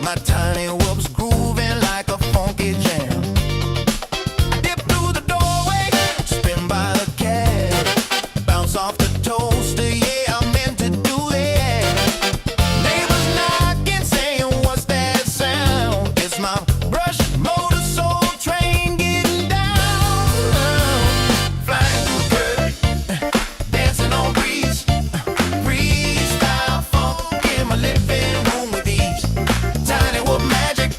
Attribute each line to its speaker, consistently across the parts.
Speaker 1: my tiny whoops grooving like a funky jam. I dip through the doorway, spin by the cab, bounce off the toaster, yeah, I meant to do that. Neighbors knocking, saying, what's that sound? It's my brush motor soul train getting down. Flying through curtain, dancing on breeze, freestyle funk in my living room with ease. Tiny whoop magic,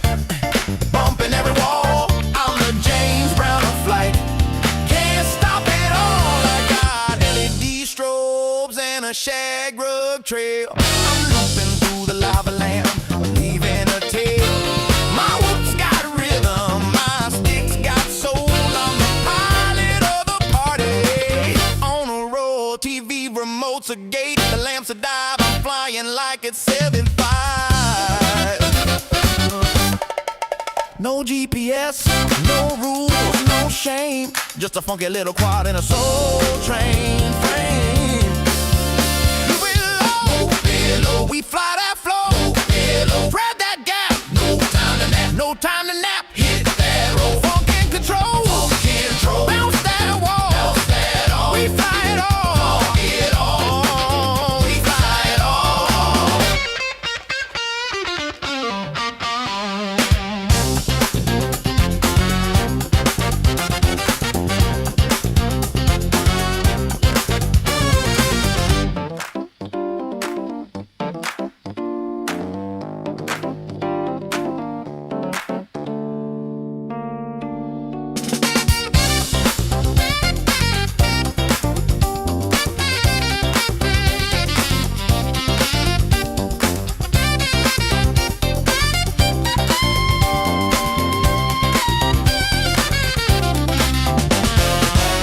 Speaker 1: bumping every wall. I'm the James Brown of flight, can't stop it all. I got LED strobes and a shag rug trail. I'm looping through the lava lamp, leaving a tail. My whoops got rhythm, my sticks got soul. I'm the pilot of the party. On a roll, TV remotes a gate, the lamps a dive. I'm flying like it's 7.5. No GPS, no rules, no shame. Just a funky little quad in a soul train frame. Below, we fly that flow. Below, grab that gap. No time to nap. No time to nap. Hit that roll. Funk and control. Funk and control. Bounce that wall. Bounce that all. We fly it all. Funk it all. We fly it all.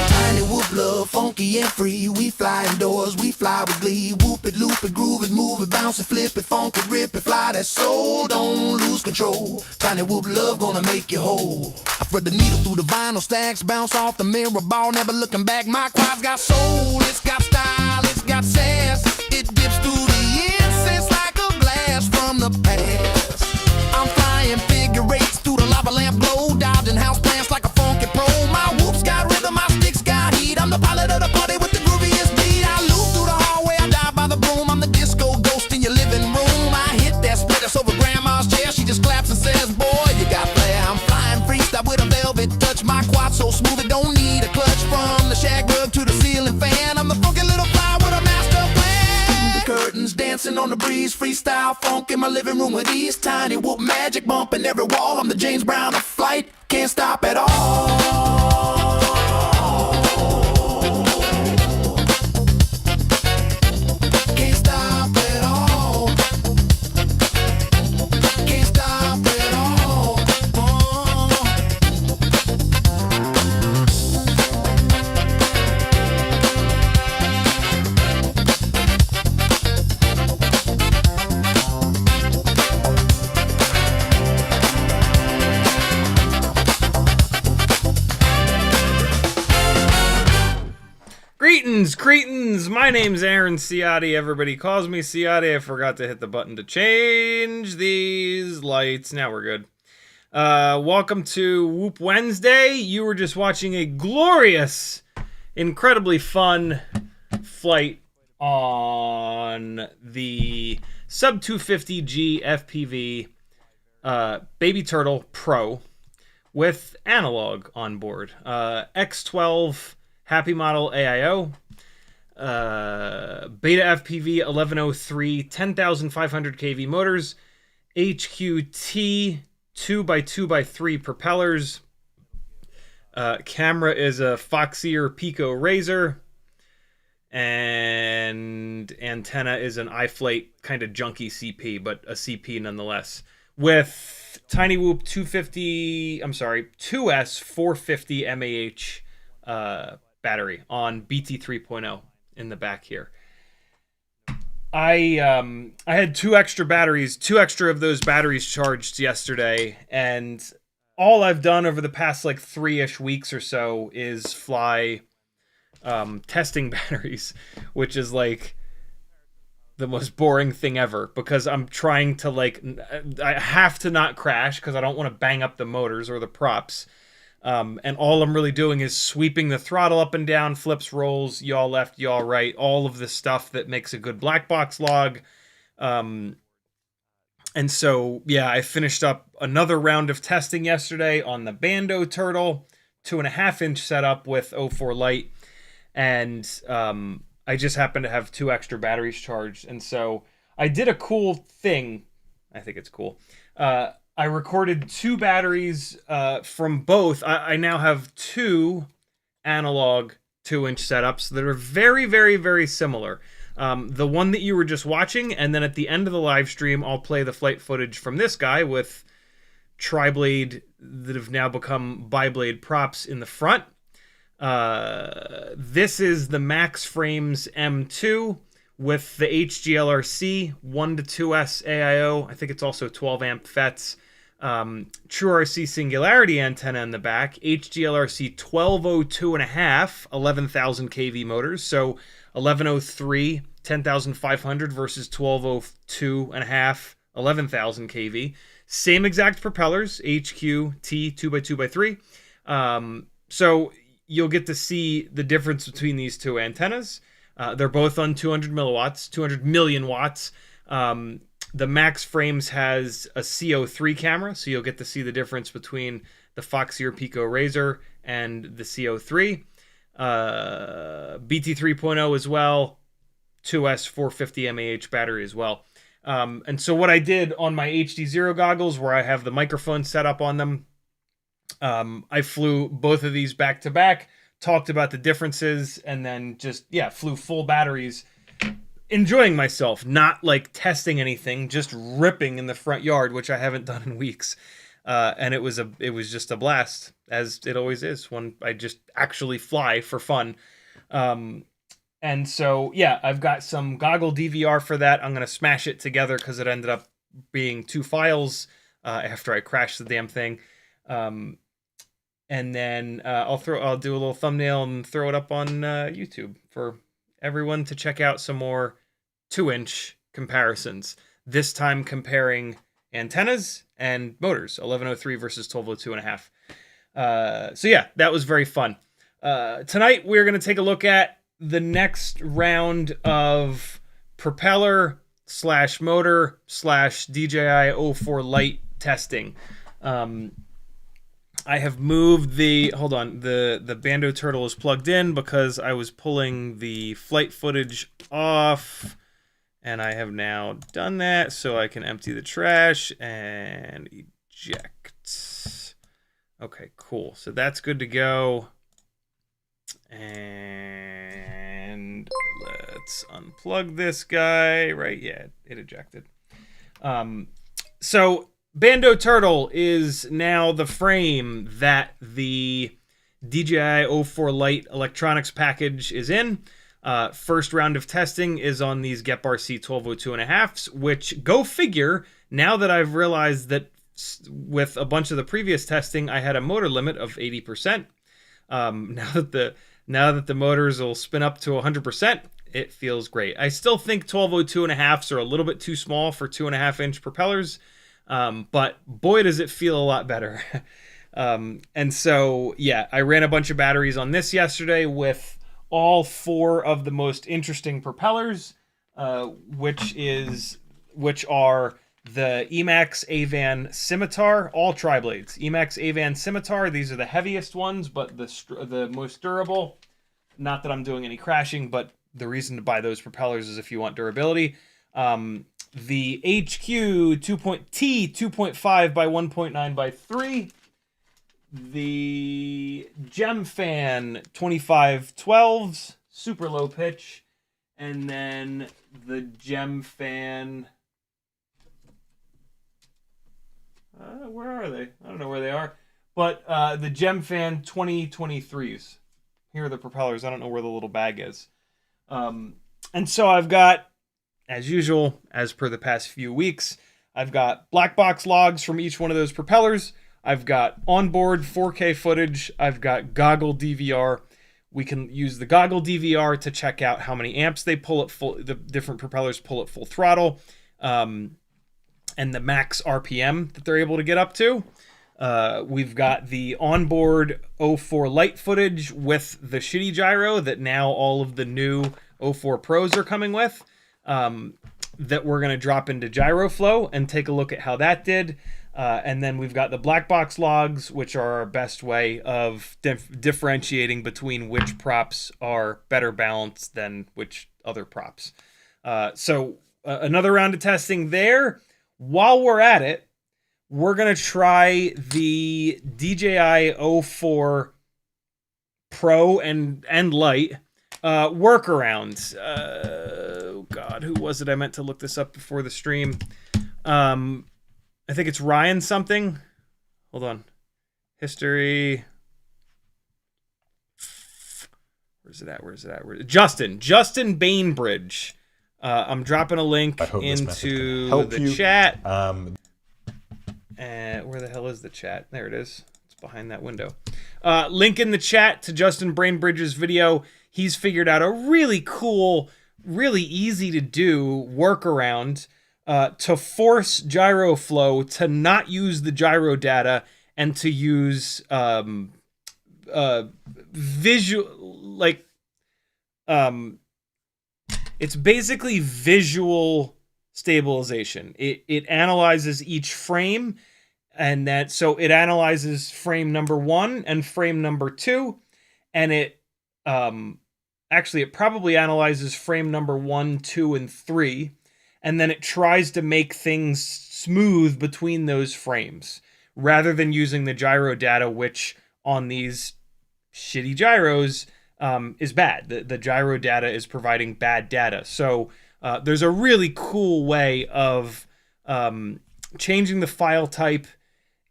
Speaker 1: Tiny whoop love, funky and free. We fly indoors, we fly with glee. Whoop it, loop it, groove it, move it, bounce it, flip it, funk it, rip it, fly that soul, don't lose control. Tiny whoop love gonna make you whole. I thread the needle through the vinyl stacks, bounce off the mirror ball, never looking back. My quad's got soul, it's got style, it's got sass. It dips through the incense like a blast from the past. I'm flying figure eights through the lava lamp glow, dodging house plants like a funky pro. My whoops got rhythm, my sticks got heat. I'm the pilot of the party with the grooviest beat. I loop through the hallway, I dive by the broom. I'm the disco ghost in your living room. I hit that split that's over grandma's chair. She just claps and says, boy, you got flair. I'm flying freestyle with a velvet touch. My quad so smooth it don't need a clutch. From the shag rug to the ceiling fan, I'm the funky little fly with a master plan. The curtains dancing on the breeze, freestyle funk in my living room with ease. Tiny whoop magic bumping every wall. I'm the James Brown of flight, can't stop at all. Can't stop at all. Can't stop at all.
Speaker 2: Greetings, cretins! My name's Aaron Ciotti. Everybody calls me Ciotti. I forgot to hit the button to change these lights. Now we're good. Welcome to Whoop Wednesday. You were just watching a glorious, incredibly fun flight on the Sub 250G FPV Baby Turtle Pro with analog on board. X12 Happy Model AIO, Beta FPV 1103, 10,500 kV motors, HQT 2x2x3 propellers. Camera is a Foxier Pico Razor, and antenna is an iFlight kind of junky CP, but a CP nonetheless. With Tiny Whoop 2S 450 mAh battery on BT 3.0 in the back here. I had two extra of those batteries charged yesterday, and all I've done over the past like 3-ish weeks or so is fly testing batteries, which is like the most boring thing ever because I'm trying to like, I have to not crash because I don't want to bang up the motors or the props. And all I'm really doing is sweeping the throttle up and down, flips, rolls, yaw left, yaw right, all of the stuff that makes a good black box log. And so, yeah, I finished up another round of testing yesterday on the Bando Turtle, 2.5-inch setup with 04 Lite. And I just happened to have 2 extra batteries charged. And so I did a cool thing. I think it's cool. I recorded 2 batteries from both. I now have 2 analog 2-inch setups that are very, very, very similar. The one that you were just watching, and then at the end of the live stream, I'll play the flight footage from this guy with tri-blade that have now become bi-blade props in the front. This is the Max Frames M2 with the HGLRC 1 to 2S AIO. I think it's also 12 amp FETs. True RC Singularity antenna in the back. HGLRC 1202.5, 11,000 kV motors. So 1103, 10,500 versus 1202.5, 11,000 kV. Same exact propellers, HQ-T 2x2x3. So you'll get to see the difference between these 2 antennas. They're both on 200 milliwatts, 200 million watts. The Max Frames has a CO3 camera, so you'll get to see the difference between the Foxy or Pico Razor and the CO3. BT 3.0 as well, 2S 450 mAh battery as well. And so what I did on my HD0 goggles, where I have the microphone set up on them, I flew both of these back to back, talked about the differences, and then just, flew full batteries, enjoying myself, not like testing anything, just ripping in the front yard, which I haven't done in weeks. And it was just a blast, as it always is when I just actually fly for fun. And so, I've got some goggle DVR for that. I'm going to smash it together because it ended up being 2 files after I crashed the damn thing. And then I'll do a little thumbnail and throw it up on YouTube for everyone to check out some more 2-inch comparisons. This time comparing antennas and motors, 1103 versus 1202.5. So that was very fun. Tonight we're going to take a look at the next round of propeller / motor / DJI 04 Lite testing. I have moved the Bando Turtle is plugged in because I was pulling the flight footage off, and I have now done that, so I can empty the trash and eject. Okay, cool. So that's good to go. And let's unplug this guy, right? Yeah, it ejected. So Bando Turtle is now the frame that the DJI 04 Lite electronics package is in. First round of testing is on these GEP-RC 1202.5s, which, go figure, now that I've realized that with a bunch of the previous testing, I had a motor limit of 80%. Now that the motors will spin up to 100%, it feels great. I still think 1202.5s are a little bit too small for 2.5-inch propellers. But boy, does it feel a lot better. And so, I ran a bunch of batteries on this yesterday with all 4 of the most interesting propellers, which are the Emax Avan Scimitar, all tri-blades. Emax Avan Scimitar, these are the heaviest ones, but the most durable. Not that I'm doing any crashing, but the reason to buy those propellers is if you want durability. The HQ T 2.5 by 1.9 by 3. The Gemfan 2512s, super low pitch. And then the Gemfan... where are they? I don't know where they are. But the Gemfan 2023s. Here are the propellers. I don't know where the little bag is. And so I've got, as usual, as per the past few weeks, I've got black box logs from each one of those propellers. I've got onboard 4K footage. I've got goggle DVR. We can use the goggle DVR to check out how many amps they pull at full, the different propellers pull at full throttle, and the max RPM that they're able to get up to. We've got the onboard 04 Lite footage with the shitty gyro that now all of the new 04 Pros are coming with, that we're going to drop into Gyroflow and take a look at how that did. And then we've got the black box logs, which are our best way of differentiating between which props are better balanced than which other props. So another round of testing there. While we're at it, we're going to try the DJI 04 Pro and Lite workaround. Oh, God, who was it? I meant to look this up before the stream. I think it's Ryan something. Hold on. History. Where's it at? Justin Bainbridge. I'm dropping a link into the chat. Where the hell is the chat? There it is. It's behind that window. Link in the chat to Justin Bainbridge's video. He's figured out a really cool, really easy to do workaround to force Gyroflow to not use the gyro data and to use it's basically visual stabilization. It analyzes each frame, and so it analyzes frame number 1 and frame number 2, and it probably analyzes frame number 1, 2, and 3. And then it tries to make things smooth between those frames rather than using the gyro data, which on these shitty gyros is bad. The gyro data is providing bad data. So there's a really cool way of changing the file type,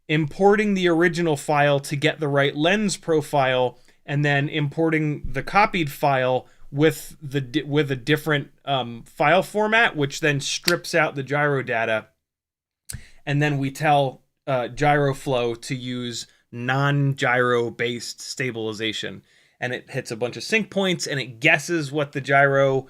Speaker 2: importing the original file to get the right lens profile, and then importing the copied file with a different file format, which then strips out the gyro data, and then we tell Gyroflow to use non-gyro based stabilization, and it hits a bunch of sync points and it guesses what the gyro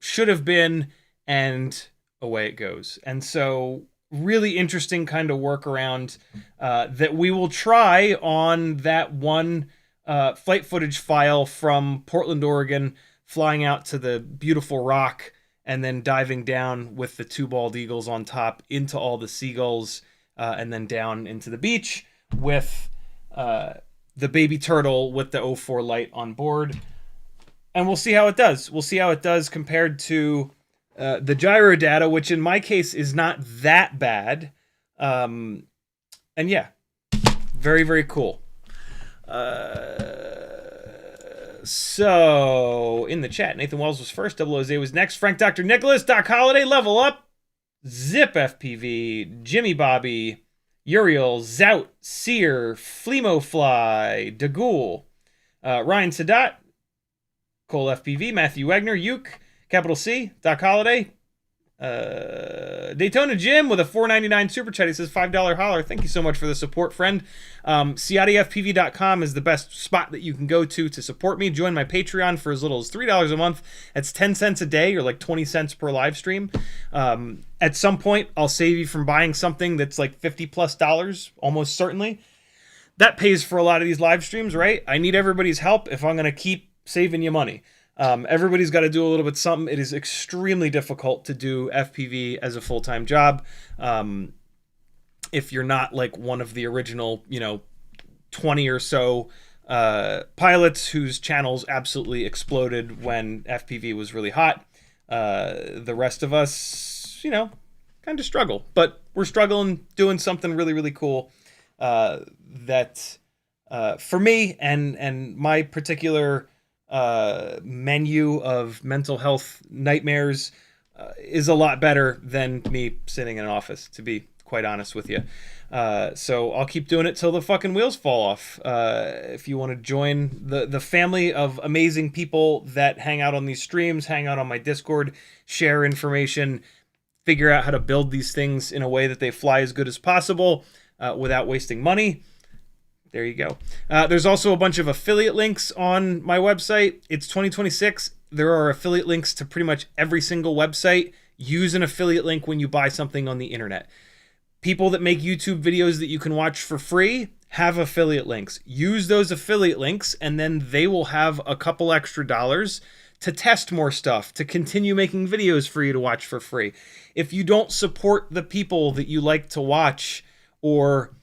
Speaker 2: should have been, and away it goes. And so really interesting kind of workaround that we will try on that one flight footage file from Portland, Oregon, flying out to the beautiful rock and then diving down with the 2 bald eagles on top into all the seagulls, and then down into the beach with the baby turtle with the 04 Lite on board. And we'll see how it does. We'll see how it does compared to the gyro data, which in my case is not that bad. And yeah, very, very cool. So in the chat, Nathan Wells was first, Double-O-Z was next, Frank Dr. Nicholas, Doc Holiday, Level Up, Zip FPV, Jimmy Bobby, Uriel, Zout, Sear, Fleemofly, Dagool, Ryan Sadat, Cole FPV, Matthew Wagner, Uke, Capital C, Doc Holiday, Daytona Jim with a $4.99 super chat. He says $5 holler. Thank you so much for the support, friend. CiottiFPV.com is the best spot that you can go to support me. Join my Patreon for as little as $3 a month. That's 10 cents a day, or like 20 cents per live stream. At some point, I'll save you from buying something that's like $50+, almost certainly. That pays for a lot of these live streams, right? I need everybody's help if I'm going to keep saving you money. Everybody's got to do a little bit something. It is extremely difficult to do FPV as a full-time job. If you're not like one of the original, 20 or so pilots whose channels absolutely exploded when FPV was really hot. The rest of us, kind of struggle, but we're struggling doing something really, really cool that for me and my particular menu of mental health nightmares is a lot better than me sitting in an office, to be quite honest with you. So I'll keep doing it till the fucking wheels fall off. If you want to join the family of amazing people that hang out on these streams, hang out on my Discord, share information, figure out how to build these things in a way that they fly as good as possible without wasting money, There you go. There's also a bunch of affiliate links on my website. It's 2026. There are affiliate links to pretty much every single website. Use an affiliate link when you buy something on the internet. People that make YouTube videos that you can watch for free have affiliate links. Use those affiliate links, and then they will have a couple extra dollars to test more stuff, to continue making videos for you to watch for free. If you don't support the people that you like to watch, or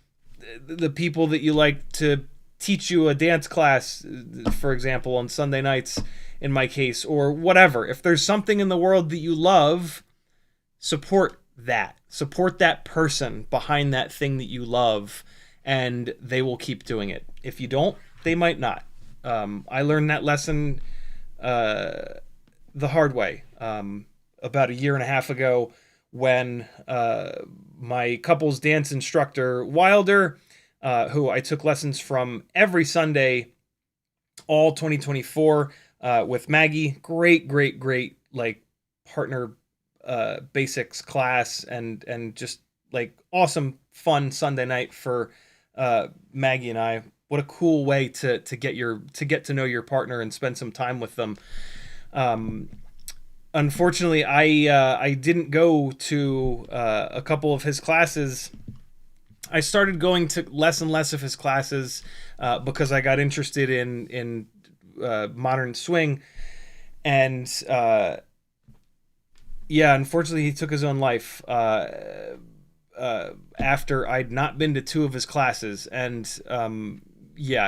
Speaker 2: the people that you like to teach you a dance class, for example, on Sunday nights, in my case, or whatever. If there's something in the world that you love, support that. Support that person behind that thing that you love, and they will keep doing it. If you don't, they might not. I learned that lesson the hard way about a year and a half ago, when my couples dance instructor, Wilder, who I took lessons from every Sunday, all 2024, with Maggie. Great, like, partner basics class, and just, like, awesome, fun Sunday night for Maggie and I. What a cool way to get to know your partner and spend some time with them. Unfortunately, I didn't go to a couple of his classes. I started going to less and less of his classes because I got interested in modern swing, and unfortunately, he took his own life after I'd not been to 2 of his classes, and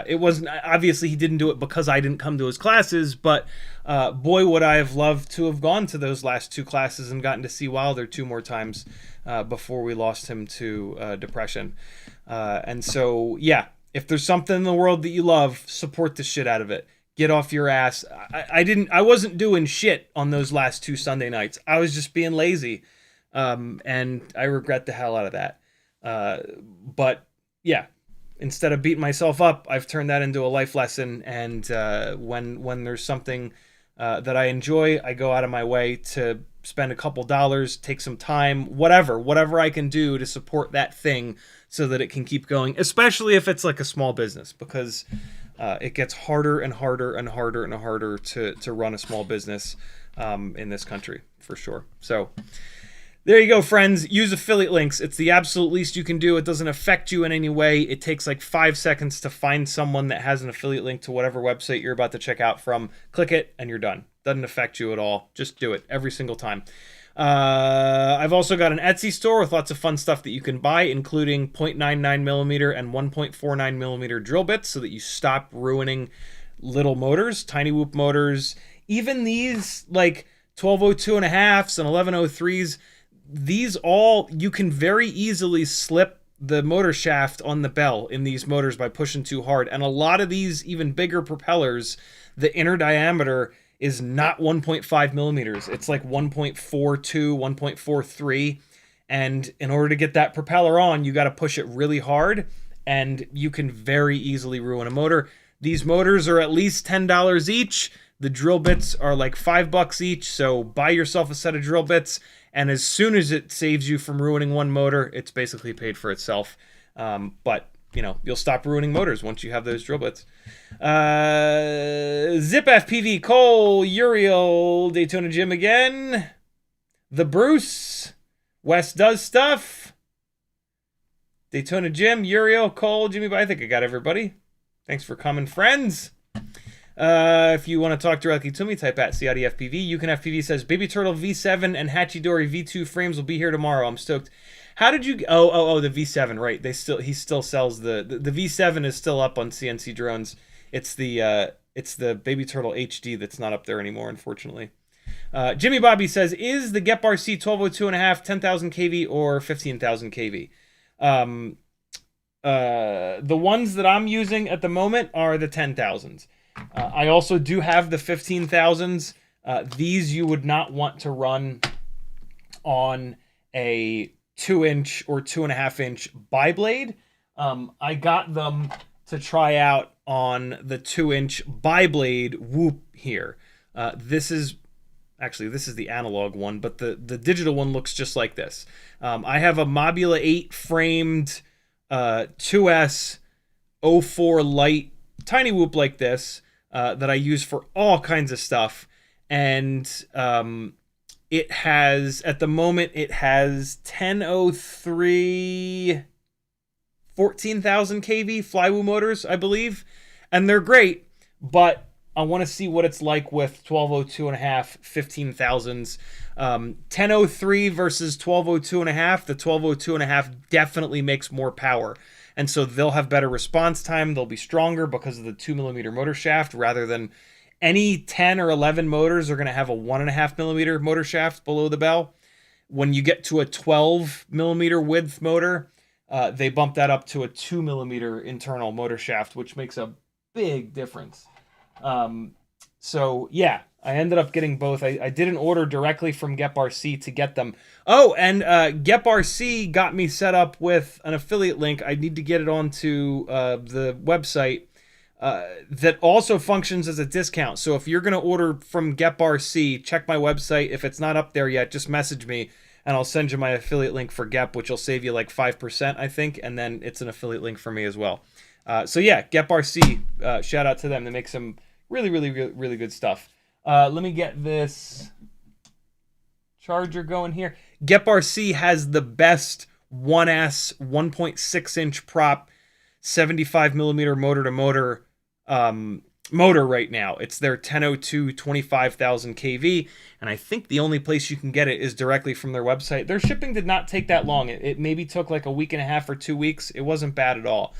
Speaker 2: it wasn't, obviously he didn't do it because I didn't come to his classes, but boy, would I have loved to have gone to those last 2 classes and gotten to see Wilder 2 more times before we lost him to depression. And so, if there's something in the world that you love, support the shit out of it. Get off your ass. I wasn't doing shit on those last 2 Sunday nights. I was just being lazy. And I regret the hell out of that. But yeah, instead of beating myself up, I've turned that into a life lesson. And when there's something that I enjoy, I go out of my way to spend a couple dollars, take some time, whatever I can do to support that thing so that it can keep going, especially if it's like a small business, because it gets harder and harder and harder and harder to run a small business in this country, for sure. So there you go, friends. Use affiliate links. It's the absolute least you can do. It doesn't affect you in any way. It takes like 5 seconds to find someone that has an affiliate link to whatever website you're about to check out from. Click it, and you're done. Doesn't affect you at all. Just do it every single time. I've also got an Etsy store with lots of fun stuff that you can buy, including 0.99 millimeter and 1.49 millimeter drill bits, so that you stop ruining little motors, tiny whoop motors. Even these, like 1202.5s and 1103s, these all, you can very easily slip the motor shaft on the bell in these motors by pushing too hard. And a lot of these even bigger propellers, the inner diameter is not 1.5 millimeters. It's like 1.42, 1.43. And in order to get that propeller on, you got to push it really hard, and you can very easily ruin a motor. These motors are at least $10 each. The drill bits are like $5 each. So buy yourself a set of drill bits, and as soon as it saves you from ruining one motor, it's basically paid for itself. But you'll stop ruining motors once you have those drill bits. ZipFPV, Cole, Uriel, Daytona Jim again, the Bruce, Wes Does Stuff, Daytona Jim, Uriel, Cole, Jimmy. I think I got everybody. Thanks for coming, friends. If you want to talk directly to me, type at CiottiFPV. You can FPV says Baby Turtle V7 and Hachidori V2 frames will be here tomorrow. I'm stoked. How did you? Oh, the V7, right? He still sells the V7 is still up on CNC Drones. It's the Baby Turtle HD that's not up there anymore, unfortunately. Jimmy Bobby says, is the Get Bar C 1202.5 10,000 kV or 15,000 kV? The ones that I'm using at the moment are the 10,000s. I also do have the 15,000s. These you would not want to run on a 2-inch or 2.5-inch bi-blade. I got them to try out on the 2-inch bi-blade Whoop here. This is the analog one, but the digital one looks just like this. I have a Mobula 8 framed 2S 04 Lite tiny whoop like this that I use for all kinds of stuff. And it has, at the moment, it has 1003 14,000 kV flywheel motors, I believe. And they're great, but I want to see what it's like with 1202 and a half, 15,000s. 1003 versus 1202 and a half. The 1202 and a half definitely makes more power. And so they'll have better response time. They'll be stronger because of the 2mm motor shaft, rather than any 10 or 11 motors are going to have a 1.5mm motor shaft below the bell. When you get to a 12mm width motor, they bump that up to a 2mm internal motor shaft, which makes a big difference. So yeah, I ended up getting both. I didn't order directly from GepRC to get them. Oh, and GepRC got me set up with an affiliate link. I need to get it onto the website that also functions as a discount. So if you're going to order from GepRC, check my website. If it's not up there yet, just message me, and I'll send you my affiliate link for Gep, which will save you like 5%, I think, and then it's an affiliate link for me as well. So yeah, GepRC, shout out to them. They make some really good stuff. Let me get this charger going here. GepRC has the best 1S 1.6 inch prop 75mm motor to motor motor right now. It's their 1002 25,000 kV, and I think the only place you can get it is directly from their website. Their shipping did not take that long. It maybe took like a week and a half or 2 weeks. It wasn't bad at all.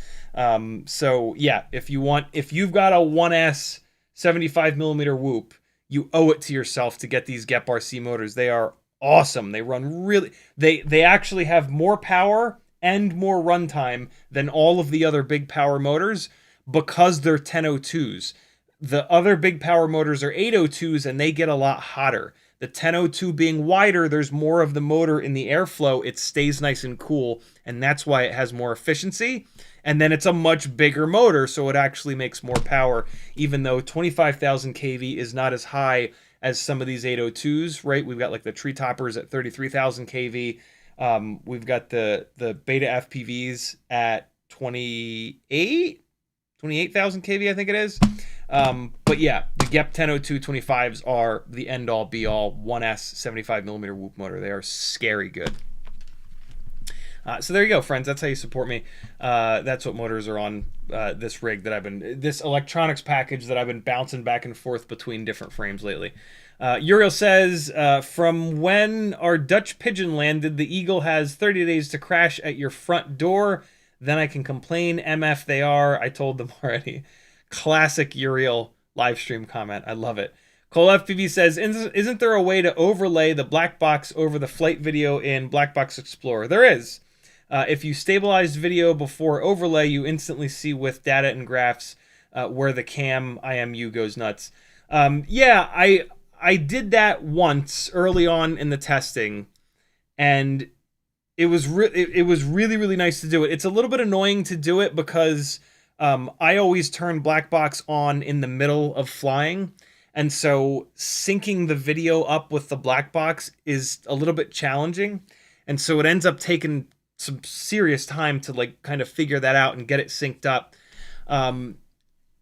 Speaker 2: So yeah, if you've got a 1S 75mm whoop, you owe it to yourself to get these GepRC motors. They are awesome. They run really, they actually have more power and more runtime than all of the other big power motors, because they're 1002s. The other big power motors are 802s, and they get a lot hotter. The 1002 being wider, there's more of the motor in the airflow. It stays nice and cool, and that's why it has more efficiency. And then it's a much bigger motor, so it actually makes more power, even though 25,000 kV is not as high as some of these 802s, right? We've got like the tree toppers at 33,000 kV. We've got the beta FPVs at 28,000 kV, I think it is. But yeah, the Gep 1002 25s are the end all be all 1S 75mm whoop motor. They are scary good. So there you go, friends. That's how you support me. That's what motors are on this rig that this electronics package that I've been bouncing back and forth between different frames lately. Uriel says, from when our Dutch pigeon landed, the Eagle has 30 days to crash at your front door. Then I can complain. MF they are. I told them already. Classic Uriel live stream comment. I love it. CiottiFPV says, isn't there a way to overlay the black box over the flight video in Black Box Explorer? There is. If you stabilize video before overlay, you instantly see with data and graphs where the cam IMU goes nuts. Yeah, I did that once early on in the testing, and it was really nice to do it. It's a little bit annoying to do it because I always turn black box on in the middle of flying, and so syncing the video up with the black box is a little bit challenging, and so it ends up taking some serious time to like kind of figure that out and get it synced up. And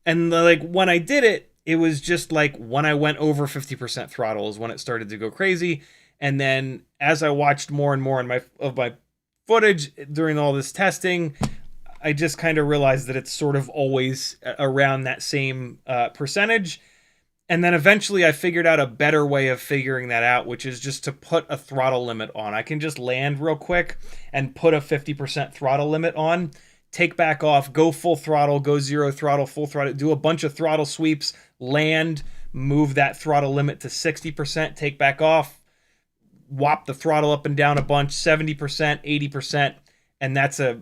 Speaker 2: like when I did it, it was just like when I went over 50% throttle is when it started to go crazy. And then as I watched more and more of my footage during all this testing, I just kind of realized that it's sort of always around that same percentage. And then eventually I figured out a better way of figuring that out, which is just to put a throttle limit on. I can just land real quick and put a 50% throttle limit on, take back off, go full throttle, go zero throttle, full throttle, do a bunch of throttle sweeps, land, move that throttle limit to 60%, take back off, whop the throttle up and down a bunch, 70%, 80%, and that's a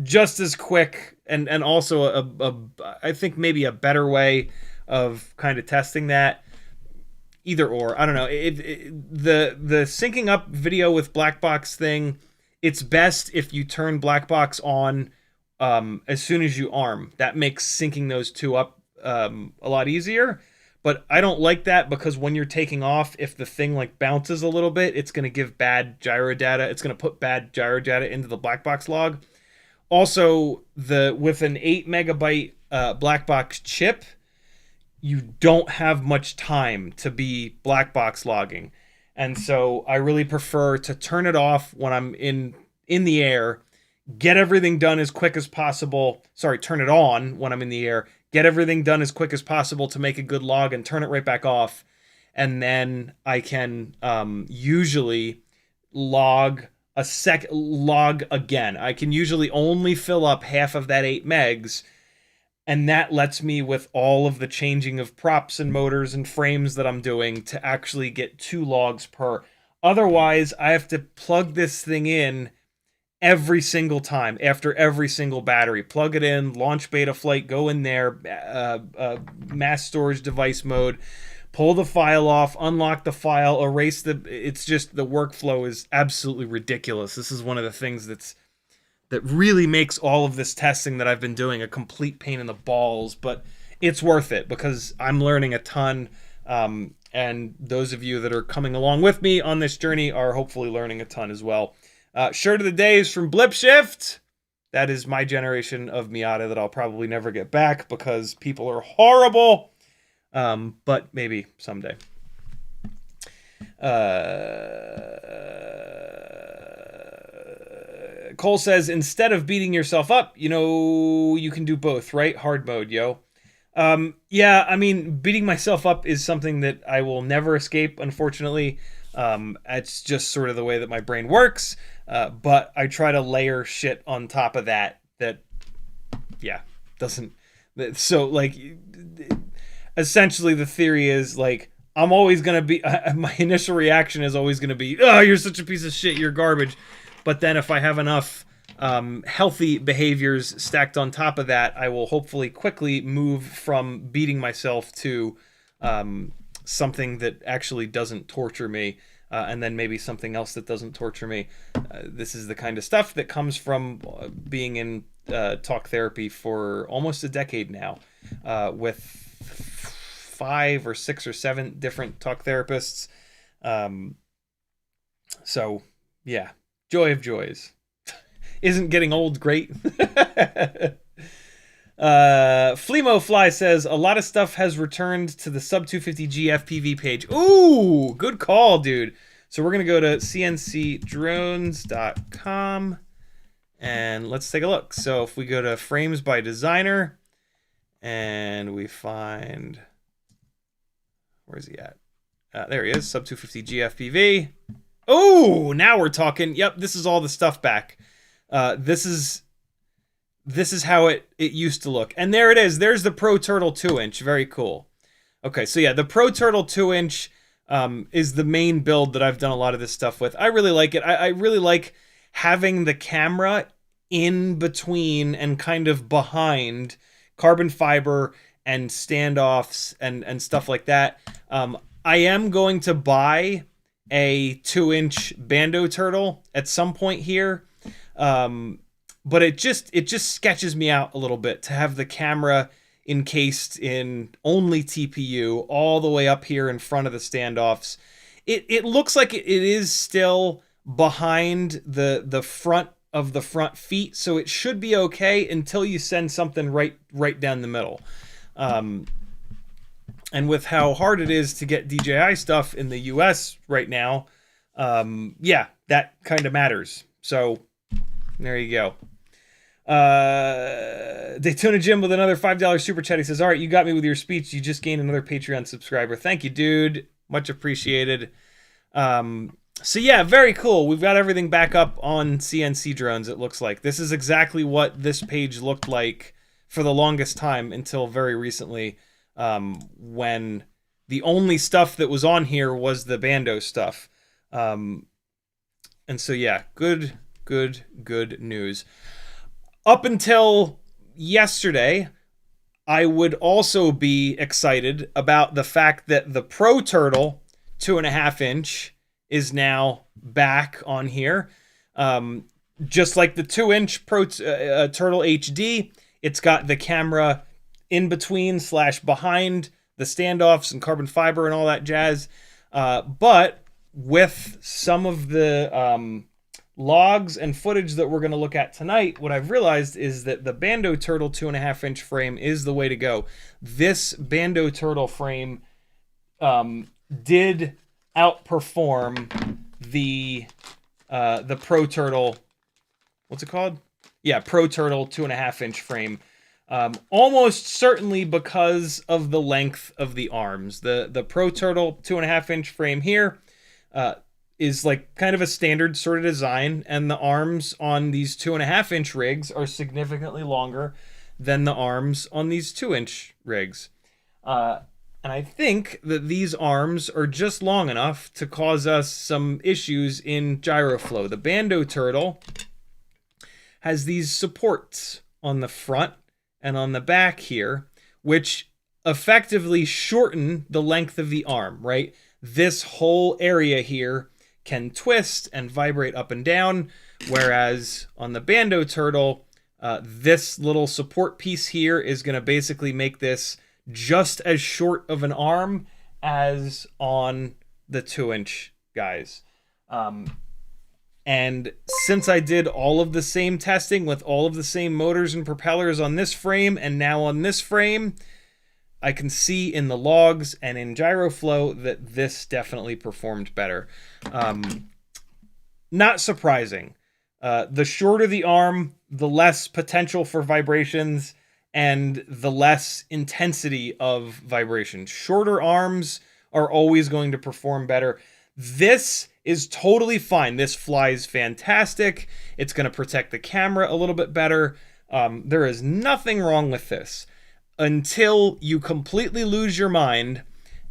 Speaker 2: just as quick and also I think maybe a better way of kind of testing that. Either or, I don't know. The syncing up video with black box thing, it's best if you turn black box on as soon as you arm. That makes syncing those two up a lot easier. But I don't like that because when you're taking off, if the thing like bounces a little bit, it's going to give bad gyro data. It's going to put bad gyro data into the black box log. Also, with an 8 MB black box chip, you don't have much time to be black box logging. And so I really prefer to turn it off when I'm in the air, get everything done as quick as possible. Sorry, turn it on when I'm in the air, get everything done as quick as possible to make a good log and turn it right back off. And then I can usually log again. I can usually only fill up half of that 8 megs, and that lets me, with all of the changing of props and motors and frames that I'm doing, to actually get 2 logs per. Otherwise, I have to plug this thing in every single time after every single battery. Plug it in, launch Betaflight, go in there, mass storage device mode, pull the file off, unlock the file, erase it's just, the workflow is absolutely ridiculous. This is one of the things that really makes all of this testing that I've been doing a complete pain in the balls, but it's worth it because I'm learning a ton. And those of you that are coming along with me on this journey are hopefully learning a ton as well. Shirt of the day is from Blip Shift. That is my generation of Miata that I'll probably never get back because people are horrible. But maybe someday. Cole says, instead of beating yourself up, you can do both, right? Hard mode, yo. Yeah, I mean, beating myself up is something that I will never escape, unfortunately. It's just sort of the way that my brain works. But I try to layer shit on top of that, yeah, doesn't... So, like, essentially the theory is, like, I'm always going to be... my initial reaction is always going to be, oh, you're such a piece of shit, you're garbage. But then if I have enough healthy behaviors stacked on top of that, I will hopefully quickly move from beating myself to something that actually doesn't torture me, and then maybe something else that doesn't torture me. This is the kind of stuff that comes from being in talk therapy for almost a decade now, with 5 or 6 or 7 different talk therapists. So, yeah. Joy of joys. Isn't getting old great? Flemo Fly says, a lot of stuff has returned to the sub 250G FPV page. Ooh, good call, dude. So we're going to go to cncdrones.com and let's take a look. So if we go to frames by designer and we find, where's he at? There he is, sub 250G FPV. Oh, now we're talking. Yep, this is all the stuff back. This is how it used to look. And there it is. There's the Pro Turtle 2-inch. Very cool. Okay, so yeah, the Pro Turtle 2-inch is the main build that I've done a lot of this stuff with. I really like it. I really like having the camera in between and kind of behind carbon fiber and standoffs and stuff like that. I am going to buy a 2-inch Bando Turtle at some point here. But it just sketches me out a little bit to have the camera encased in only TPU all the way up here in front of the standoffs. It looks like it is still behind the front of the front feet, so it should be okay until you send something right down the middle. And with how hard it is to get DJI stuff in the US right now, yeah, that kind of matters. So there you go. Daytona Jim with another $5 super chat. He says, all right, you got me with your speech. You just gained another Patreon subscriber. Thank you, dude. Much appreciated. So yeah, very cool. We've got everything back up on CNC drones, it looks like. This is exactly what this page looked like for the longest time until very recently, when the only stuff that was on here was the Bando stuff. And so yeah, good news. Up until yesterday, I would also be excited about the fact that the Pro Turtle 2.5-inch is now back on here. Just like the 2-inch Pro Turtle HD, it's got the camera in between / behind the standoffs and carbon fiber and all that jazz. But with some of the logs and footage that we're going to look at tonight, what I've realized is that the Bando Turtle 2.5-inch frame is the way to go. This Bando Turtle frame did outperform the Pro Turtle. What's it called? Yeah, Pro Turtle 2.5-inch frame. Almost certainly because of the length of the arms. The Pro Turtle 2.5-inch frame here is like kind of a standard sort of design, and the arms on these 2.5-inch rigs are significantly longer than the arms on these 2-inch rigs. And I think that these arms are just long enough to cause us some issues in Gyroflow. The Bando Turtle has these supports on the front and on the back here, which effectively shorten the length of the arm, right? This whole area here can twist and vibrate up and down, whereas on the Bando Turtle, this little support piece here is going to basically make this just as short of an arm as on the 2-inch guys. And since I did all of the same testing with all of the same motors and propellers on this frame and now on this frame, I can see in the logs and in Gyroflow that this definitely performed better. Not surprising. The shorter the arm, the less potential for vibrations and the less intensity of vibration. Shorter arms are always going to perform better. This is totally fine. This flies fantastic. It's going to protect the camera a little bit better. There is nothing wrong with this until you completely lose your mind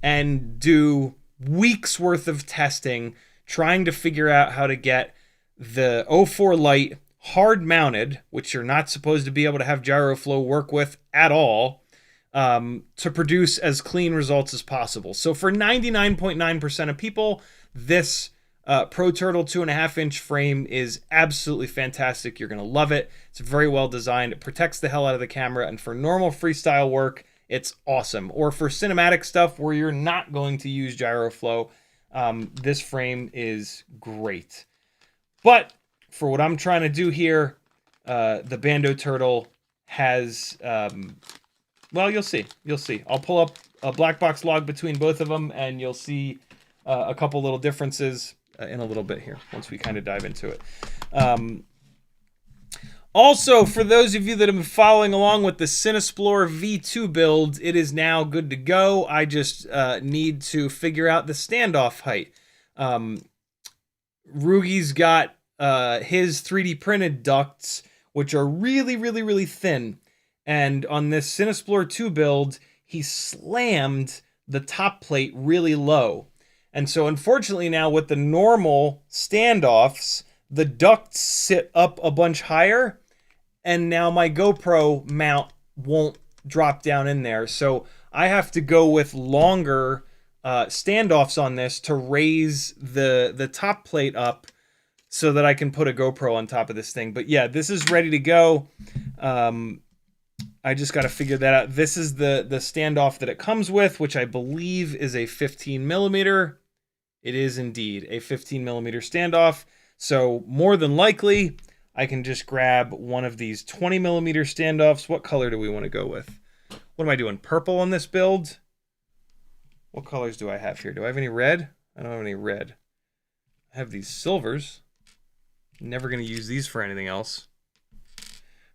Speaker 2: and do weeks worth of testing trying to figure out how to get the 04 Lite hard mounted, which you're not supposed to be able to have Gyroflow work with at all, to produce as clean results as possible. So for 99.9% of people, this Pro Turtle 2.5-inch frame is absolutely fantastic. You're going to love it. It's very well designed. It protects the hell out of the camera. And for normal freestyle work, it's awesome. Or for cinematic stuff where you're not going to use Gyroflow, this frame is great. But for what I'm trying to do here, the Bando Turtle has... well, you'll see. You'll see. I'll pull up a black box log between both of them, and you'll see a couple little differences in a little bit here, once we kind of dive into it. Also, for those of you that have been following along with the Cinesplorer V2 build, it is now good to go. I just need to figure out the standoff height. Rugi's got his 3D printed ducts, which are really, really, really thin. And on this Cinesplorer 2 build, he slammed the top plate really low. And so unfortunately now with the normal standoffs, the ducts sit up a bunch higher, and now my GoPro mount won't drop down in there. So I have to go with longer standoffs on this to raise the top plate up so that I can put a GoPro on top of this thing. But yeah, this is ready to go. I just got to figure that out. This is the standoff that it comes with, which I believe is a 15 millimeter. It is indeed a 15 millimeter standoff. So more than likely, I can just grab one of these 20 millimeter standoffs. What color do we want to go with? What am I doing? Purple on this build? What colors do I have here? Do I have any red? I don't have any red. I have these silvers. Never going to use these for anything else.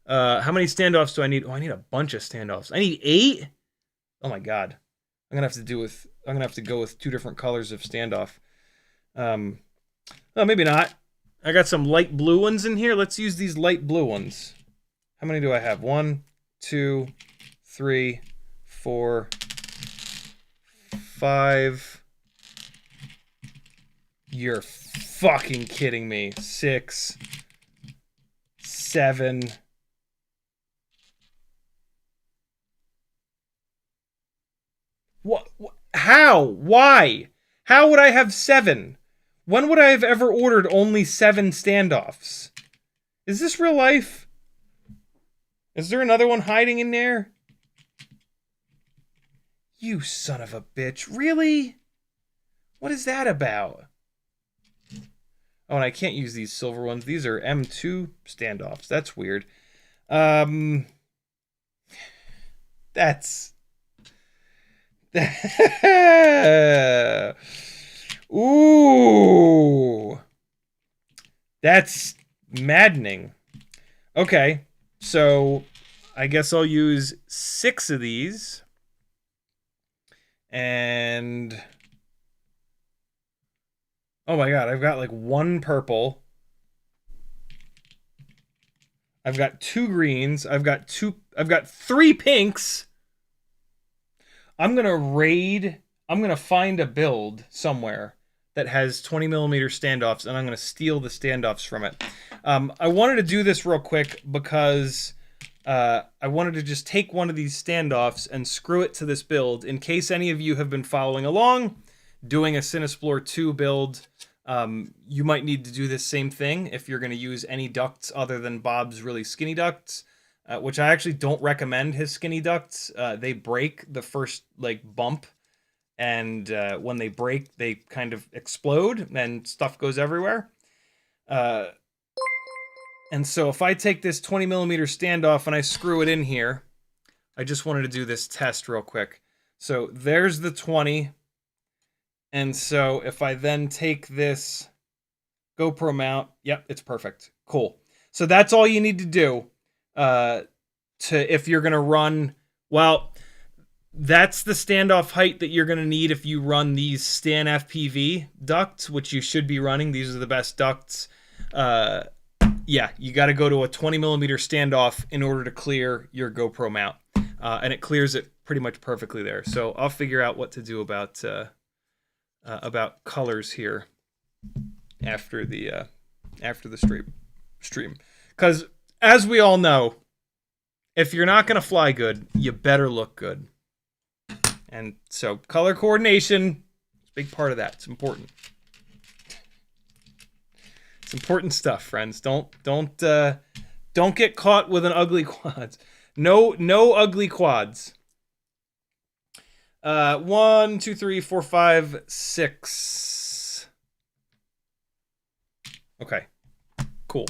Speaker 2: How many standoffs do I need? Oh, I need a bunch of standoffs. I need 8? Oh my god. I'm gonna have to go with 2 different colors of standoff. Well, maybe not. I got some light blue ones in here. Let's use these light blue ones. How many do I have? 1, 2, 3, 4, 5. You're fucking kidding me. 6, 7. What? How? Why? How would I have 7? When would I have ever ordered only 7 standoffs? Is this real life? Is there another one hiding in there? You son of a bitch. Really? What is that about? Oh, and I can't use these silver ones. These are M2 standoffs. That's weird. That's... Ooh. That's maddening. Okay, so I guess I'll use 6 of these. And... oh my god, I've got like 1 purple. I've got 2 greens. I've got 3 pinks. I'm gonna find a build somewhere that has 20 millimeter standoffs, and I'm gonna steal the standoffs from it. I wanted to do this real quick because I wanted to just take one of these standoffs and screw it to this build in case any of you have been following along, doing a Cinesplore 2 build. You might need to do this same thing if you're going to use any ducts other than Bob's really skinny ducts, which I actually don't recommend his skinny ducts. They break the first like bump, and when they break, they kind of explode and stuff goes everywhere. And so if I take this 20 millimeter standoff and I screw it in here, I just wanted to do this test real quick. So there's the 20. And so if I then take this GoPro mount, yep, it's perfect. Cool. So that's all you need to do if you're going to run, well, that's the standoff height that you're going to need if you run these StanFPV ducts, which you should be running. These are the best ducts. Yeah, you got to go to a 20 millimeter standoff in order to clear your GoPro mount. And it clears it pretty much perfectly there. So I'll figure out what to do about colors here after the stream. Because as we all know, if you're not going to fly good, you better look good. And so color coordination is a big part of that. It's important. It's important stuff, friends. Don't get caught with an ugly quads. No ugly quads. 1, 2, 3, 4, 5, 6. Okay, cool.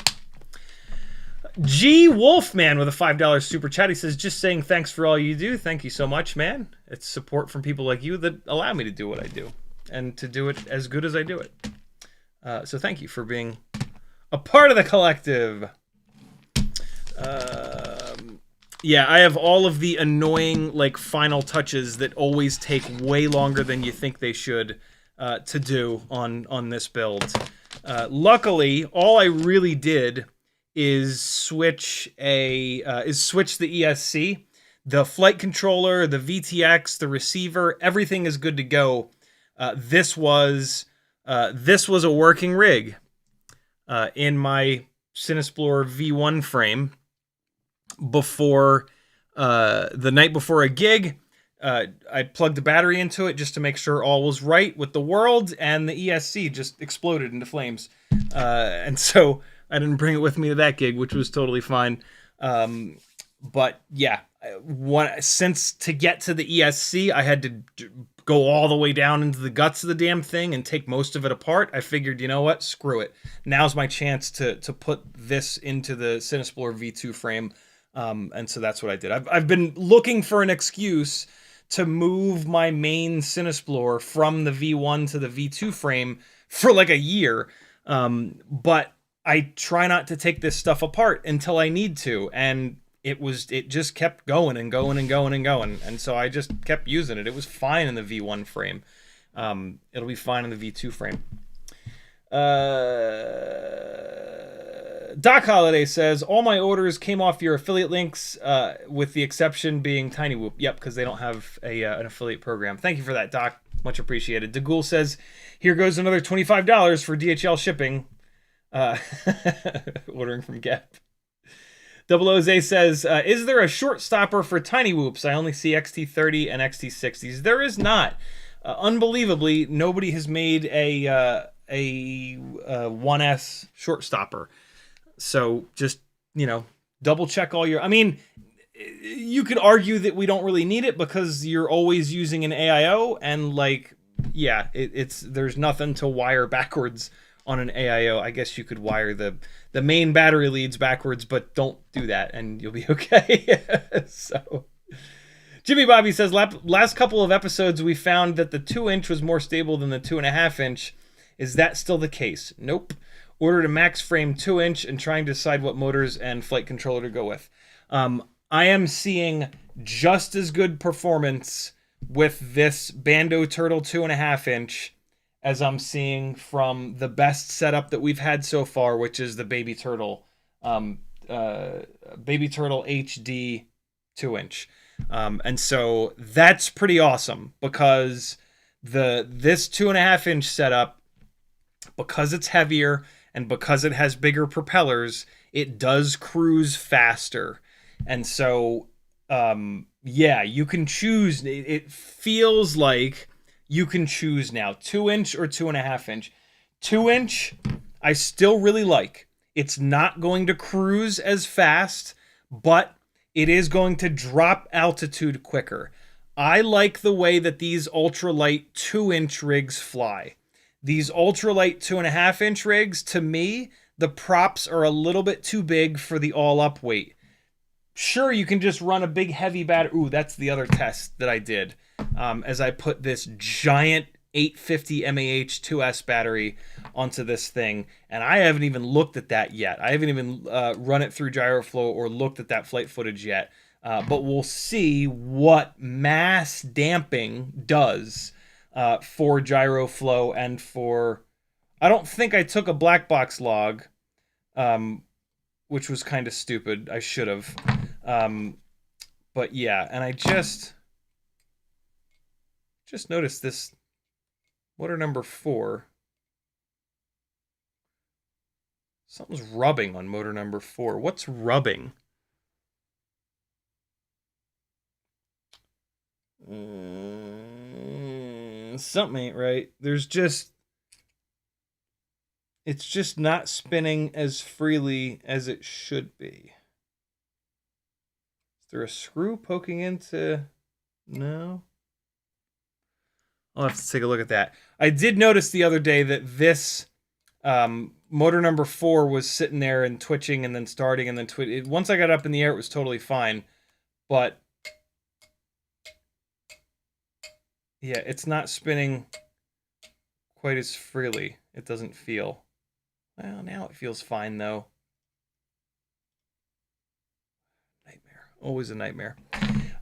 Speaker 2: G Wolfman with a $5 super chat. He says, just saying thanks for all you do. Thank you so much, man. It's support from people like you that allow me to do what I do and to do it as good as I do it. So thank you for being a part of the collective. Yeah, I have all of the annoying, like, final touches that always take way longer than you think they should to do on this build. Luckily, all I really did is switch the ESC. The flight controller, the VTX, the receiver, everything is good to go. This was a working rig in my Cinesplore V1 frame before the night before a gig. I plugged the battery into it just to make sure all was right with the world, and the ESC just exploded into flames. And so I didn't bring it with me to that gig, which was totally fine. But yeah, since to get to the ESC, I had to go all the way down into the guts of the damn thing and take most of it apart. I figured, you know what? Screw it. Now's my chance to put this into the Cinesplore V2 frame. And so that's what I did. I've been looking for an excuse to move my main Cinesplore from the V1 to the V2 frame for like a year. But I try not to take this stuff apart until I need to. And it just kept going and going and going and going. And so I just kept using it. It was fine in the V1 frame. It'll be fine in the V2 frame. Doc Holiday says, all my orders came off your affiliate links, with the exception being Tiny Whoop. Yep, because they don't have an affiliate program. Thank you for that, Doc. Much appreciated. DeGoul says, here goes another $25 for DHL shipping. Ordering from Gap. Double Jose says, is there a short stopper for Tiny Whoops? I only see XT30 and XT60s. There is not. Unbelievably, nobody has made a 1S short stopper. So just, double check all your... I mean, you could argue that we don't really need it because you're always using an AIO, and there's nothing to wire backwards on an AIO. I guess you could wire the main battery leads backwards, but don't do that and you'll be okay. So Jimmy Bobby says, last couple of episodes we found that the 2-inch was more stable than the 2.5-inch. Is that still the case? Nope. Ordered a max frame 2-inch and trying to decide what motors and flight controller to go with. I am seeing just as good performance with this Bando Turtle 2.5-inch as I'm seeing from the best setup that we've had so far, which is the Baby Turtle HD 2-inch. And so that's pretty awesome because this 2.5-inch setup, because it's heavier and because it has bigger propellers, it does cruise faster. And so, yeah, you can choose. It feels like you can choose now 2-inch or 2.5-inch. 2-inch, I still really like. It's not going to cruise as fast, but it is going to drop altitude quicker. I like the way that these ultralight 2-inch rigs fly. These ultralight 2.5-inch rigs, to me, the props are a little bit too big for the all-up weight. Sure, you can just run a big heavy battery. Ooh, that's the other test that I did as I put this giant 850 mAh 2S battery onto this thing, and I haven't even looked at that yet. I haven't even run it through Gyroflow or looked at that flight footage yet, but we'll see what mass damping does for Gyroflow and for... I don't think I took a black box log, which was kind of stupid. I should have. But yeah, and I just noticed this motor number 4. Something's rubbing on motor number 4. What's rubbing? Something ain't right. It's just not spinning as freely as it should be. Is there a screw poking into... No? I'll have to take a look at that. I did notice the other day that this motor number 4 was sitting there and twitching and then starting and then twitching. Once I got up in the air, it was totally fine. But yeah, it's not spinning quite as freely. It doesn't feel. Well, now it feels fine, though. Nightmare. Always a nightmare.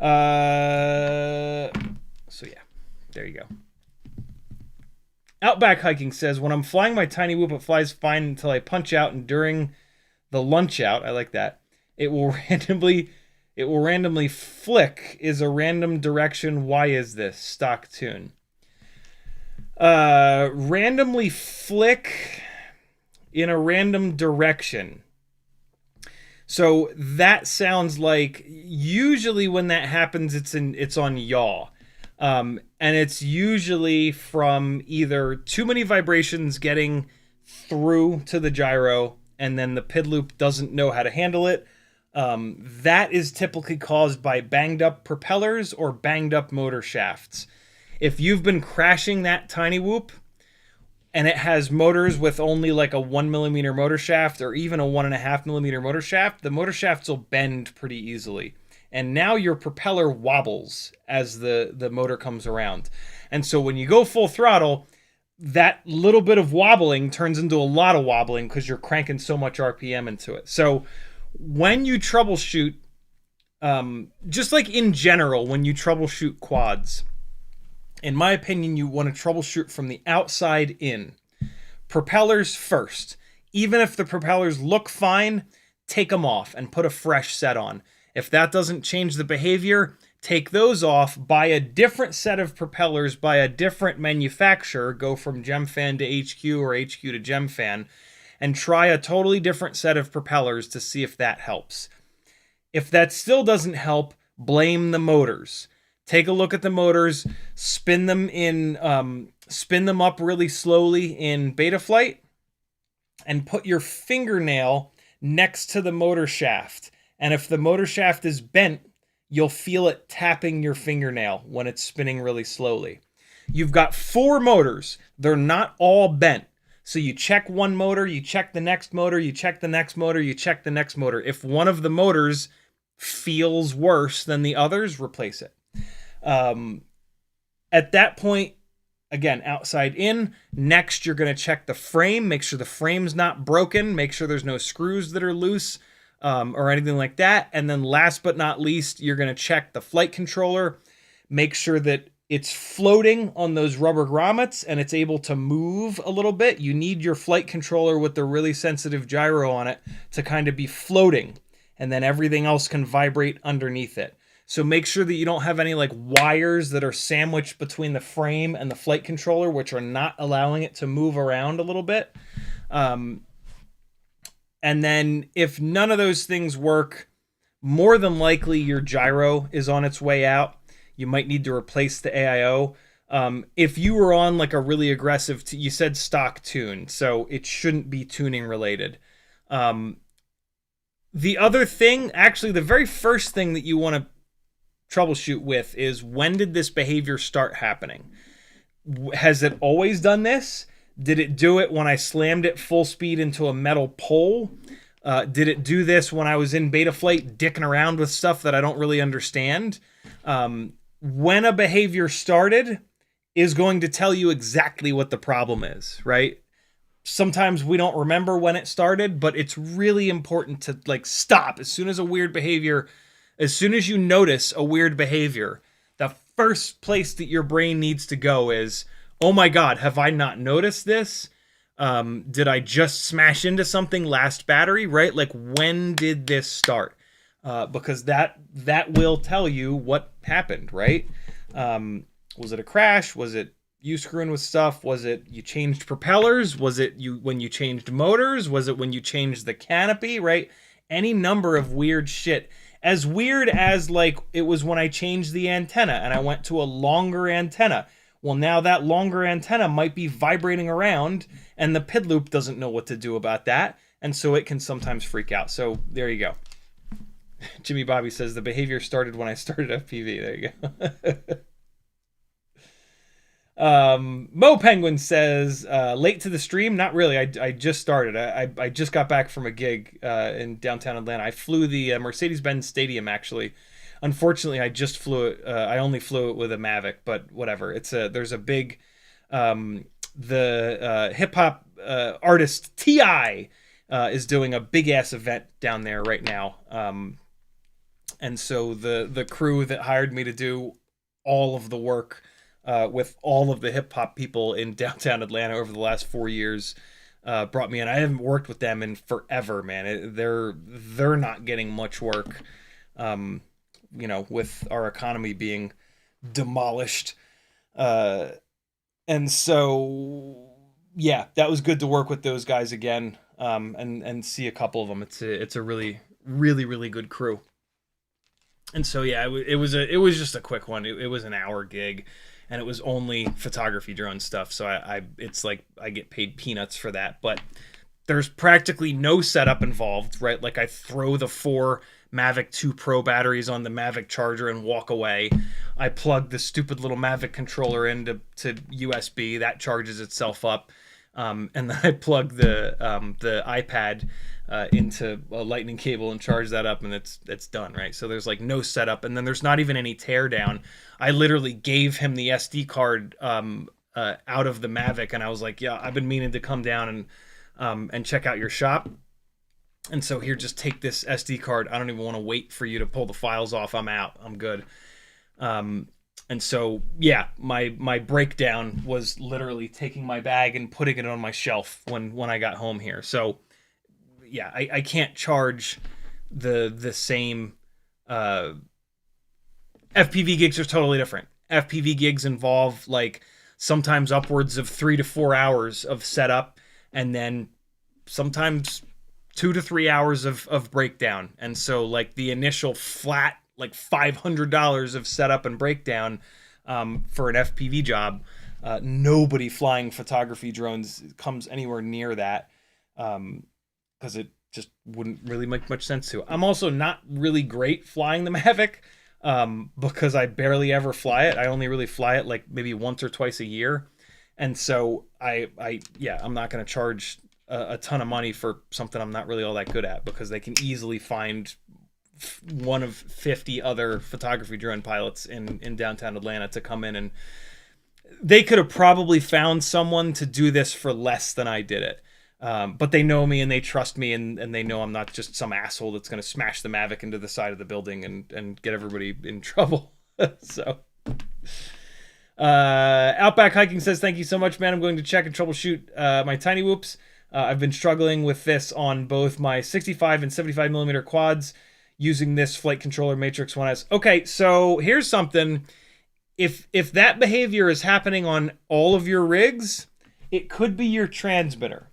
Speaker 2: So yeah, there you go. Outback Hiking says, when I'm flying my tiny whoop, it flies fine until I punch out, and during the lunch out, I like that, it will randomly flick. Is a random direction. Why is this? Stock tune. Randomly flick in a random direction. So that sounds like usually when that happens, it's on yaw. And it's usually from either too many vibrations getting through to the gyro, and then the PID loop doesn't know how to handle it. That is typically caused by banged up propellers or banged up motor shafts. If you've been crashing that tiny whoop, and it has motors with only like a 1mm motor shaft or even a 1.5mm motor shaft, the motor shafts will bend pretty easily. And now your propeller wobbles as the motor comes around. And so when you go full throttle, that little bit of wobbling turns into a lot of wobbling because you're cranking so much RPM into it. So when you troubleshoot, just like in general, when you troubleshoot quads, in my opinion, you want to troubleshoot from the outside in. Propellers first. Even if the propellers look fine, take them off and put a fresh set on. If that doesn't change the behavior, take those off, buy a different set of propellers by a different manufacturer, go from Gemfan to HQ or HQ to Gemfan, and try a totally different set of propellers to see if that helps. If that still doesn't help, blame the motors. Take a look at the motors, spin them up really slowly in Betaflight, and put your fingernail next to the motor shaft. And if the motor shaft is bent, you'll feel it tapping your fingernail when it's spinning really slowly. You've got 4 motors. They're not all bent. So you check one motor, you check the next motor, you check the next motor, you check the next motor. If one of the motors feels worse than the others, replace it. At that point, again, outside in. Next, you're going to check the frame, make sure the frame's not broken, make sure there's no screws that are loose or anything like that. And then last but not least, you're going to check the flight controller, make sure that it's floating on those rubber grommets and it's able to move a little bit. You need your flight controller with the really sensitive gyro on it to kind of be floating, and then everything else can vibrate underneath it. So make sure that you don't have any like wires that are sandwiched between the frame and the flight controller, which are not allowing it to move around a little bit. And then if none of those things work, more than likely your gyro is on its way out. You might need to replace the AIO. If you were on like a really aggressive, you said stock tune, so it shouldn't be tuning related. The other thing, actually the very first thing that you want to troubleshoot with is, when did this behavior start happening? Has it always done this? Did it do it when I slammed it full speed into a metal pole? Did it do this when I was in beta flight dicking around with stuff that I don't really understand? When a behavior started is going to tell you exactly what the problem is, right? Sometimes we don't remember when it started, but it's really important to like stop as soon as you notice a weird behavior. The first place that your brain needs to go is, oh my God, have I not noticed this? Did I just smash into something last battery, right? Like, when did this start? Because that will tell you what happened, right? Was it a crash? Was it you screwing with stuff? Was it you changed propellers? Was it when you changed motors? Was it when you changed the canopy, right? Any number of weird shit. As weird as like it was when I changed the antenna and I went to a longer antenna. Well, now that longer antenna might be vibrating around and the PID loop doesn't know what to do about that. And so it can sometimes freak out. So there you go. Jimmy Bobby says the behavior started when I started FPV. There you go. Mo Penguin says, late to the stream? Not really. I just started. I just got back from a gig in downtown Atlanta. I flew the Mercedes-Benz Stadium, actually. Unfortunately, I just flew it. I only flew it with a Mavic, but whatever. There's a big, hip hop artist T.I. Is doing a big ass event down there right now. And so the crew that hired me to do all of the work with all of the hip hop people in downtown Atlanta over the last 4 years brought me in. I haven't worked with them in forever, man. They're not getting much work. With our economy being demolished. And so, yeah, that was good to work with those guys again, and see a couple of them. It's a really, really, really good crew. And so, yeah, it was just a quick one. It was an hour gig, and it was only photography drone stuff. So it's like I get paid peanuts for that, but there's practically no setup involved, right? Like I throw the 4 Mavic 2 Pro batteries on the Mavic charger and walk away. I plug the stupid little Mavic controller into USB. That charges itself up. And then I plug the iPad into a lightning cable and charge that up, and it's done, right? So there's like no setup, and then there's not even any tear down. I literally gave him the SD card out of the Mavic, and I was like, yeah, I've been meaning to come down and check out your shop. And so here, just take this SD card. I don't even want to wait for you to pull the files off. I'm out. I'm good. And so, yeah, my breakdown was literally taking my bag and putting it on my shelf when I got home here. So, yeah, I can't charge the same. FPV gigs are totally different. FPV gigs involve like sometimes upwards of 3 to 4 hours of setup, and then sometimes 2 to 3 hours of breakdown. And so like the initial flat, like $500 of setup and breakdown for an FPV job, nobody flying photography drones comes anywhere near that, because it just wouldn't really make much sense to. I'm also not really great flying the Mavic because I barely ever fly it. I only really fly it like maybe once or twice a year. And so I'm not going to charge a ton of money for something I'm not really all that good at, because they can easily find one of 50 other photography drone pilots in downtown Atlanta to come in, and they could have probably found someone to do this for less than I did it. But they know me and they trust me, and they know I'm not just some asshole that's going to smash the Mavic into the side of the building and get everybody in trouble. So, Outback Hiking says, thank you so much, man. I'm going to check and troubleshoot my tiny whoops. I've been struggling with this on both my 65 and 75 millimeter quads using this flight controller Matrix 1S. Okay, so here's something. If that behavior is happening on all of your rigs, it could be your transmitter.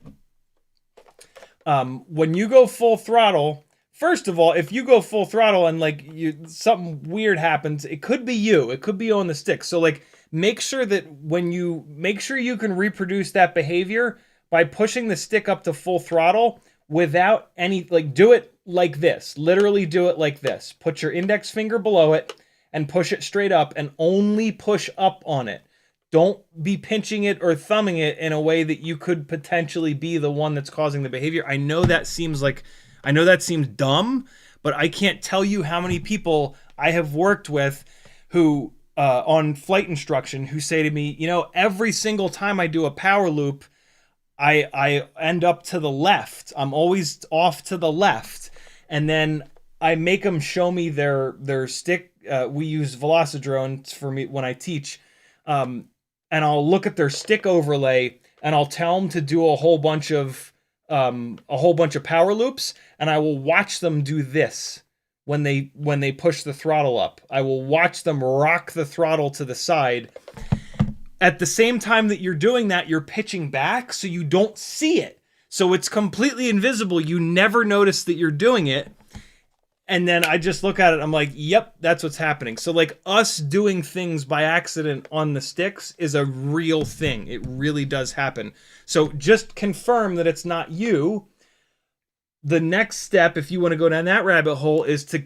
Speaker 2: When you go full throttle, first of all, if you go full throttle and like something weird happens, it could be you. It could be on the stick. So like, make sure you can reproduce that behavior by pushing the stick up to full throttle without any, like, do it like this. Literally do it like this. Put your index finger below it and push it straight up, and only push up on it. Don't be pinching it or thumbing it in a way that you could potentially be the one that's causing the behavior. I know that seems dumb, but I can't tell you how many people I have worked with who, on flight instruction, who say to me, every single time I do a power loop, I end up to the left. I'm always off to the left. And then I make them show me their stick. We use Velocidrones for me when I teach. And I'll look at their stick overlay and I'll tell them to do a whole bunch of power loops, and I will watch them do this when they push the throttle up. I will watch them rock the throttle to the side. At the same time that you're doing that, you're pitching back, so you don't see it. So it's completely invisible. You never notice that you're doing it. And then I just look at it, I'm like, yep, that's what's happening. So like, us doing things by accident on the sticks is a real thing. It really does happen. So just confirm that it's not you. The next step, if you want to go down that rabbit hole, is to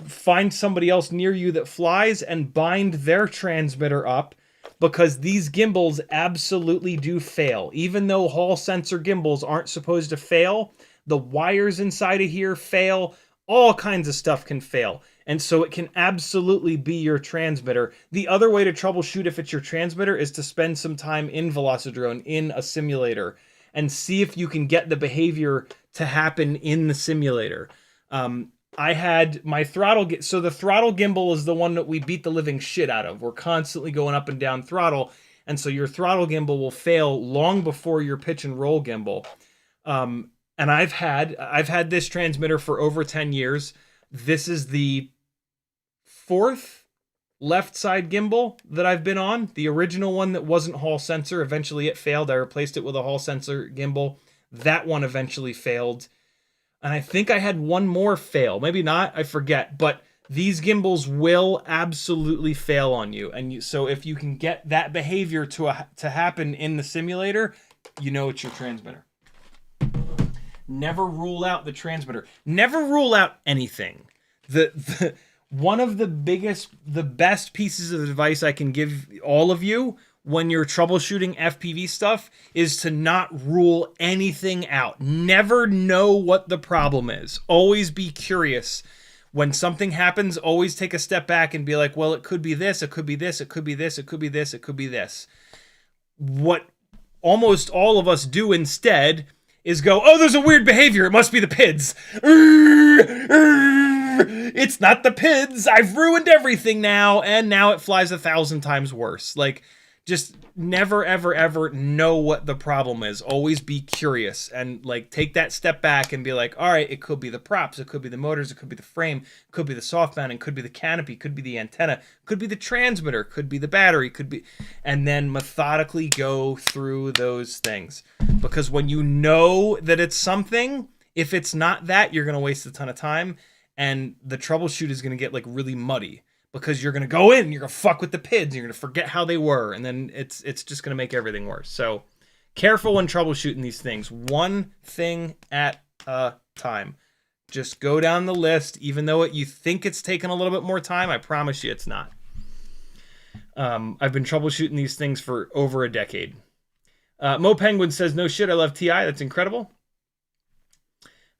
Speaker 2: find somebody else near you that flies and bind their transmitter up, because these gimbals absolutely do fail. Even though Hall sensor gimbals aren't supposed to fail, the wires inside of here fail. All kinds of stuff can fail. And so it can absolutely be your transmitter. The other way to troubleshoot if it's your transmitter is to spend some time in Velocidrone, in a simulator, and see if you can get the behavior to happen in the simulator. I had my throttle... So the throttle gimbal is the one that we beat the living shit out of. We're constantly going up and down throttle. And so your throttle gimbal will fail long before your pitch and roll gimbal. And I've had this transmitter for over 10 years. This is the 4th left side gimbal that I've been on. The original one that wasn't Hall sensor, eventually it failed. I replaced it with a Hall sensor gimbal. That one eventually failed. And I think I had one more fail. Maybe not, I forget. But these gimbals will absolutely fail on you. And so if you can get that behavior to happen in the simulator, you know it's your transmitter. Never rule out the transmitter. Never rule out anything. One of the best pieces of advice I can give all of you when you're troubleshooting FPV stuff is to not rule anything out. Never know what the problem is. Always be curious. When something happens, always take a step back and be like, well, it could be this, it could be this, it could be this, it could be this, it could be this. What almost all of us do instead is go, oh, there's a weird behavior. It must be the PIDs. It's not the PIDs. I've ruined everything now. And now it flies 1,000 times worse. Like, just never, ever, ever know what the problem is. Always be curious and like take that step back and be like, all right, it could be the props. It could be the motors. It could be the frame. It could be the soft mounting. Could be the canopy. Could be the antenna. Could be the transmitter. Could be the battery. Could be, and then methodically go through those things. Because when you know that it's something, if it's not that, you're going to waste a ton of time and the troubleshoot is going to get like really muddy. Because you're going to go in and you're going to fuck with the PIDs. You're going to forget how they were. And then it's just going to make everything worse. So careful when troubleshooting these things. One thing at a time. Just go down the list. Even though you think it's taken a little bit more time, I promise you it's not. I've been troubleshooting these things for over a decade. Mo Penguin says, no shit, I love TI. That's incredible.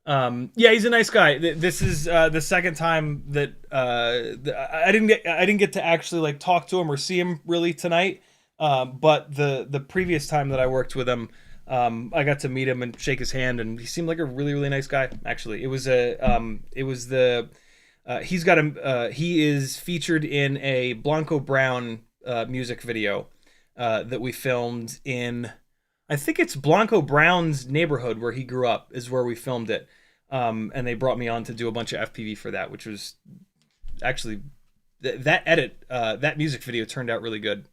Speaker 2: Yeah, he's a nice guy. This is the second time that I didn't get to actually like talk to him or see him really tonight. But the previous time that I worked with him, I got to meet him and shake his hand, and he seemed like a really, really nice guy. Actually, he is featured in a Blanco Brown music video that we filmed in, I think it's Blanco Brown's neighborhood where he grew up is where we filmed it. And they brought me on to do a bunch of FPV for that, which was actually that music video turned out really good.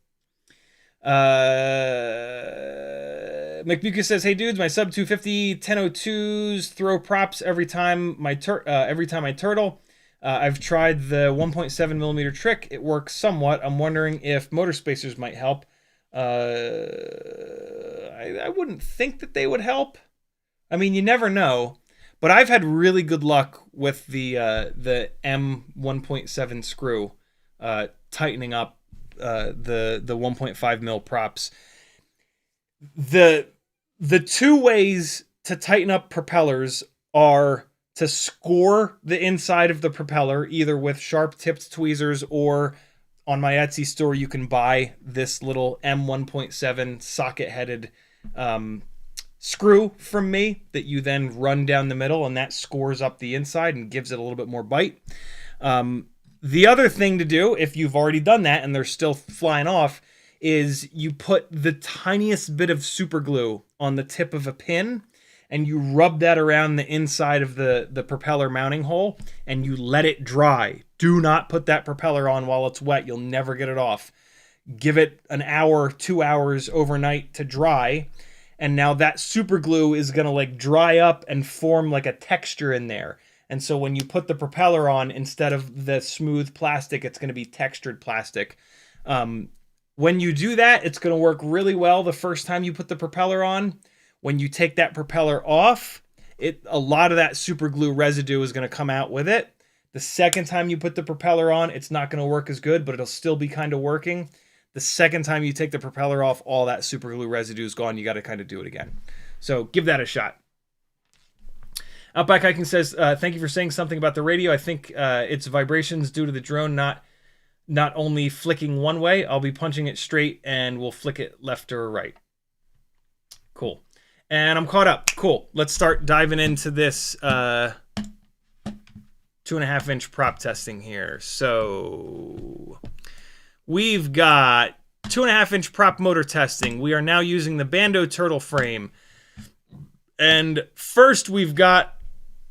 Speaker 2: McBucas says, hey dudes, my sub 250 1002s throw props every time I turtle. I've tried the 1.7 millimeter trick. It works somewhat. I'm wondering if motor spacers might help. I wouldn't think that they would help. I mean, you never know. But I've had really good luck with the M 1.7 screw tightening up the 1.5 mil props. The two ways to tighten up propellers are to score the inside of the propeller, either with sharp tipped tweezers, or on my Etsy store you can buy this little M 1.7 socket headed screw from me that you then run down the middle, and that scores up the inside and gives it a little bit more bite. The other thing to do, if you've already done that and they're still flying off, is you put the tiniest bit of super glue on the tip of a pin and you rub that around the inside of the propeller mounting hole and you let it dry. Do not put that propeller on while it's wet. You'll never get it off. Give it an hour, 2 hours overnight to dry. And now that super glue is going to like dry up and form like a texture in there. And so when you put the propeller on, instead of the smooth plastic, it's going to be textured plastic. When you do that, it's going to work really well the first time you put the propeller on. When you take that propeller off, a lot of that super glue residue is going to come out with it. The second time you put the propeller on, it's not going to work as good, but it'll still be kind of working. The second time you take the propeller off, all that super glue residue is gone. You got to kind of do it again. So give that a shot. Outback Hiking says, thank you for saying something about the radio. I think it's vibrations due to the drone not only flicking one way. I'll be punching it straight and we'll flick it left or right. Cool. And I'm caught up. Cool. Let's start diving into this 2.5 inch prop testing here. So we've got 2.5 inch prop motor testing. We are now using the Bando turtle frame. And first we've got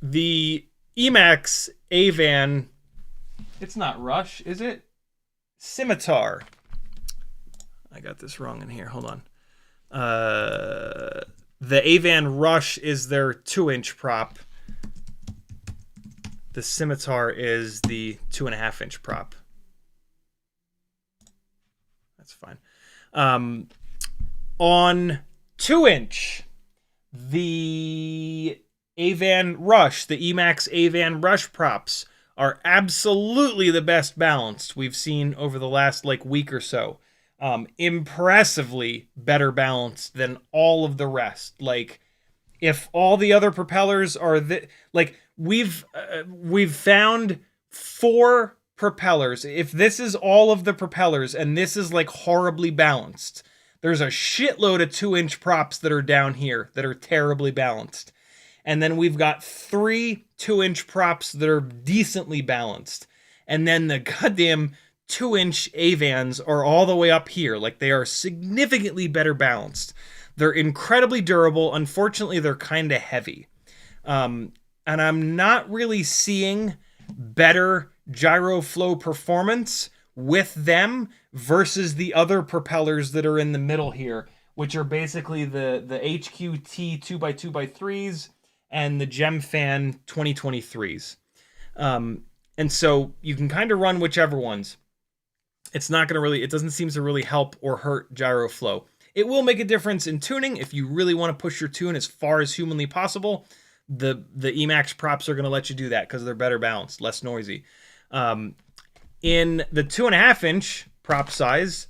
Speaker 2: the Emax Avan. It's not Rush, is it? Scimitar. I got this wrong in here. Hold on. The Avan Rush is their 2-inch prop. The Scimitar is the 2.5 inch prop. That's fine. On 2-inch, the Avan Rush, the Emax Avan Rush props are absolutely the best balanced we've seen over the last week or so. Impressively better balanced than all of the rest. Like, if all the other propellers are we've found 4 propellers. If this is all of the propellers and this is horribly balanced, there's a shitload of 2-inch props that are down here that are terribly balanced. And then we've got 3 2-inch props that are decently balanced. And then the goddamn 2-inch Avans are all the way up here. They are significantly better balanced. They're incredibly durable. Unfortunately, they're kind of heavy. And I'm not really seeing better Gyroflow performance with them versus the other propellers that are in the middle here, which are basically the HQT 2x2x3s and the GemFan 2023s. And so you can kind of run whichever ones. It's not going to it doesn't seem to really help or hurt Gyroflow. It will make a difference in tuning if you really want to push your tune as far as humanly possible. The Emax props are going to let you do that because they're better balanced, less noisy. In the 2.5 inch prop size,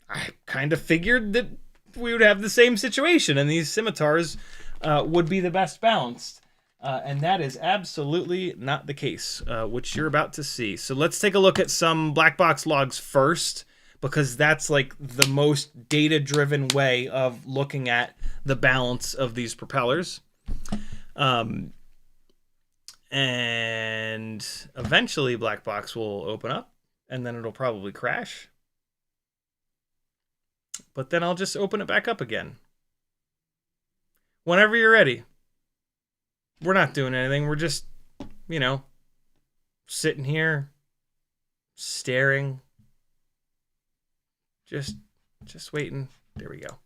Speaker 2: I kind of figured that we would have the same situation, and these scimitars would be the best balanced. And that is absolutely not the case, which you're about to see. So let's take a look at some black box logs first, because that's like the most data-driven way of looking at the balance of these propellers. And eventually black box will open up, and then it'll probably crash. But then I'll just open it back up again. Whenever you're ready. We're not doing anything. We're just, you know, sitting here, staring, just waiting. There we go.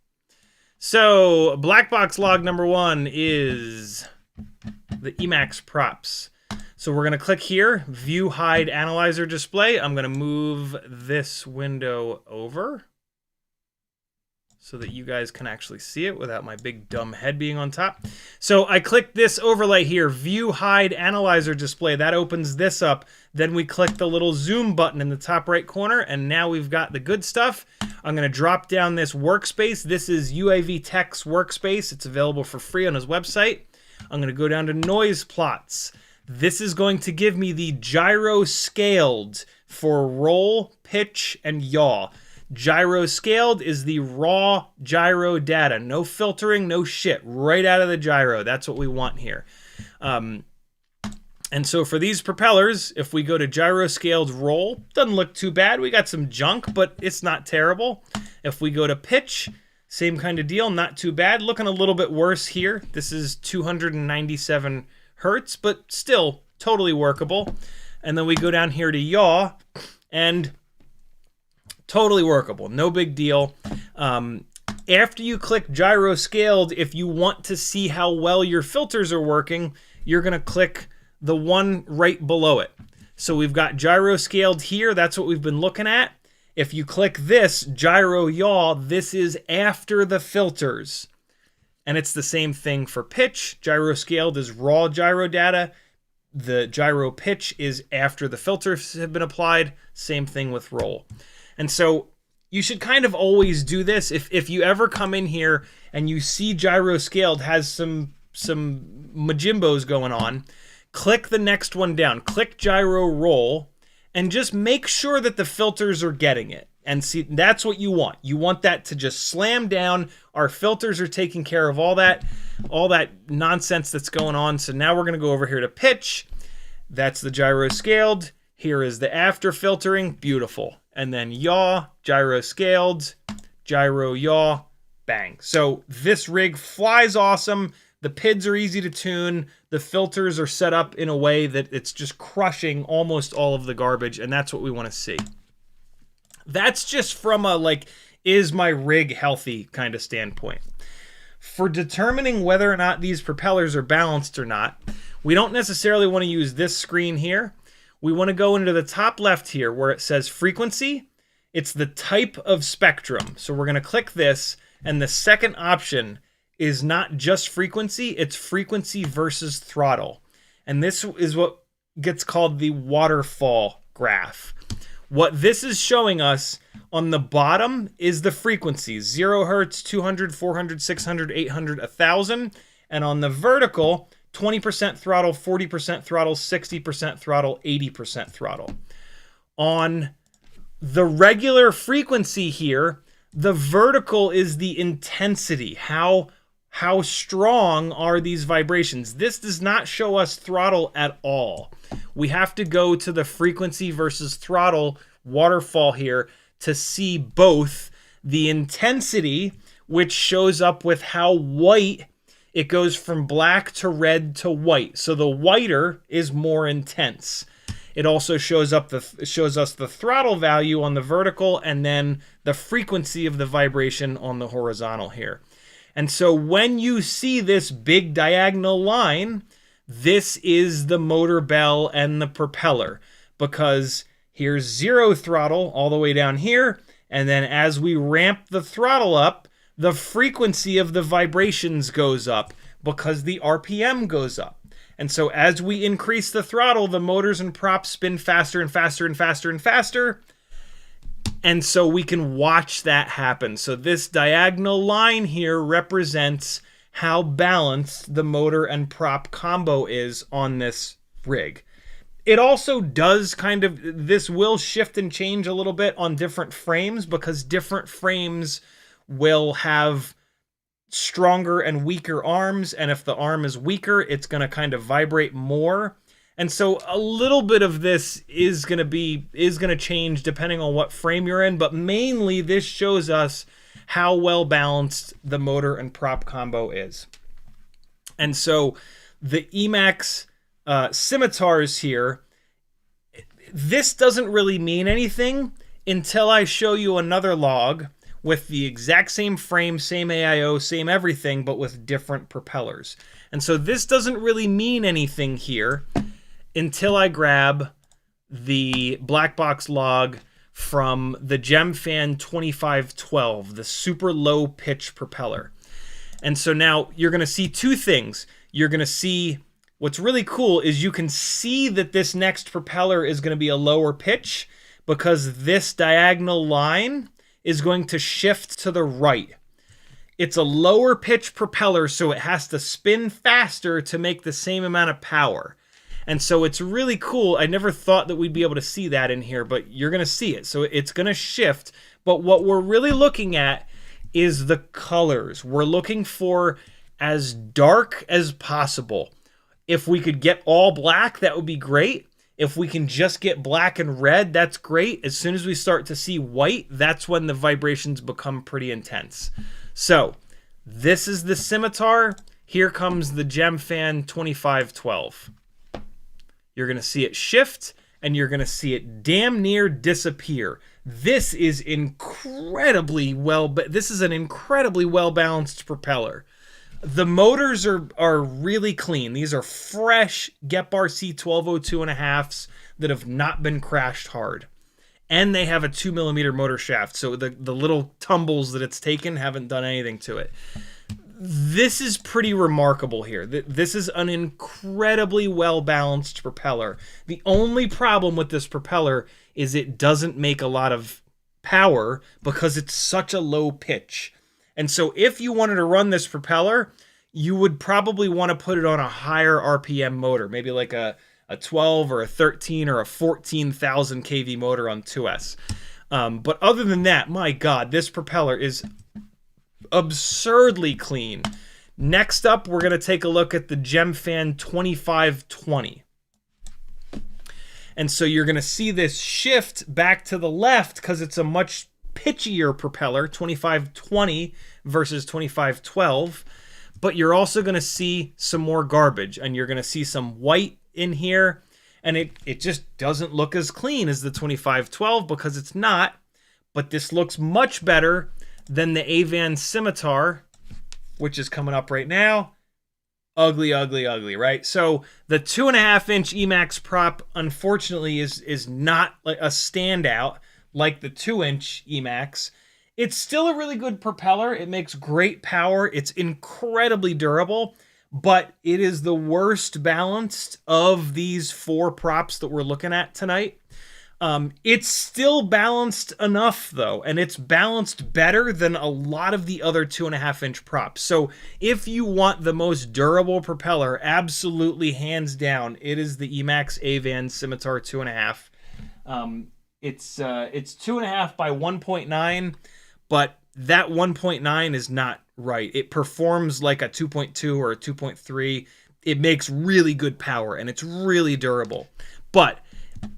Speaker 2: So black box log number 1 is the Emax props. So we're going to click here, view, hide, analyzer display. I'm going to move this window over so that you guys can actually see it without my big dumb head being on top. So I click this overlay here, view, hide, analyzer display. That opens this up. Then we click the little zoom button in the top right corner, and now we've got the good stuff. I'm gonna drop down this workspace. This is UAV Tech's workspace. It's available for free on his website. I'm gonna go down to noise plots. This is going to give me the gyro scaled for roll, pitch, and yaw. Gyro scaled is the raw gyro data. No filtering, no shit. Right out of the gyro. That's what we want here. And so for these propellers, if we go to gyro scaled roll, doesn't look too bad. We got some junk, but it's not terrible. If we go to pitch, same kind of deal. Not too bad. Looking a little bit worse here. This is 297 hertz, but still totally workable. And then we go down here to yaw, and totally workable, no big deal. After you click gyro scaled, if you want to see how well your filters are working, you're going to click the one right below it. So we've got gyro scaled here. That's what we've been looking at. If you click this, gyro yaw, this is after the filters. And it's the same thing for pitch. Gyro scaled is raw gyro data. The gyro pitch is after the filters have been applied. Same thing with roll. And so you should kind of always do this. If you ever come in here and you see gyro scaled has some majimbos going on, click the next one down. Click gyro roll and just make sure that the filters are getting it. And see, that's what you want. You want that to just slam down. Our filters are taking care of all that nonsense that's going on. So now we're going to go over here to pitch. That's the gyro scaled. Here is the after filtering. Beautiful. And then yaw, gyro scaled, gyro yaw, bang. So this rig flies awesome. The PIDs are easy to tune. The filters are set up in a way that it's just crushing almost all of the garbage, and that's what we want to see. That's just from a, like, is my rig healthy kind of standpoint. For determining whether or not these propellers are balanced or not, we don't necessarily want to use this screen here. We want to go into the top left here where it says frequency. It's the type of spectrum. So we're going to click this, and the second option is not just frequency, it's frequency versus throttle. And this is what gets called the waterfall graph. What this is showing us on the bottom is the frequencies, 0 hertz, 200, 400, 600, 800, 1000. And on the vertical, 20% throttle, 40% throttle, 60% throttle, 80% throttle. On the regular frequency here, the vertical is the intensity. How strong are these vibrations? This does not show us throttle at all. We have to go to the frequency versus throttle waterfall here to see both the intensity, which shows up with how white it goes from black to red to white. So the whiter is more intense. It also shows us the throttle value on the vertical and then the frequency of the vibration on the horizontal here. And so when you see this big diagonal line, this is the motor bell and the propeller, because here's 0 throttle all the way down here. And then as we ramp the throttle up, the frequency of the vibrations goes up because the RPM goes up. And so as we increase the throttle, the motors and props spin faster and faster and faster and faster. And so we can watch that happen. So this diagonal line here represents how balanced the motor and prop combo is on this rig. It also does this will shift and change a little bit on different frames, because different frames will have stronger and weaker arms, and if the arm is weaker, it's going to kind of vibrate more. And so a little bit of this is going to change depending on what frame you're in, but mainly this shows us how well balanced the motor and prop combo is. And so the Emax scimitars here, this doesn't really mean anything until I show you another log with the exact same frame, same AIO, same everything, but with different propellers. And so this doesn't really mean anything here until I grab the black box log from the GemFan 2512, the super low pitch propeller. And so now you're going to see two things. You're going to see, what's really cool is you can see that this next propeller is going to be a lower pitch, because this diagonal line is going to shift to the right. It's a lower pitch propeller, so it has to spin faster to make the same amount of power. And so it's really cool. I never thought that we'd be able to see that in here, but you're going to see it. So it's going to shift. But what we're really looking at is the colors. We're looking for as dark as possible. If we could get all black, that would be great. If we can just get black and red, that's great. As soon as we start to see white, that's when the vibrations become pretty intense. So this is the scimitar. Here comes the GemFan 2512. You're going to see it shift, and you're going to see it damn near disappear. This is an incredibly well balanced propeller. The motors are really clean. These are fresh Get-Bar C1202.5s that have not been crashed hard. And they have a 2mm motor shaft, so the little tumbles that it's taken haven't done anything to it. This is pretty remarkable here. This is an incredibly well-balanced propeller. The only problem with this propeller is it doesn't make a lot of power because it's such a low pitch. And so if you wanted to run this propeller, you would probably want to put it on a higher RPM motor, maybe like a 12 or a 13 or a 14,000 kV motor on 2S. But other than that, my God, this propeller is absurdly clean. Next up, we're going to take a look at the GemFan 2520. And so you're going to see this shift back to the left because it's a much pitchier propeller, 2520 versus 2512. But you're also going to see some more garbage, and you're going to see some white in here, and it just doesn't look as clean as the 2512 because it's not. But this looks much better than the Avan Scimitar, which is coming up right now. Ugly, ugly, ugly, right? So the 2.5-inch Emax prop, unfortunately, is not like a standout like the 2-inch Emax. It's still a really good propeller. It makes great power. It's incredibly durable, but it is the worst balanced of these four props that we're looking at tonight. It's still balanced enough, though, and it's balanced better than a lot of the other 2.5-inch props. So if you want the most durable propeller, absolutely hands down, it is the Emax Avan Scimitar 2.5. It's 2.5 by 1.9, but that 1.9 is not right. It performs like a 2.2 or a 2.3. It makes really good power, and it's really durable. But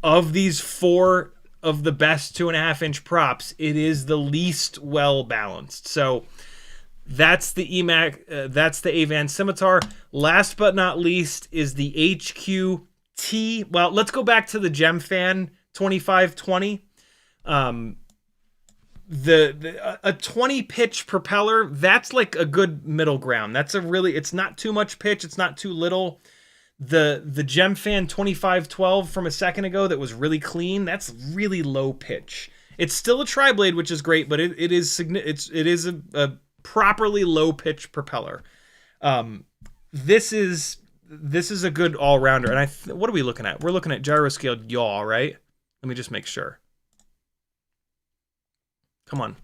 Speaker 2: of these four of the best 2.5-inch props, it is the least well balanced. So that's the Emax. That's the Avan Scimitar. Last but not least is the HQT. Well, let's go back to the GemFan 2520. A 20 pitch propeller, that's like a good middle ground. It's not too much pitch, it's not too little. The GemFan 2512 from a second ago that was really clean, that's really low pitch. It's still a tri-blade, which is great, but it is a properly low pitch propeller. This is a good all-rounder. And what are we looking at? We're looking at gyro scaled yaw, right? Let me just make sure. Come on.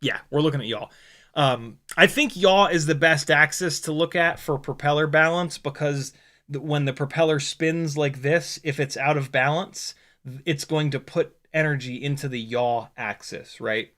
Speaker 2: Yeah, we're looking at yaw. I think yaw is the best axis to look at for propeller balance because when the propeller spins like this, if it's out of balance, it's going to put energy into the yaw axis, right?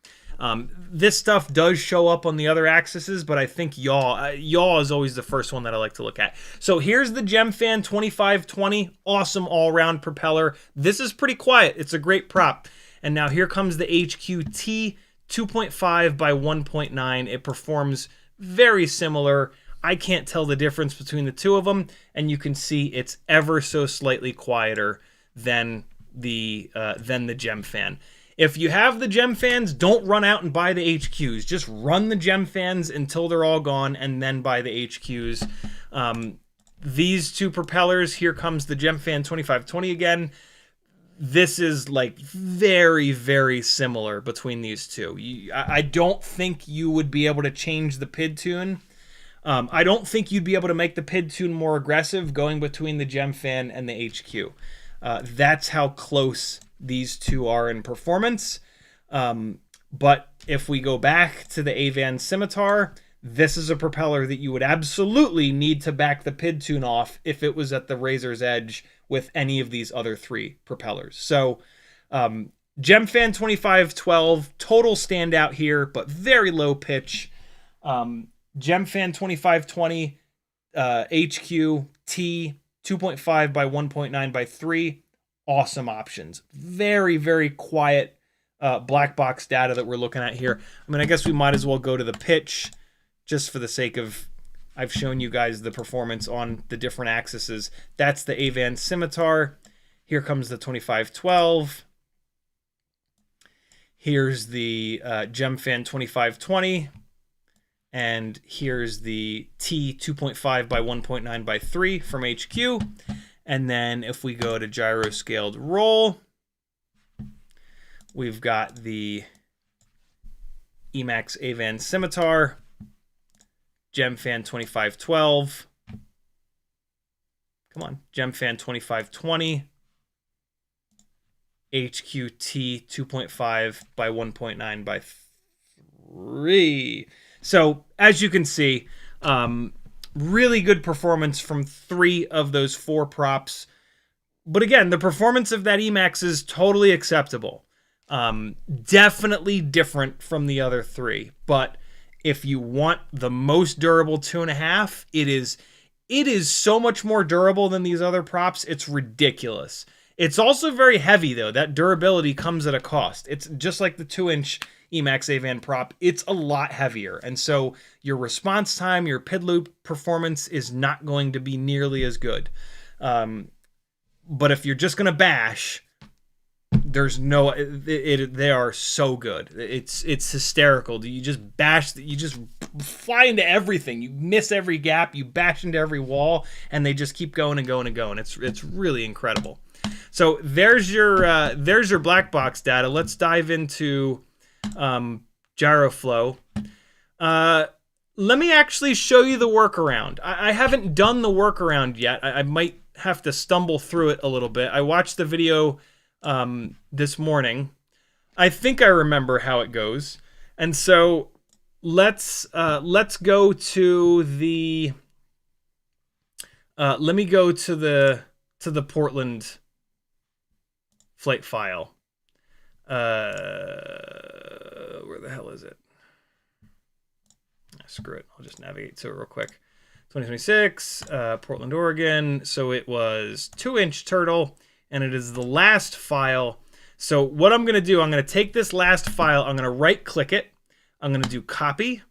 Speaker 2: This stuff does show up on the other axes, but I think yaw is always the first one that I like to look at. So here's the GemFan 2520, awesome all-round propeller. This is pretty quiet. It's a great prop. And now here comes the HQT 2.5 by 1.9. It performs very similar. I can't tell the difference between the two of them, and you can see it's ever so slightly quieter than the GemFan. If you have the GemFans, don't run out and buy the HQs. Just run the GemFans until they're all gone and then buy the HQs. These two propellers, here comes the GemFan 2520 again. This is like very, very similar between these two. I don't think you would be able to change the PID tune. I don't think you'd be able to make the PID tune more aggressive going between the GemFan and the HQ. That's how close these two are in performance. But if we go back to the Avan Scimitar, this is a propeller that you would absolutely need to back the PID tune off if it was at the razor's edge with any of these other three propellers. So GemFan 2512, total standout here, but very low pitch. GemFan 2520, HQ T 2.5 by 1.9 by 3, awesome options. Very, very quiet black box data that we're looking at here. I mean, I guess we might as well go to the pitch just for the sake of, I've shown you guys the performance on the different axes. That's the Avan Scimitar. Here comes the 2512. Here's the GemFan 2520. And here's the T 2.5 by 1.9 by 3 from HQ. And then if we go to gyro scaled roll, we've got the Emax Avan Scimitar, GemFan 2512. Come on, GemFan 2520. HQT 2.5 by 1.9 by 3. So as you can see, really good performance from 3 of those 4 props. But again, the performance of that Emax is totally acceptable. Definitely different from the other 3. But if you want the most durable 2.5, it is so much more durable than these other props. It's ridiculous. It's also very heavy, though. That durability comes at a cost. It's just like the 2-inch Emax Avan prop. It's a lot heavier. And so your response time, your PID loop performance is not going to be nearly as good. But if you're just going to bash, there's no... they are so good. It's hysterical. You just bash... You just fly into everything. You miss every gap. You bash into every wall. And they just keep going and going and going. It's really incredible. So there's your black box data. Let's dive into Gyroflow. Let me actually show you the workaround. I haven't done the workaround yet. I might have to stumble through it a little bit. I watched the video this morning. I think I remember how it goes. And so let's go to the let me go to the Portland flight file. Where the hell is it? Screw it. I'll just navigate to it real quick. 2026, Portland, Oregon. So it was 2-inch turtle, and it is the last file. So what I'm going to do, I'm going to take this last file, I'm going to right-click it. I'm going to do copy.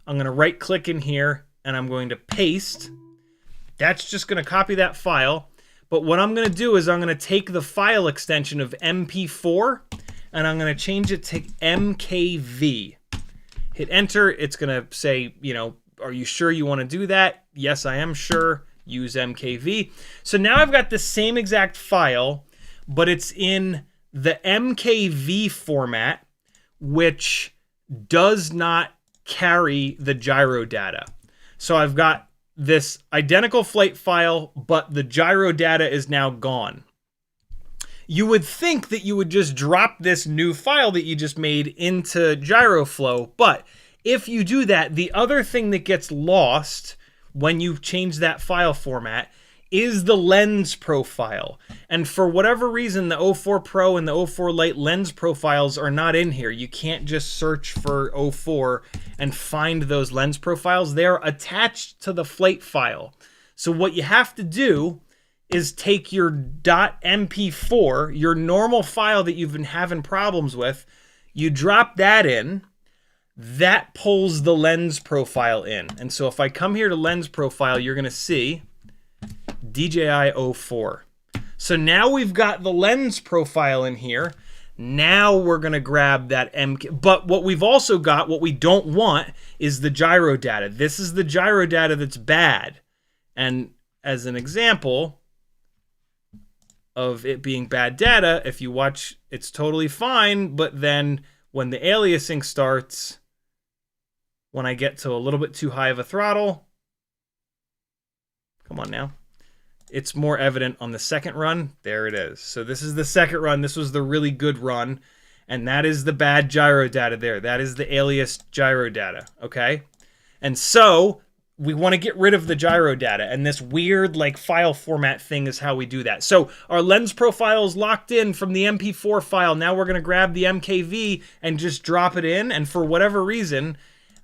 Speaker 2: I'm going to right-click in here, and I'm going to paste. That's just going to copy that file. But what I'm going to do is I'm going to take the file extension of MP4, and I'm going to change it to MKV. Hit enter. It's going to say, you know, are you sure you want to do that? Yes, I am sure. Use MKV. So now I've got the same exact file, but it's in the MKV format, which does not carry the gyro data. So I've got this identical flight file, but the gyro data is now gone. you would think that you would just drop this new file that you just made into Gyroflow, but if you do that, the other thing that gets lost when you change that file format is the lens profile. And for whatever reason, the 04 Pro and the 04 Lite lens profiles are not in here. You can't just search for 04 and find those lens profiles. They're attached to the flight file. So what you have to do is take your .mp4, your normal file that you've been having problems with, you drop that in, that pulls the lens profile in. And so if I come here to lens profile, you're going to see DJI 04. So now we've got the lens profile in here. Now we're going to grab that MK. But what we've also got, what we don't want, is the gyro data. This is the gyro data that's bad. And as an example of it being bad data, if you watch, it's totally fine. But then when the aliasing starts, when I get to a little bit too high of a throttle, come on now, it's more evident on the second run. There it is. So this is the second run. This was the really good run. And that is the bad gyro data there. That is the alias gyro data, okay? And so we want to get rid of the gyro data. And this weird like file format thing is how we do that. So our lens profile is locked in from the MP4 file. Now we're going to grab the MKV and just drop it in. And for whatever reason,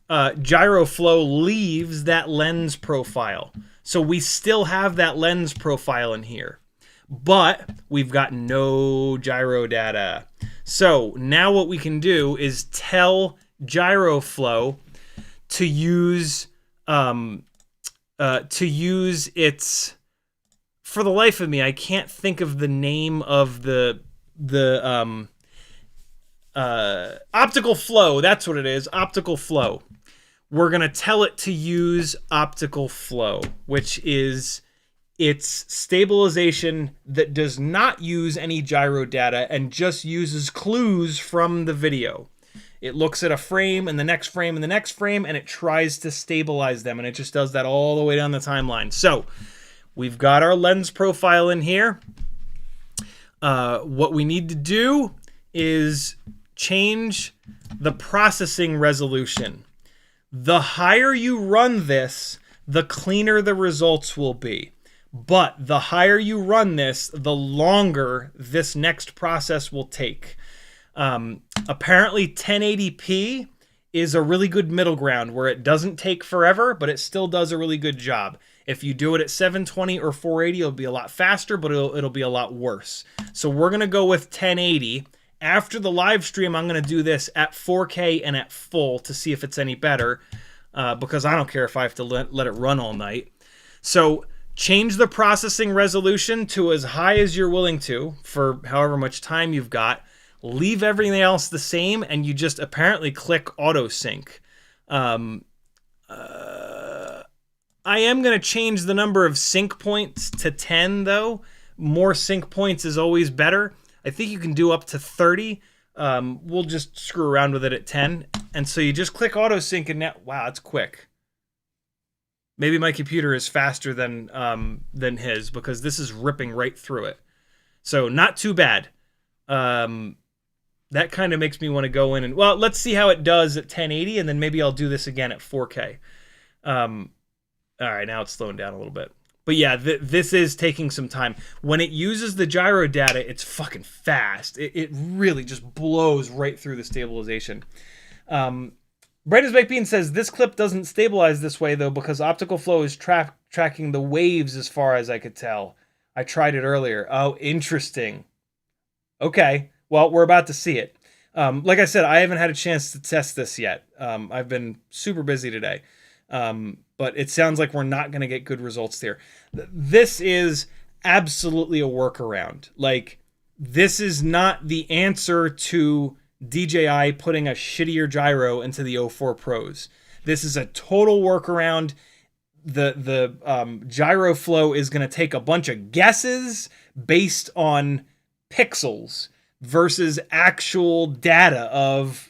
Speaker 2: Gyroflow leaves that lens profile. So we still have that lens profile in here, but we've got no gyro data. So now what we can do is tell Gyroflow to use its, for the life of me, I can't think of the name of the optical flow. That's what it is, optical flow. We're going to tell it to use optical flow, which is its stabilization that does not use any gyro data and just uses clues from the video. It looks at a frame and the next frame and the next frame, and it tries to stabilize them, and it just does that all the way down the timeline. So we've got our lens profile in here. What we need to do is change the processing resolution. The higher you run this, the cleaner the results will be. But the higher you run this, the longer this next process will take. Apparently 1080p is a really good middle ground where it doesn't take forever, but it still does a really good job. If you do it at 720 or 480, it'll be a lot faster, but it'll be a lot worse. So we're going to go with 1080. After the live stream, I'm going to do this at 4K and at full to see if it's any better, because I don't care if I have to let it run all night. So change the processing resolution to as high as you're willing to for however much time you've got. Leave everything else the same, and you just apparently click auto sync. I am going to change the number of sync points to 10, though. More sync points is always better. I think you can do up to 30. We'll just screw around with it at 10. And so you just click auto sync, and now, wow, it's quick. Maybe my computer is faster than his, because this is ripping right through it. So not too bad. That kind of makes me want to go in and, well, let's see how it does at 1080, and then maybe I'll do this again at 4K. All right, now it's slowing down a little bit. But yeah, this is taking some time. When it uses the gyro data, it's fucking fast. It really just blows right through the stabilization. Brandon's Baked Bean says, this clip doesn't stabilize this way, though, because optical flow is tracking the waves as far as I could tell. I tried it earlier. Oh, interesting. Okay, well, we're about to see it. Like I said, I haven't had a chance to test this yet. I've been super busy today. But it sounds like we're not going to get good results there. This is absolutely a workaround. Like, this is not the answer to DJI putting a shittier gyro into the 04 Pros. This is a total workaround. The Gyroflow is going to take a bunch of guesses based on pixels versus actual data of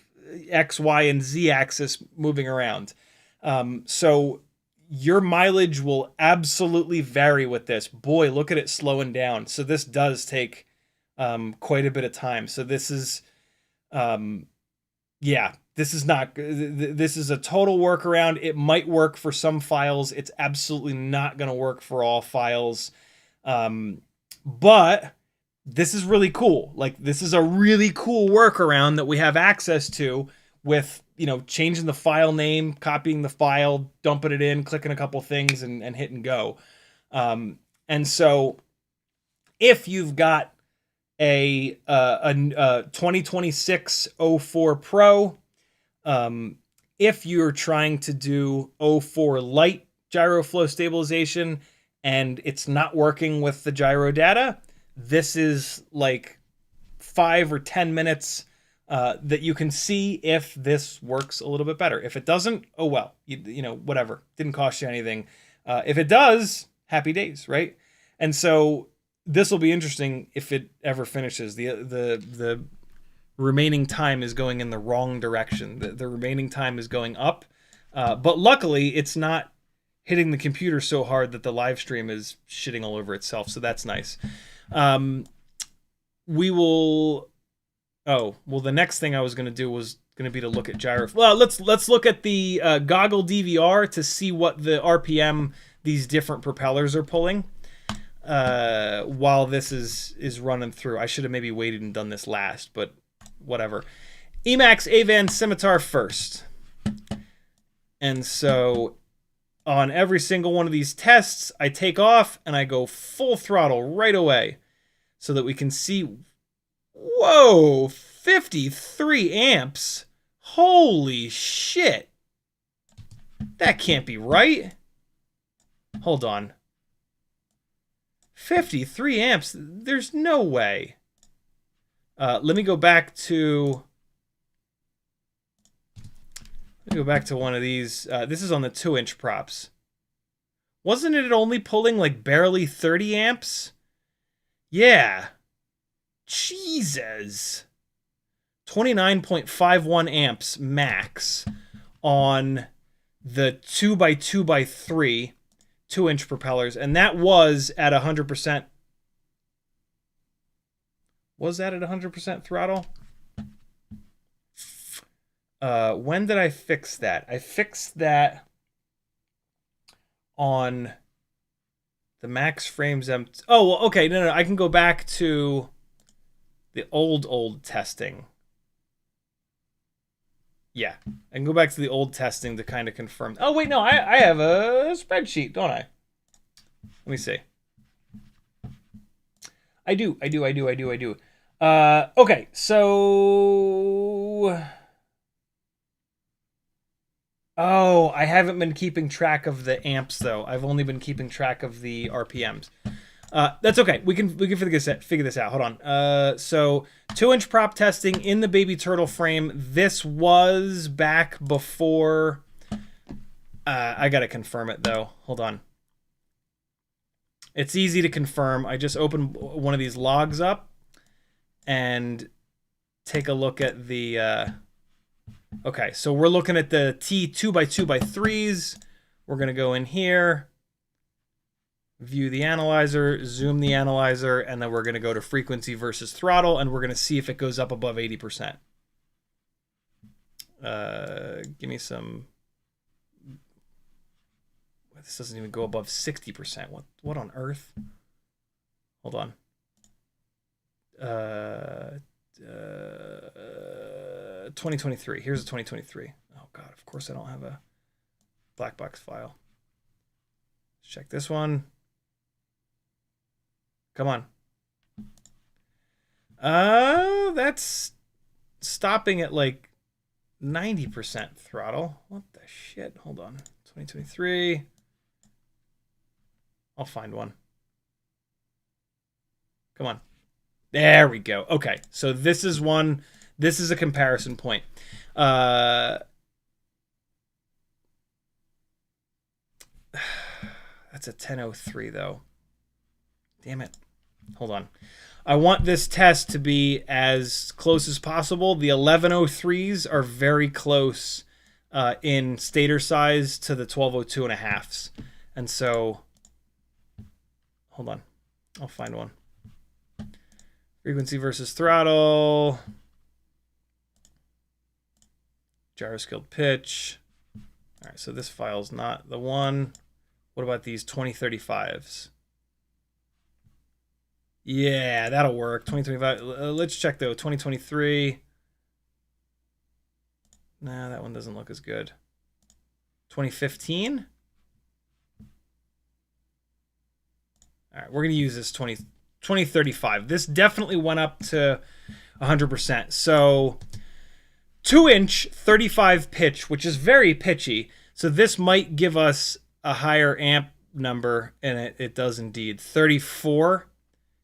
Speaker 2: X, Y, and Z axis moving around. So your mileage will absolutely vary with this. Boy, look at it slowing down. So this does take quite a bit of time. So this is, yeah, this is not, this is a total workaround. It might work for some files. It's absolutely not going to work for all files. But this is really cool. Like, this is a really cool workaround that we have access to with, you know, changing the file name, copying the file, dumping it in, clicking a couple things, and hitting go. And so if you've got a 2026 04 Pro, if you're trying to do 04 Lite Gyroflow stabilization and it's not working with the gyro data, this is like 5 or 10 minutes that you can see if this works a little bit better. If it doesn't, oh well, you know, whatever, didn't cost you anything. If it does, happy days, right? And so this will be interesting if it ever finishes. The remaining time is going in the wrong direction. The remaining time is going up, but luckily it's not hitting the computer so hard that the live stream is shitting all over itself. So that's nice. We will. Oh well, the next thing I was going to do was going to be to look at gyro. Well, let's look at the goggle DVR to see what the RPM these different propellers are pulling. While this is running through. I should have maybe waited and done this last, but whatever. Emax Avan Scimitar first. And so on every single one of these tests, I take off and I go full throttle right away so that we can see, whoa, 53 amps. Holy shit. That can't be right. Hold on. 53 amps. There's no way. Let me go back to one of these. This is on the 2-inch props. Wasn't it only pulling like barely 30 amps? Yeah. Jesus. 29.51 amps max on the 2x2x3 2-inch propellers, and that was at 100%. Was that at 100% throttle? When did I fix that? I fixed that on the max frames. Oh, well, okay. No. I can go back to the old testing. Yeah, I can go back to the old testing to kind of confirm. Oh, wait, no, I have a spreadsheet, don't I? Let me see. I do. Okay, so... Oh, I haven't been keeping track of the amps, though. I've only been keeping track of the RPMs. That's okay. We can figure this out. Hold on. So 2-inch prop testing in the baby turtle frame. This was back before. I gotta confirm it though. Hold on. It's easy to confirm. I just open one of these logs up and take a look at the. Okay, so we're looking at the T 2x2x3s. We're gonna go in here. View the analyzer, zoom the analyzer, and then we're going to go to frequency versus throttle, and we're going to see if it goes up above 80%. Give me some... This doesn't even go above 60%. What on earth? Hold on. 2023. Here's a 2023. Oh, God. Of course I don't have a black box file. Let's check this one. Come on. That's stopping at like 90% throttle. What the shit? Hold on. 2023. I'll find one. Come on. There we go. Okay. So this is one. This is a comparison point. That's a 1003 though. Damn it. Hold on. I want this test to be as close as possible. The 1103s are very close in stator size to the 1202 and a halves. And so, hold on. I'll find one. Frequency versus throttle. Gyroscale pitch. All right, so this file's not the one. What about these 2035s? Yeah, that'll work. 2025. Let's check though. 2023. Nah, that one doesn't look as good. 2015. All right, we're going to use this 2035. This definitely went up to 100%. So 2-inch 35 pitch, which is very pitchy. So this might give us a higher amp number, and it does indeed. 34.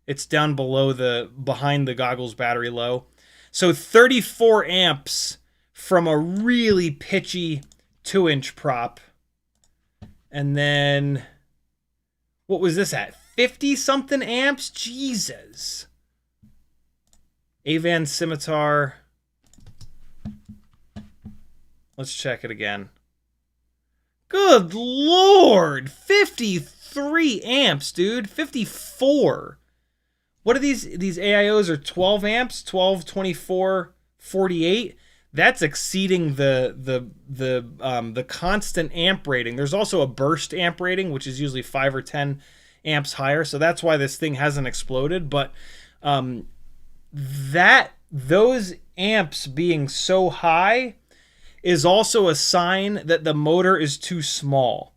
Speaker 2: It's down behind the goggles battery low. So 34 amps from a really pitchy 2-inch prop. And then what was this at? 50 something amps? Jesus. Avan Scimitar. Let's check it again. Good Lord. 53 amps, dude. 54. What are these? These AIOs are 12 amps, 12, 24, 48. That's exceeding the constant amp rating. There's also a burst amp rating, which is usually 5 or 10 amps higher. So that's why this thing hasn't exploded. But those amps being so high is also a sign that the motor is too small.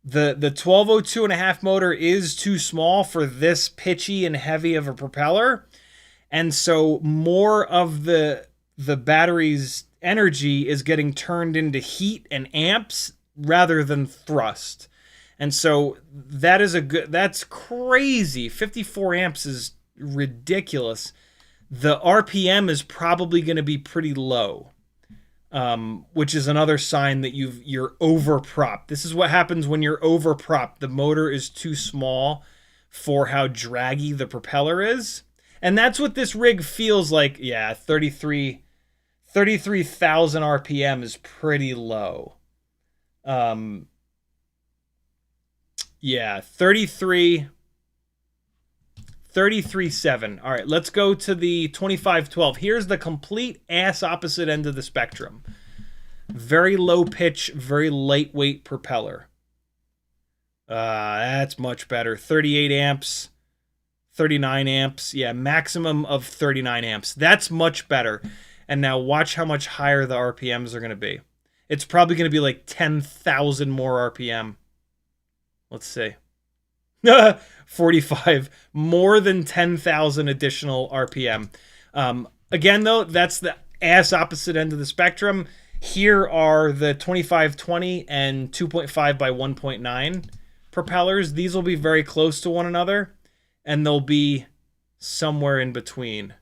Speaker 2: The 1202.5 motor is too small for this pitchy and heavy of a propeller. And so more of the battery's energy is getting turned into heat and amps rather than thrust. And so that's crazy. 54 amps is ridiculous. The RPM is probably going to be pretty low. Which is another sign that you're over-propped. This is what happens when you're over-propped. The motor is too small for how draggy the propeller is. And that's what this rig feels like. Yeah, 33,000 RPM is pretty low. Yeah, 33.7. All right, let's go to the 2512. Here's the complete ass opposite end of the spectrum. Very low pitch, very lightweight propeller. That's much better. 38 amps, 39 amps. Yeah, maximum of 39 amps. That's much better. And now watch how much higher the RPMs are going to be. It's probably going to be like 10,000 more RPM. Let's see. 45, more than 10,000 additional RPM. Again, though, that's the ass opposite end of the spectrum. Here are the 2520 and 2.5 by 1.9 propellers. These will be very close to one another, and they'll be somewhere in between.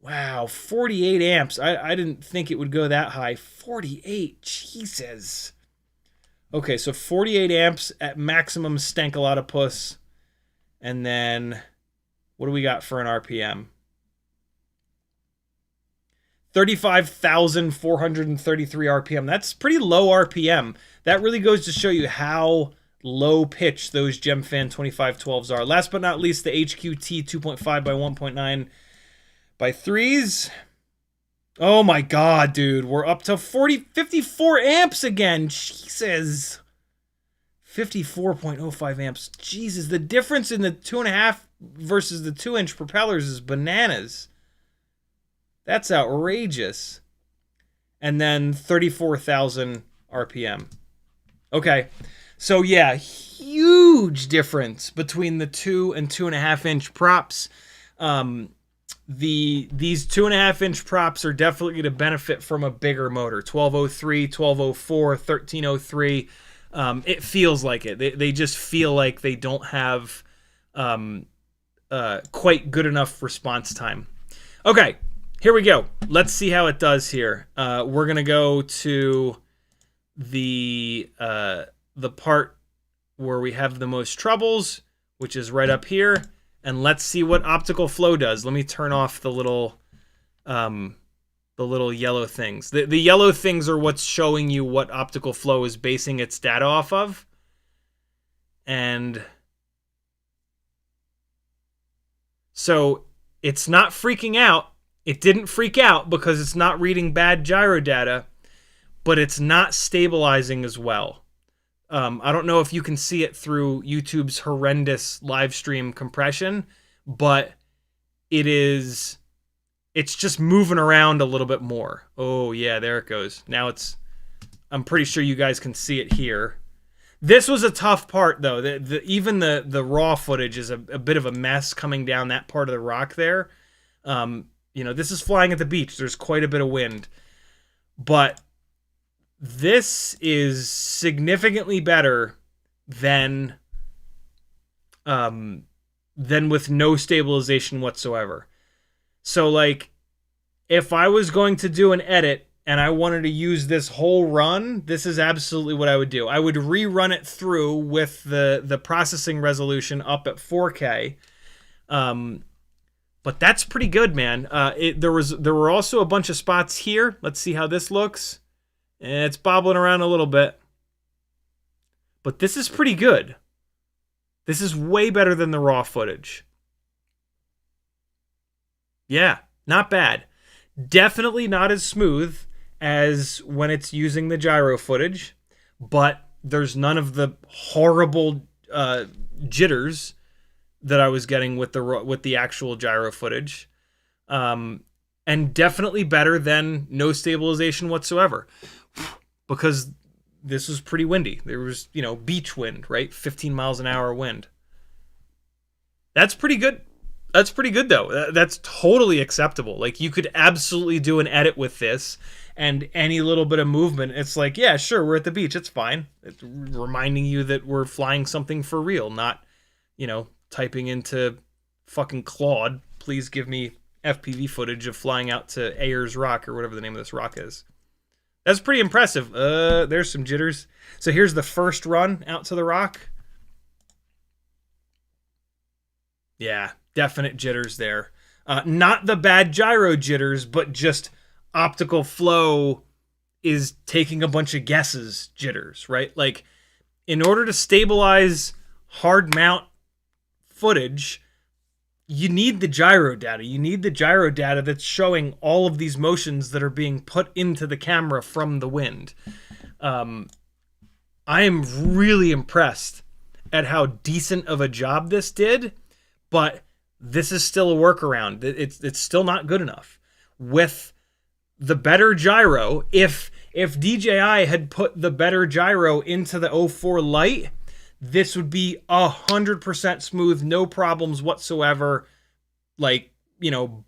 Speaker 2: Wow, 48 amps. I didn't think it would go that high. 48, Jesus. Okay, so 48 amps at maximum stank a lot of puss. And then, what do we got for an RPM? 35,433 RPM. That's pretty low RPM. That really goes to show you how low pitch those GemFan 2512s are. Last but not least, the HQT 2.5 by 1.9 by 3s. Oh my God, dude. We're up to 54 amps again. Jesus. 54.05 amps. Jesus, the difference in the 2.5 versus the 2-inch propellers is bananas. That's outrageous. And then 34,000 RPM. Okay. So yeah, huge difference between the 2 and 2.5 inch props. These 2.5 inch props are definitely going to benefit from a bigger motor. 1203, 1204, 1303. It feels like it. They just feel like they don't have quite good enough response time. Okay, here we go. Let's see how it does here. We're gonna go to the part where we have the most troubles, which is right up here, and let's see what optical flow does. Let me turn off the little yellow things. The yellow things are what's showing you what optical flow is basing its data off of. And so It's not freaking out. It didn't freak out because it's not reading bad gyro data, but it's not stabilizing as well. I don't know if you can see it through YouTube's horrendous live stream compression, but it's just moving around a little bit more. Oh yeah, there it goes. Now I'm pretty sure you guys can see it here. This was a tough part though. Even the raw footage is a bit of a mess coming down that part of the rock there. This is flying at the beach. There's quite a bit of wind, but this is significantly better than with no stabilization whatsoever. So like, if I was going to do an edit and I wanted to use this whole run, this is absolutely what I would do. I would rerun it through with the processing resolution up at 4K. But that's pretty good, man. There were also a bunch of spots here. Let's see how this looks. It's bobbling around a little bit. But this is pretty good. This is way better than the raw footage. Yeah, not bad. Definitely not as smooth as when it's using the gyro footage, but there's none of the horrible jitters that I was getting with the actual gyro footage. And definitely better than no stabilization whatsoever, because this was pretty windy. There was, beach wind, right? 15 miles an hour wind. That's pretty good. That's pretty good, though. That's totally acceptable. Like, you could absolutely do an edit with this, and any little bit of movement, it's like, yeah, sure, we're at the beach. It's fine. It's reminding you that we're flying something for real, not, typing into fucking Claude, please give me FPV footage of flying out to Ayers Rock, or whatever the name of this rock is. That's pretty impressive. There's some jitters. So here's the first run out to the rock. Yeah, definite jitters there. Not the bad gyro jitters, but just optical flow is taking a bunch of guesses jitters, right? Like, in order to stabilize hard mount footage, you need the gyro data. You need the gyro data that's showing all of these motions that are being put into the camera from the wind. I am really impressed at how decent of a job this did, but this is still a workaround. It's still not good enough. With the better gyro, if DJI had put the better gyro into the 04 Lite, this would be 100% smooth, no problems whatsoever. Like,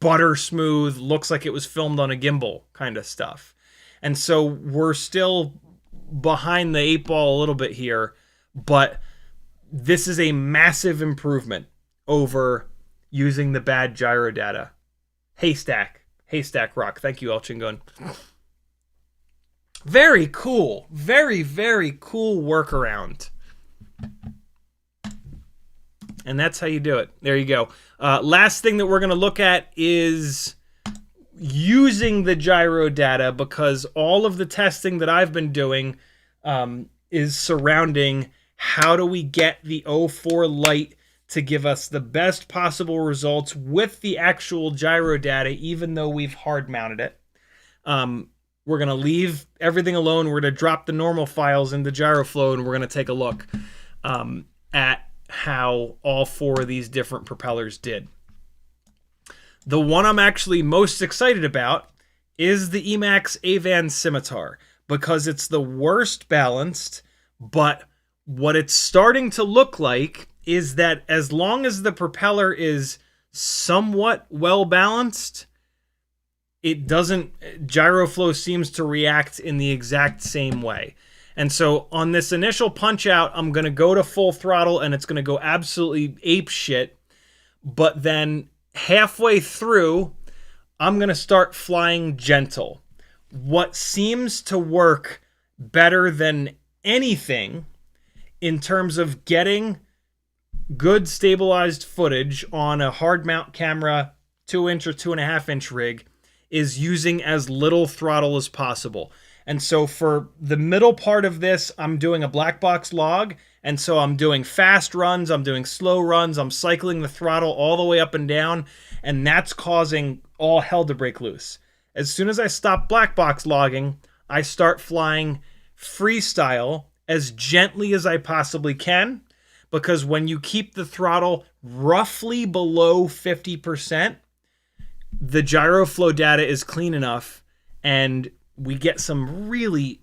Speaker 2: butter smooth, looks like it was filmed on a gimbal kind of stuff. And so we're still behind the 8-ball a little bit here, but this is a massive improvement over using the bad gyro data. Haystack Rock. Thank you, El Chingon. Very cool. Very, very cool workaround. And that's how you do it. There you go. Last thing that we're going to look at is using the gyro data, because all of the testing that I've been doing is surrounding how do we get the 04 Lite to give us the best possible results with the actual gyro data, even though we've hard mounted it. We're going to leave everything alone. We're going to drop the normal files into Gyroflow, and we're going to take a look at how all 4 of these different propellers did. The one I'm actually most excited about is the Emax Avan Scimitar, because it's the worst balanced, but what it's starting to look like is that as long as the propeller is somewhat well balanced, Gyroflow seems to react in the exact same way. And so on this initial punch out, I'm going to go to full throttle and it's going to go absolutely ape shit. But then halfway through, I'm going to start flying gentle. What seems to work better than anything in terms of getting good stabilized footage on a hard mount camera, 2-inch or 2.5-inch rig, is using as little throttle as possible. And so for the middle part of this, I'm doing a black box log, And so I'm doing fast runs, I'm doing slow runs, I'm cycling the throttle all the way up and down, and that's causing all hell to break loose. As soon as I stop black box logging, I start flying freestyle as gently as I possibly can, because when you keep the throttle roughly below 50%, the Gyroflow data is clean enough, and we get some really,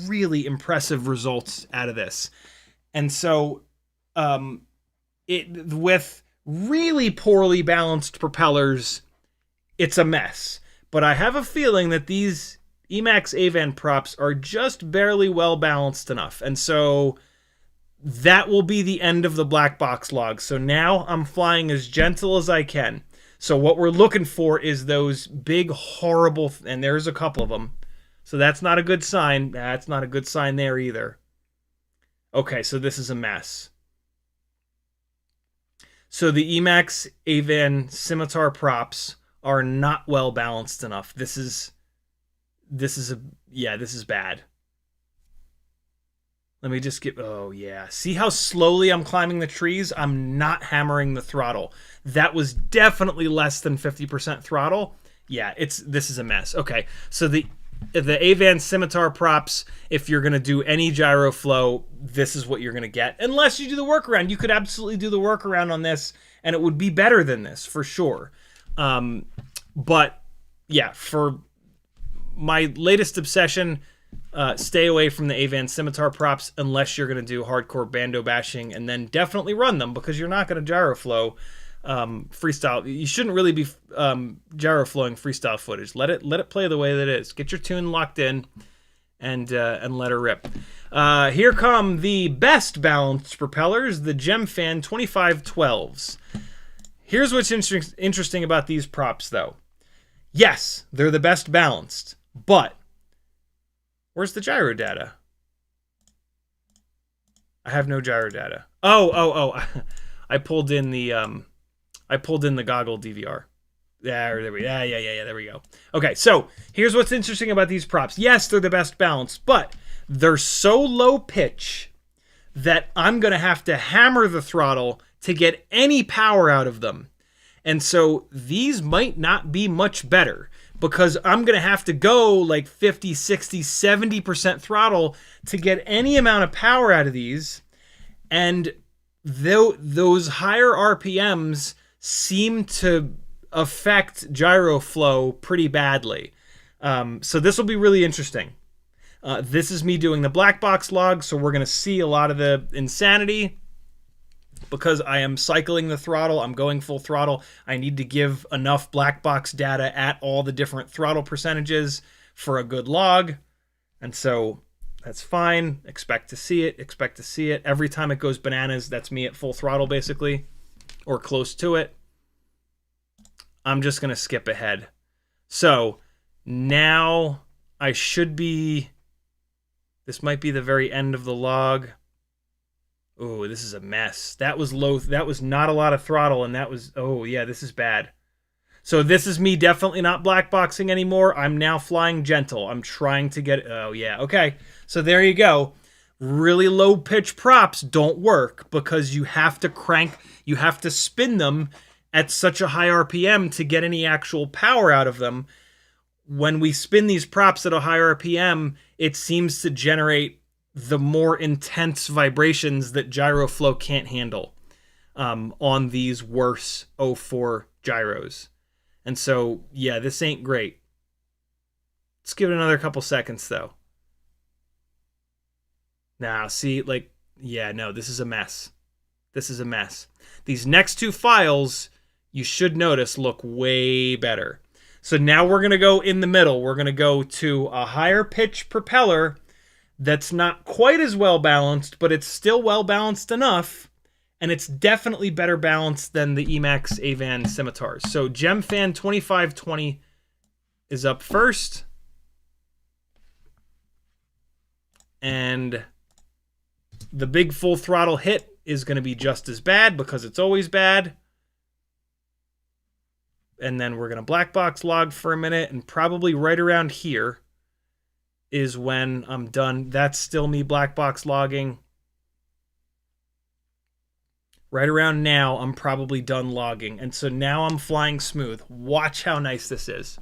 Speaker 2: really impressive results out of this. And so, with really poorly balanced propellers, it's a mess. But I have a feeling that these Emax Avan props are just barely well balanced enough. And so that will be the end of the black box log. So now I'm flying as gentle as I can. So what we're looking for is those big, horrible, and there's a couple of them. So that's not a good sign. That's not a good sign there either. Okay, so this is a mess. So the Emax Avan Scimitar props are not well balanced enough. This is bad. Let me just get, oh yeah. See how slowly I'm climbing the trees? I'm not hammering the throttle. That was definitely less than 50% throttle. Yeah, this is a mess. Okay, so the Avan Scimitar props, if you're going to do any Gyroflow, this is what you're going to get. Unless you do the workaround. You could absolutely do the workaround on this, and it would be better than this, for sure. But, yeah, for my latest obsession, stay away from the Avan Scimitar props unless you're going to do hardcore bando bashing, and then definitely run them, because you're not going to Gyroflow freestyle. You shouldn't really be gyroflowing freestyle footage. Let it play the way that it is. Get your tune locked in and let her rip. Here come the best balanced propellers, the Gemfan 2512s. Here's what's interesting about these props, though. Yes, they're the best balanced, but where's the gyro data? I have no gyro data. Oh! I pulled in the goggle DVR. There we go. Yeah, there we go. Okay, so here's what's interesting about these props. Yes, they're the best balanced, but they're so low pitch that I'm going to have to hammer the throttle to get any power out of them. And so these might not be much better, because I'm going to have to go like 50, 60, 70% throttle to get any amount of power out of these. And those higher RPMs seem to affect Gyroflow pretty badly. So this will be really interesting. This is me doing the black box log, so we're going to see a lot of the insanity. Because I am cycling the throttle, I'm going full throttle, I need to give enough black box data at all the different throttle percentages for a good log. And so that's fine. Expect to see it. Every time it goes bananas, that's me at full throttle, basically, or close to it. I'm just going to skip ahead. So now I should be, this might be the very end of the log. Oh, this is a mess. That was low. That was not a lot of throttle, and that was, oh yeah, this is bad. So this is me definitely not black boxing anymore. I'm now flying gentle. I'm trying to get, oh yeah, okay. So there you go. Really low pitch props don't work, because you have to spin them at such a high RPM to get any actual power out of them. When we spin these props at a high RPM, it seems to generate the more intense vibrations that Gyroflow can't handle on these worse 04 gyros. And so, yeah, this ain't great. Let's give it another couple seconds, though. Now, see, like, yeah, no, this is a mess. This is a mess. These next two files, you should notice, look way better. So now we're going to go in the middle. We're going to go to a higher pitch propeller that's not quite as well balanced, but it's still well balanced enough, and it's definitely better balanced than the Emax Avan Scimitars. So Gemfan 2520 is up first, and the big full throttle hit is going to be just as bad, because it's always bad. And then we're going to black box log for a minute, and probably right around here is when I'm done. That's still me black box logging. Right around now, I'm probably done logging. And so now I'm flying smooth. Watch how nice this is.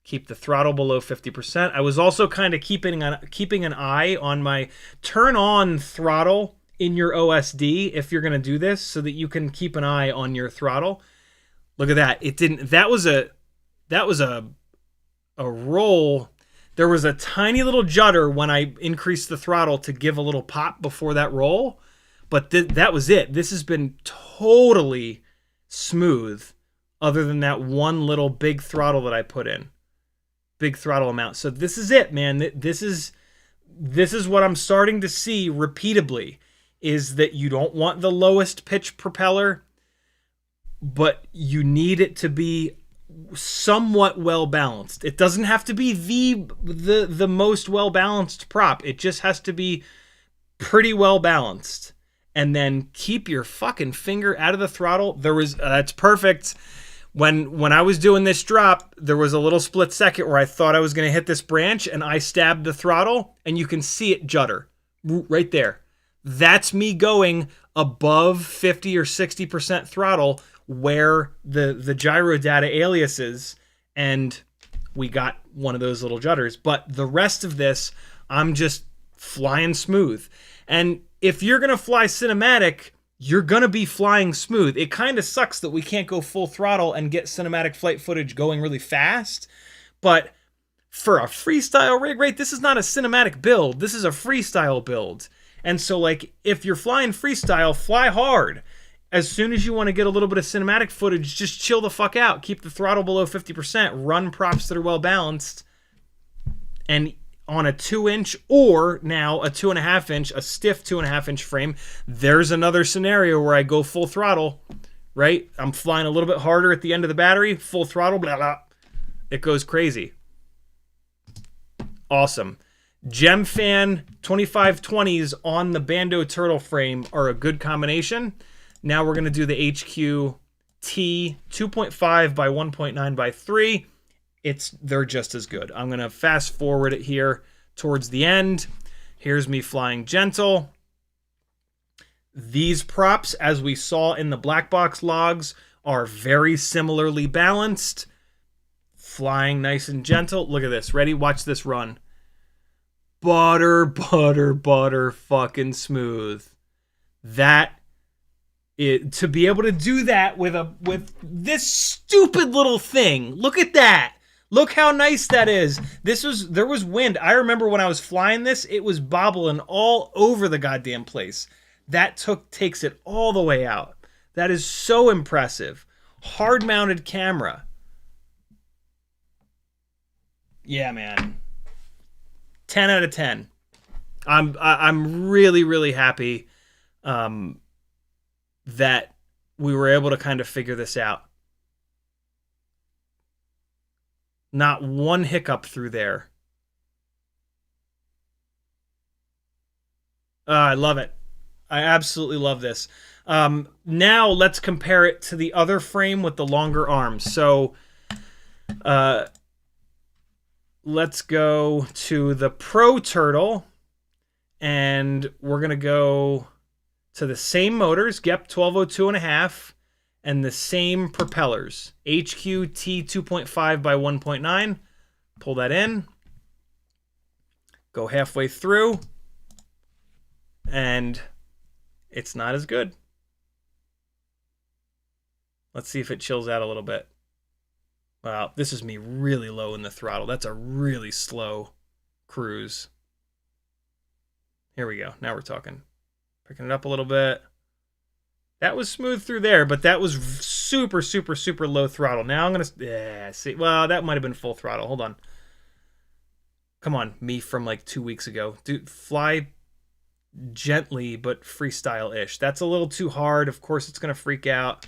Speaker 2: Keep the throttle below 50%. I was also kind of keeping an eye on my turn on throttle in your OSD if you're going to do this, so that you can keep an eye on your throttle. Look at that. It didn't. That was a roll. There was a tiny little judder when I increased the throttle to give a little pop before that roll, but that was it. This has been totally smooth, other than that one little big throttle that I put in. Big throttle amount. So this is it, man. This is what I'm starting to see repeatedly, is that you don't want the lowest pitch propeller, but you need it to be somewhat well balanced. It doesn't have to be the most well balanced prop. It just has to be pretty well balanced. And then keep your fucking finger out of the throttle. That's perfect. When I was doing this drop, there was a little split second where I thought I was going to hit this branch, and I stabbed the throttle, and you can see it judder right there. That's me going above 50 or 60% throttle where the gyro data aliases, and we got one of those little judders. But the rest of this, I'm just flying smooth. And if you're going to fly cinematic, you're going to be flying smooth. It kind of sucks that we can't go full throttle and get cinematic flight footage going really fast. But for a freestyle rig, right, this is not a cinematic build. This is a freestyle build. And so, like, if you're flying freestyle, fly hard. As soon as you want to get a little bit of cinematic footage, just chill the fuck out. Keep the throttle below 50%. Run props that are well balanced. And on a 2-inch or now a 2.5-inch, a stiff 2.5-inch frame, there's another scenario where I go full throttle, right? I'm flying a little bit harder at the end of the battery, full throttle, blah, blah. It goes crazy. Awesome. Gemfan 2520s on the Bando Turtle frame are a good combination. Now we're going to do the HQ T 2.5 by 1.9 by 3. They're just as good. I'm going to fast forward it here towards the end. Here's me flying gentle. These props, as we saw in the black box logs, are very similarly balanced. Flying nice and gentle. Look at this. Ready? Watch this run. Butter, butter, butter, fucking smooth. To be able to do that with this stupid little thing. Look at that. Look how nice that is. There was wind. I remember when I was flying this, it was bobbling all over the goddamn place. That takes it all the way out. That is so impressive. Hard mounted camera. Yeah, man. 10 out of 10. I'm really, really happy that we were able to kind of figure this out. Not one hiccup through there. I love it. I absolutely love this. Now let's compare it to the other frame with the longer arms. So let's go to the Pro Turtle, and we're going to go to the same motors, GEP 1202.5, and the same propellers, HQ T 2.5 by 1.9. Pull that in. Go halfway through, and it's not as good. Let's see if it chills out a little bit. Wow, this is me really low in the throttle. That's a really slow cruise. Here we go. Now we're talking. Picking it up a little bit. That was smooth through there, but that was super, super, super low throttle. Now I'm going to... see. Well, that might have been full throttle. Hold on. Come on, me from like 2 weeks ago. Dude, fly gently, but freestyle-ish. That's a little too hard. Of course, it's going to freak out.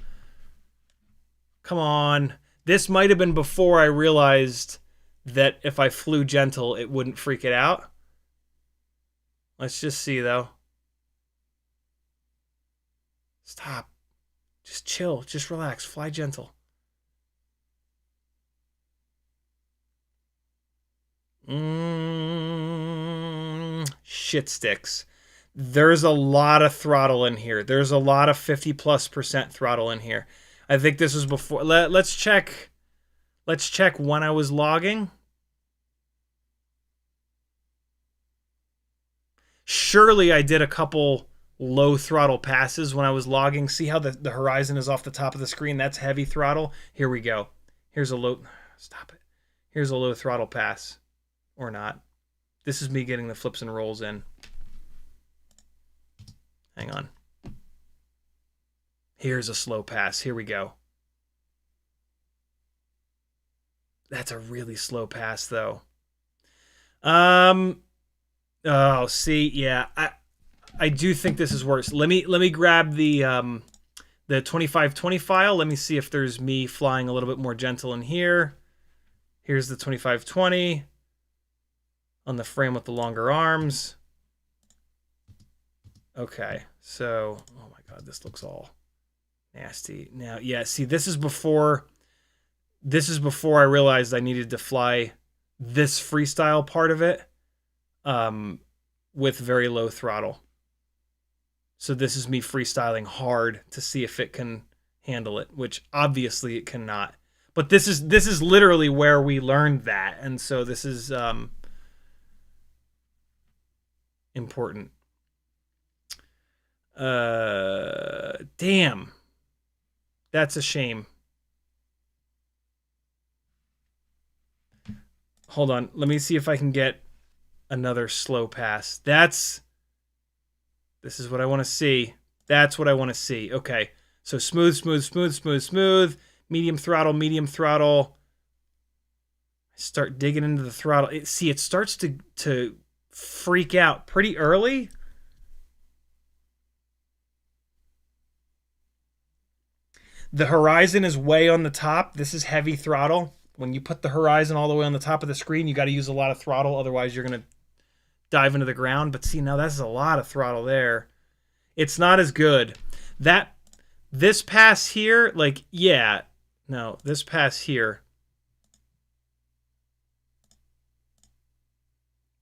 Speaker 2: Come on. This might have been before I realized that if I flew gentle, it wouldn't freak it out. Let's just see, though. Stop. Just chill. Just relax. Fly gentle. shit sticks. There's a lot of throttle in here. There's a lot of 50+% throttle in here. I think this was before. Let's check. Let's check when I was logging. Surely I did a couple low throttle passes when I was logging. See how the horizon is off the top of the screen? That's heavy throttle. Here we go. Here's a low. Stop it. Here's a low throttle pass. Or not. This is me getting the flips and rolls in. Hang on. Here's a slow pass. Here we go. That's a really slow pass, though. Oh, see, yeah, I do think this is worse. Let me grab the 2520 file. Let me see if there's me flying a little bit more gentle in here. Here's the 2520 on the frame with the longer arms. Okay, so, oh my God, this looks all nasty. Now, yeah, see, this is before I realized I needed to fly this freestyle part of it with very low throttle. So this is me freestyling hard to see if it can handle it, which obviously it cannot. But this is literally where we learned that, and so this is important. Damn. That's a shame. Hold on. Let me see if I can get another slow pass. This is what I want to see. That's what I want to see. Okay. So smooth, smooth, smooth, smooth, smooth. Medium throttle, medium throttle. I start digging into the throttle. See, it starts to freak out pretty early. The horizon is way on the top. This is heavy throttle. When you put the horizon all the way on the top of the screen, you got to use a lot of throttle. Otherwise, you're going to dive into the ground. But see, now that's a lot of throttle there. It's not as good. This pass here, like, yeah. No, this pass here.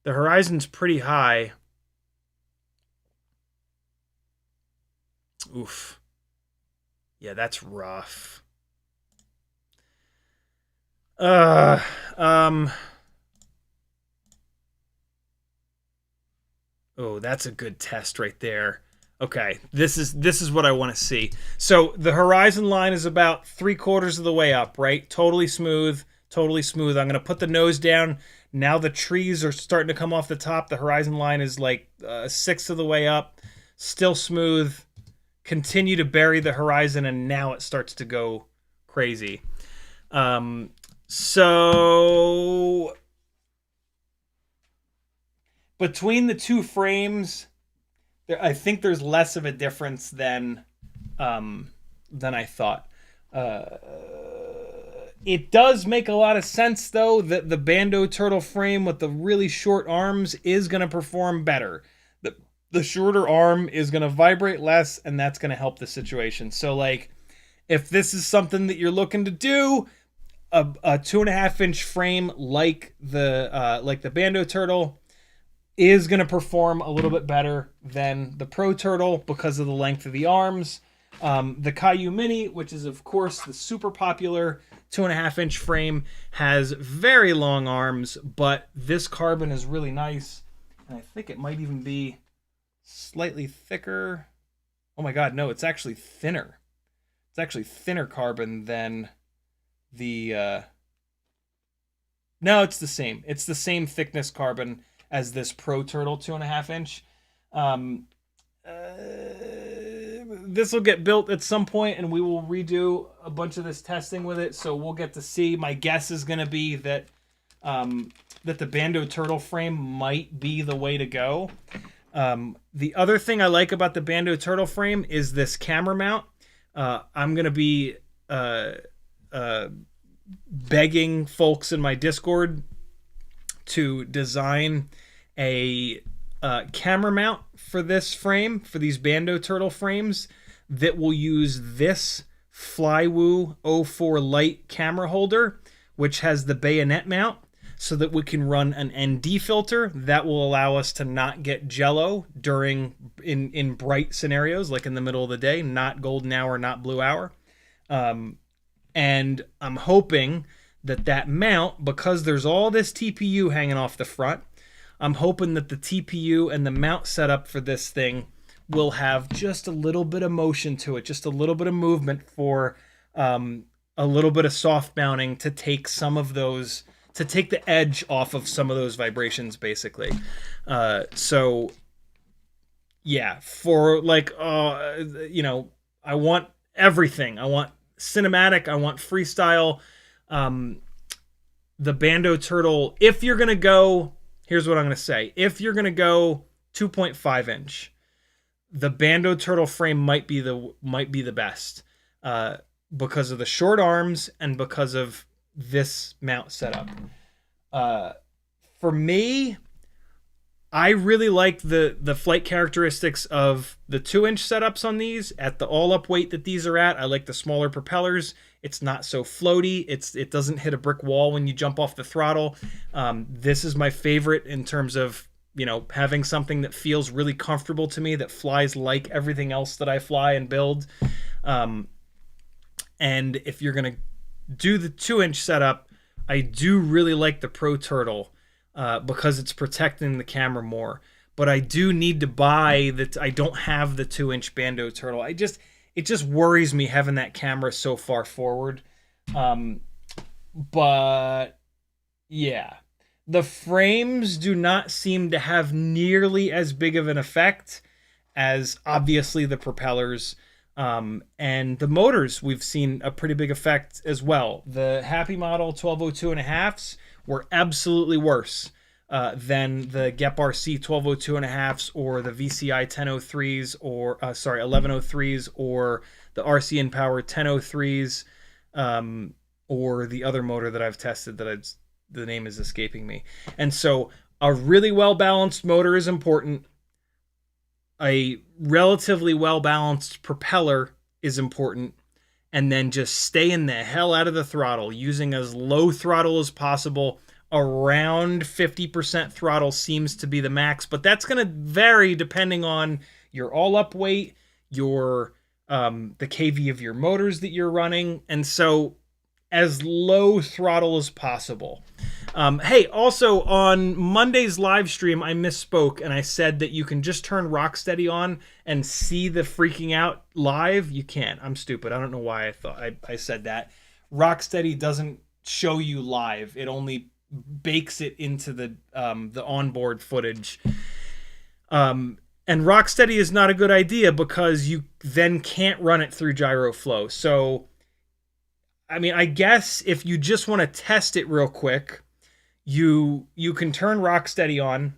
Speaker 2: The horizon's pretty high. Oof. Yeah, that's rough. Oh, that's a good test right there. Okay, this is what I want to see. So the horizon line is about 3/4 of the way up, right? Totally smooth, totally smooth. I'm going to put the nose down. Now the trees are starting to come off the top. The horizon line is like 1/6 of the way up. Still smooth. Continue to bury the horizon, and now it starts to go crazy. So between the two frames, I think there's less of a difference than I thought. It does make a lot of sense, though, that the Bando Turtle frame with the really short arms is going to perform better. The shorter arm is going to vibrate less, and that's going to help the situation. So, like, if this is something that you're looking to do, a 2.5-inch frame like the Bando Turtle is going to perform a little bit better than the Pro Turtle because of the length of the arms. The Caillou Mini, which is, of course, the super popular 2.5-inch frame, has very long arms, but this carbon is really nice, and I think it might even be slightly thicker. Oh my God, no, it's actually thinner. It's actually thinner carbon than the... No, it's the same. It's the same thickness carbon as this Pro Turtle 2.5-inch. This will get built at some point, and we will redo a bunch of this testing with it, so we'll get to see. My guess is going to be that the Bando Turtle frame might be the way to go. The other thing I like about the Bando Turtle frame is this camera mount. I'm going to be begging folks in my Discord to design a camera mount for this frame, for these Bando Turtle frames, that will use this Flywoo 04 Lite camera holder, which has the bayonet mount. so that we can run an ND filter that will allow us to not get jello during in bright scenarios, like in the middle of the day, not golden hour, not blue hour. And I'm hoping that mount, because there's all this TPU hanging off the front, I'm hoping that the TPU and the mount setup for this thing will have just a little bit of motion to it, just a little bit of movement for a little bit of soft mounting to take some of those, to take the edge off of some of those vibrations, basically. So yeah, for like, you know, I want everything. I want cinematic, I want freestyle. The Bando Turtle, if you're gonna go, here's what I'm gonna say, if you're gonna go 2.5 inch, the Bando Turtle frame might be the best, because of the short arms and because of this mount setup. For me, I really like the flight characteristics of the 2-inch setups on these at the all-up weight that these are at. I like the smaller propellers. It's not so floaty. It doesn't hit a brick wall when you jump off the throttle. This is my favorite in terms of, you know, having something that feels really comfortable to me, that flies like everything else that I fly and build. And if you're going to do the 2-inch setup, I do really like the Pro Turtle, because it's protecting the camera more. But I do need to buy that. I don't have the 2-inch Bando Turtle. It just worries me having that camera so far forward. But yeah, the frames do not seem to have nearly as big of an effect as obviously the propellers. And the motors, we've seen a pretty big effect as well. The Happy Model 1202.5s were absolutely worse than the Gep RC 1202.5s or the VCI 1003s or 1103s or the RC Power 1003s, or the other motor that I've tested that the name is escaping me. And so a really well balanced motor is important. A relatively well-balanced propeller is important, and then just staying the hell out of the throttle, using as low throttle as possible. Around 50% throttle seems to be the max, but that's going to vary depending on your all-up weight, your the kV of your motors that you're running, and so as low throttle as possible. Hey, also on Monday's live stream, I misspoke and I said that you can just turn Rocksteady on and see the freaking out live. You can't. I'm stupid. I don't know why I thought I said that. Rocksteady doesn't show you live. It only bakes it into the onboard footage. And Rocksteady is not a good idea because you then can't run it through Gyroflow. So, I mean, I guess if you just want to test it real quick, you can turn Rocksteady on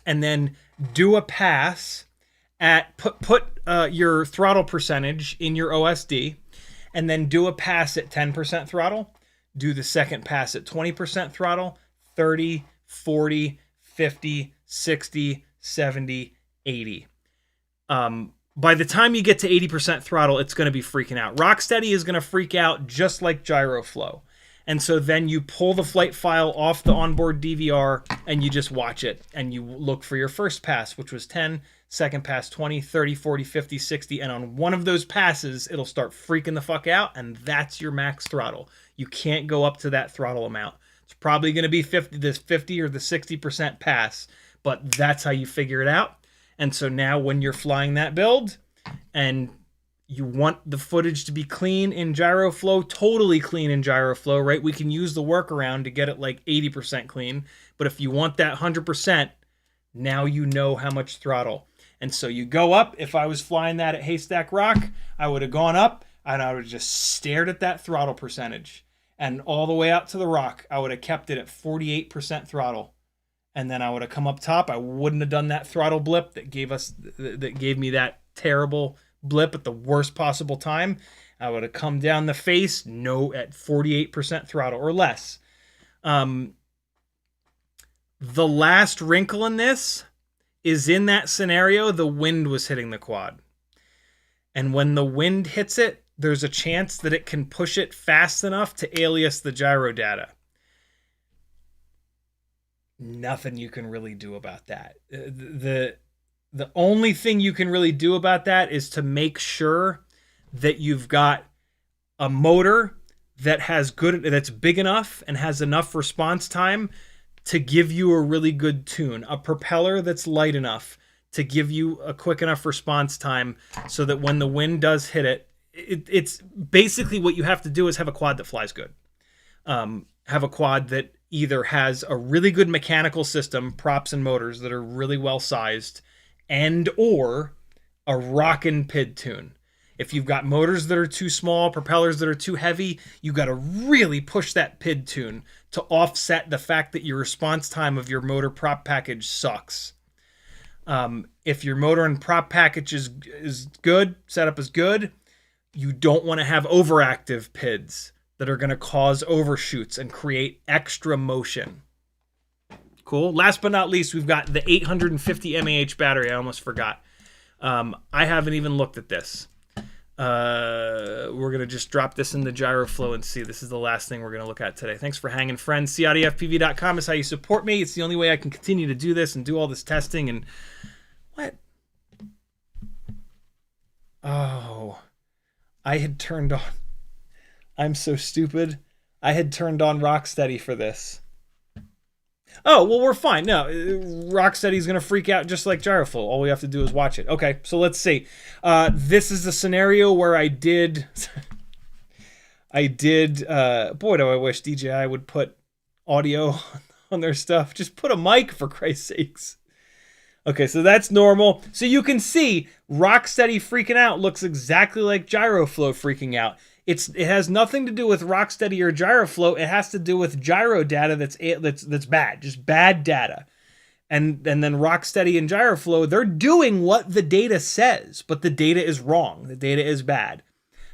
Speaker 2: and then do a pass at put your throttle percentage in your OSD, and then do a pass at 10% throttle, do the second pass at 20% throttle, 30, 40, 50, 60, 70, 80. By the time you get to 80% throttle, it's going to be freaking out. Rocksteady is going to freak out just like Gyroflow. And so then you pull the flight file off the onboard DVR and you just watch it. And you look for your first pass, which was 10, second pass 20, 30, 40, 50, 60. And on one of those passes, it'll start freaking the fuck out. And that's your max throttle. You can't go up to that throttle amount. It's probably going to be 50 or the 60% pass. But that's how you figure it out. And so now when you're flying that build and you want the footage to be clean in Gyroflow, totally clean in Gyroflow, right? We can use the workaround to get it like 80% clean. But if you want that 100%, now you know how much throttle. And so you go up. If I was flying that at Haystack Rock, I would have gone up and I would have just stared at that throttle percentage. And all the way out to the rock, I would have kept it at 48% throttle. And then I would have come up top. I wouldn't have done that throttle blip that gave me that terrible blip at the worst possible time. I would have come down the face, at 48% throttle or less. The last wrinkle in this is in that scenario, the wind was hitting the quad. And when the wind hits it, there's a chance that it can push it fast enough to alias the gyro data. nothing you can really do about that. The only thing you can really do about that is to make sure that you've got a motor that's big enough and has enough response time to give you a really good tune, a propeller that's light enough to give you a quick enough response time so that when the wind does hit it, it's basically what you have to do is have a quad that flies good. Have a quad that either has a really good mechanical system, props and motors that are really well sized, and or a rockin' PID tune. If you've got motors that are too small, propellers that are too heavy, you got to really push that PID tune to offset the fact that your response time of your motor prop package sucks. If your motor and prop package is good, setup is good, you don't want to have overactive PIDs that are going to cause overshoots and create extra motion. Cool. Last but not least, we've got the 850 mAh battery. I almost forgot. I haven't even looked at this. We're going to just drop this in the Gyroflow and see. This is the last thing we're going to look at today. Thanks for hanging, friends. CiottiFPV.com is how you support me. It's the only way I can continue to do this and do all this testing. And what? Oh, I had turned on. I'm so stupid. I had turned on Rocksteady for this. Oh, well, we're fine. No, Rocksteady's going to freak out just like Gyroflow. All we have to do is watch it. Okay, so let's see. This is the scenario where I did... boy, do I wish DJI would put audio on their stuff. Just put a mic, for Christ's sakes. Okay, so that's normal. So you can see Rocksteady freaking out looks exactly like Gyroflow freaking out. It has nothing to do with Rocksteady or Gyroflow. It has to do with gyro data that's bad, just bad data. And then Rocksteady and Gyroflow, they're doing what the data says, but the data is wrong. The data is bad.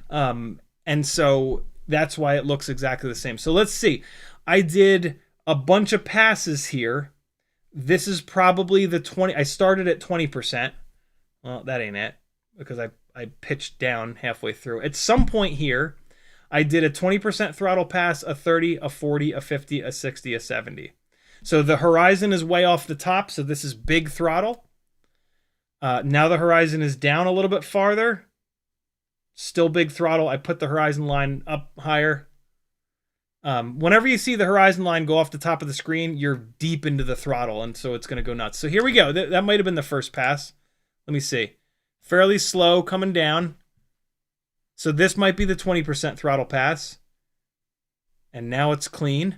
Speaker 2: And so that's why it looks exactly the same. So let's see. I did a bunch of passes here. This is probably the 20. I started at 20%. Well, that ain't it, because I pitched down halfway through. At some point here, I did a 20% throttle pass, a 30, a 40, a 50, a 60, a 70. So the horizon is way off the top, so this is big throttle. Now the horizon is down a little bit farther. Still big throttle. I put the horizon line up higher. Whenever you see the horizon line go off the top of the screen, you're deep into the throttle, and so it's going to go nuts. So here we go. That might have been the first pass. Let me see. Fairly slow, coming down. So this might be the 20% throttle pass. And now it's clean.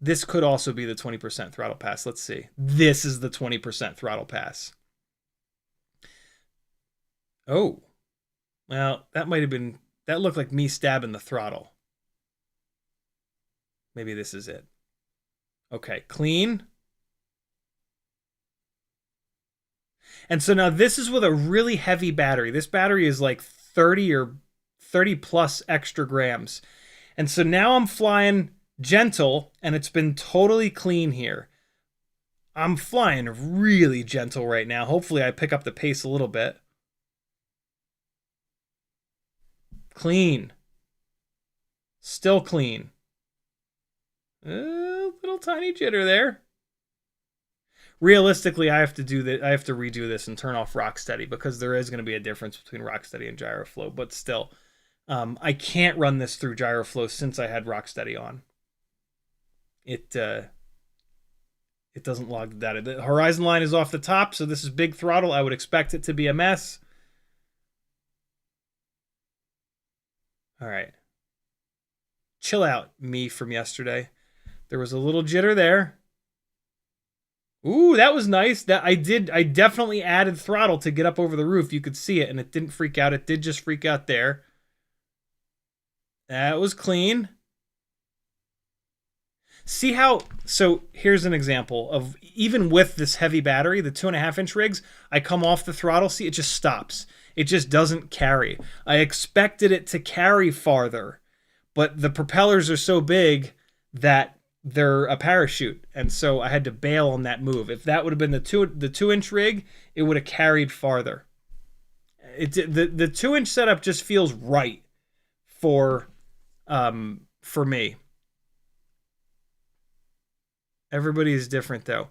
Speaker 2: This could also be the 20% throttle pass. Let's see. This is the 20% throttle pass. Oh. Well, that might have been... That looked like me stabbing the throttle. Maybe this is it. Okay, clean. And so now this is with a really heavy battery. This battery is like 30 or 30 plus extra grams. And so now I'm flying gentle, and it's been totally clean here. I'm flying really gentle right now. Hopefully I pick up the pace a little bit. Clean. Still clean. A little tiny jitter there. Realistically, I have to do that. I have to redo this and turn off Rocksteady, because there is going to be a difference between Rocksteady and Gyroflow. But still, I can't run this through Gyroflow since I had Rocksteady on. It doesn't log the data. The horizon line is off the top, so this is big throttle. I would expect it to be a mess. All right. Chill out, me from yesterday. There was a little jitter there. Ooh, that was nice. I definitely added throttle to get up over the roof. You could see it, and it didn't freak out. It did just freak out there. That was clean. See how... So here's an example of, even with this heavy battery, the 2.5-inch rigs, I come off the throttle. See, it just stops. It just doesn't carry. I expected it to carry farther, but the propellers are so big that they're a parachute, and so I had to bail on that move. If that would have been the 2-inch rig, it would have carried farther. The 2-inch setup just feels right for me. Everybody is different though.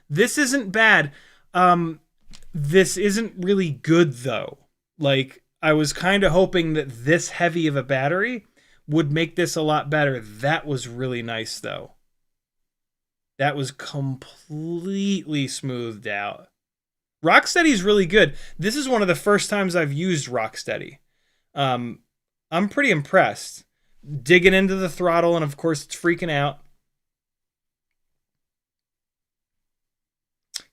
Speaker 2: This isn't bad. This isn't really good though. Like, I was kind of hoping that this heavy of a battery would make this a lot better. That was really nice though. That was completely smoothed out. Rocksteady's really good. This is one of the first times I've used Rocksteady. I'm pretty impressed. Digging into the throttle, and of course it's freaking out.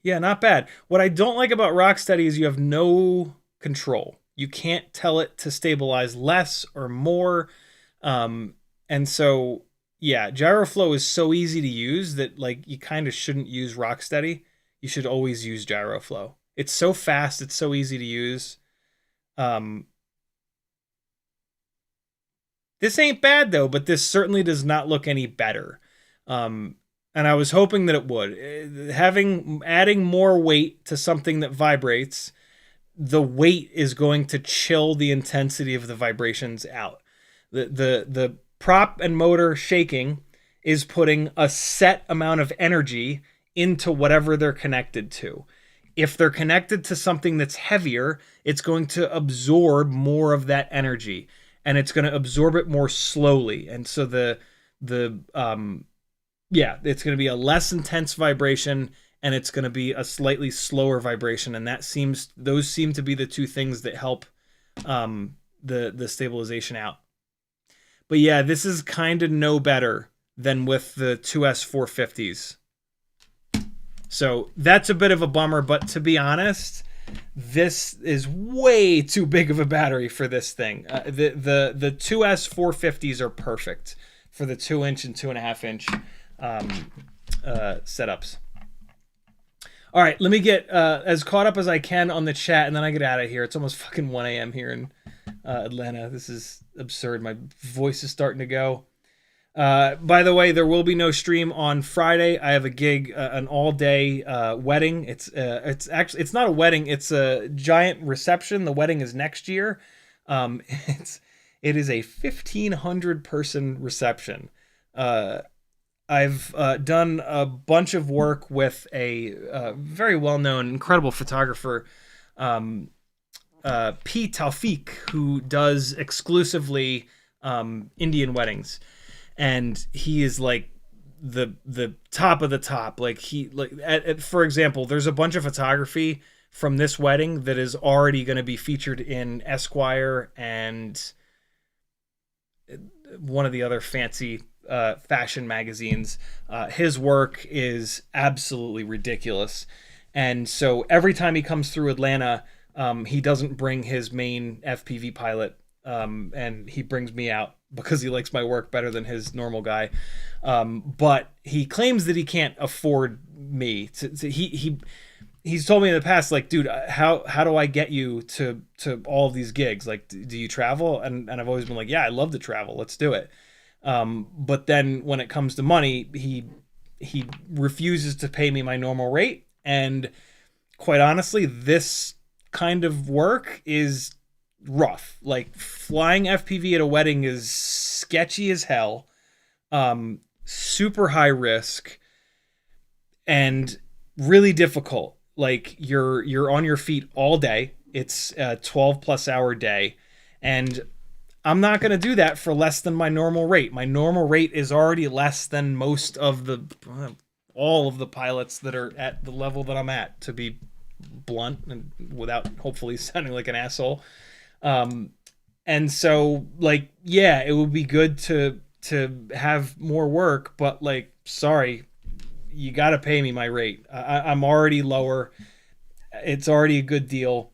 Speaker 2: Yeah, not bad. What I don't like about Rocksteady is you have no control. You can't tell it to stabilize less or more. And so, yeah, Gyroflow is so easy to use that, like, you kind of shouldn't use Rocksteady. You should always use Gyroflow. It's so fast. It's so easy to use. This ain't bad, though, but this certainly does not look any better. And I was hoping that it would. Adding more weight to something that vibrates, the weight is going to chill the intensity of the vibrations out. The prop and motor shaking is putting a set amount of energy into whatever they're connected to. If they're connected to something that's heavier, it's going to absorb more of that energy, and it's going to absorb it more slowly. And so it's going to be a less intense vibration, and it's going to be a slightly slower vibration, and those seem to be the two things that help the stabilization out. But yeah, this is kind of no better than with the 2S450s. So that's a bit of a bummer, but to be honest, this is way too big of a battery for this thing. The 2S450s are perfect for the 2-inch and 2.5-inch setups. All right, let me get as caught up as I can on the chat, and then I get out of here. It's almost fucking 1 a.m. here in Atlanta. This is absurd. My voice is starting to go. By the way, there will be no stream on Friday. I have a gig, an all-day wedding. It's not a wedding. It's a giant reception. The wedding is next year. It is a 1,500 person reception. I've done a bunch of work with a very well-known, incredible photographer, P. Taufik, who does exclusively Indian weddings. And he is like the top of the top. Like, for example, there's a bunch of photography from this wedding that is already going to be featured in Esquire and one of the other fancy fashion magazines. His work is absolutely ridiculous. And so every time he comes through Atlanta, he doesn't bring his main FPV pilot, and he brings me out because he likes my work better than his normal guy. But he claims that he can't afford me. He's told me in the past, like, dude, how do I get you to all of these gigs? Like, do you travel? And I've always been like, yeah, I love to travel. Let's do it. But then when it comes to money, he refuses to pay me my normal rate. And quite honestly, this kind of work is rough. Like, flying FPV at a wedding is sketchy as hell, super high risk, and really difficult. Like, you're on your feet all day. It's a 12+ hour day, and I'm not going to do that for less than my normal rate. My normal rate is already less than most of all of the pilots that are at the level that I'm at, to be blunt and without hopefully sounding like an asshole. And so, like, yeah, it would be good to have more work, but, like, sorry, you got to pay me my rate. I'm already lower. It's already a good deal.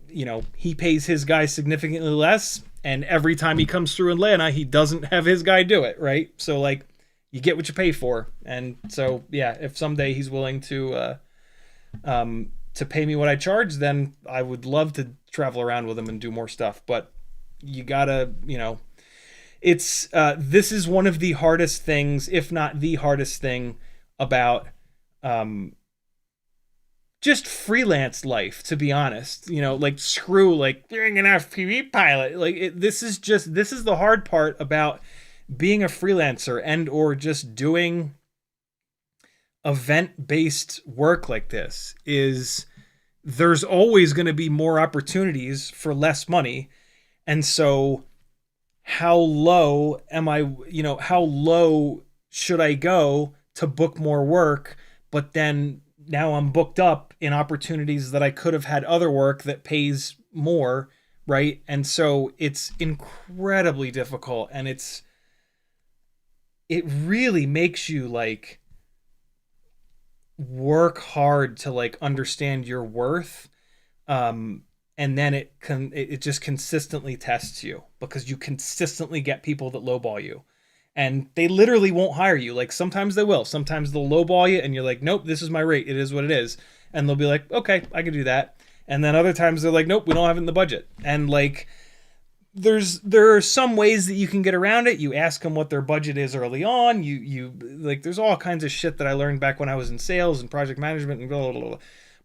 Speaker 2: You know, he pays his guy significantly less, and every time he comes through Atlanta, he doesn't have his guy do it, right? So, like, you get what you pay for. And so, yeah, if someday he's willing to pay me what I charge, then I would love to travel around with him and do more stuff. But you gotta, it's this is one of the hardest things, if not the hardest thing, about just freelance life, to be honest. Like, screw, like, being an FPV pilot. Like, this is the hard part about being a freelancer and or just doing event-based work like this is there's always going to be more opportunities for less money. And so how low am I, how low should I go to book more work? But then now I'm booked up in opportunities that I could have had other work that pays more, right? And so it's incredibly difficult, and it really makes you like work hard to like understand your worth. And then it just consistently tests you because you consistently get people that lowball you, and they literally won't hire you. Like sometimes they will, sometimes they'll lowball you and you're like, nope, this is my rate, it is what it is. And they'll be like, okay, I can do that. And then other times they're like, nope, we don't have it in the budget. And like there are some ways that you can get around it. You ask them what their budget is early on. You like, there's all kinds of shit that I learned back when I was in sales and project management and blah, blah, blah.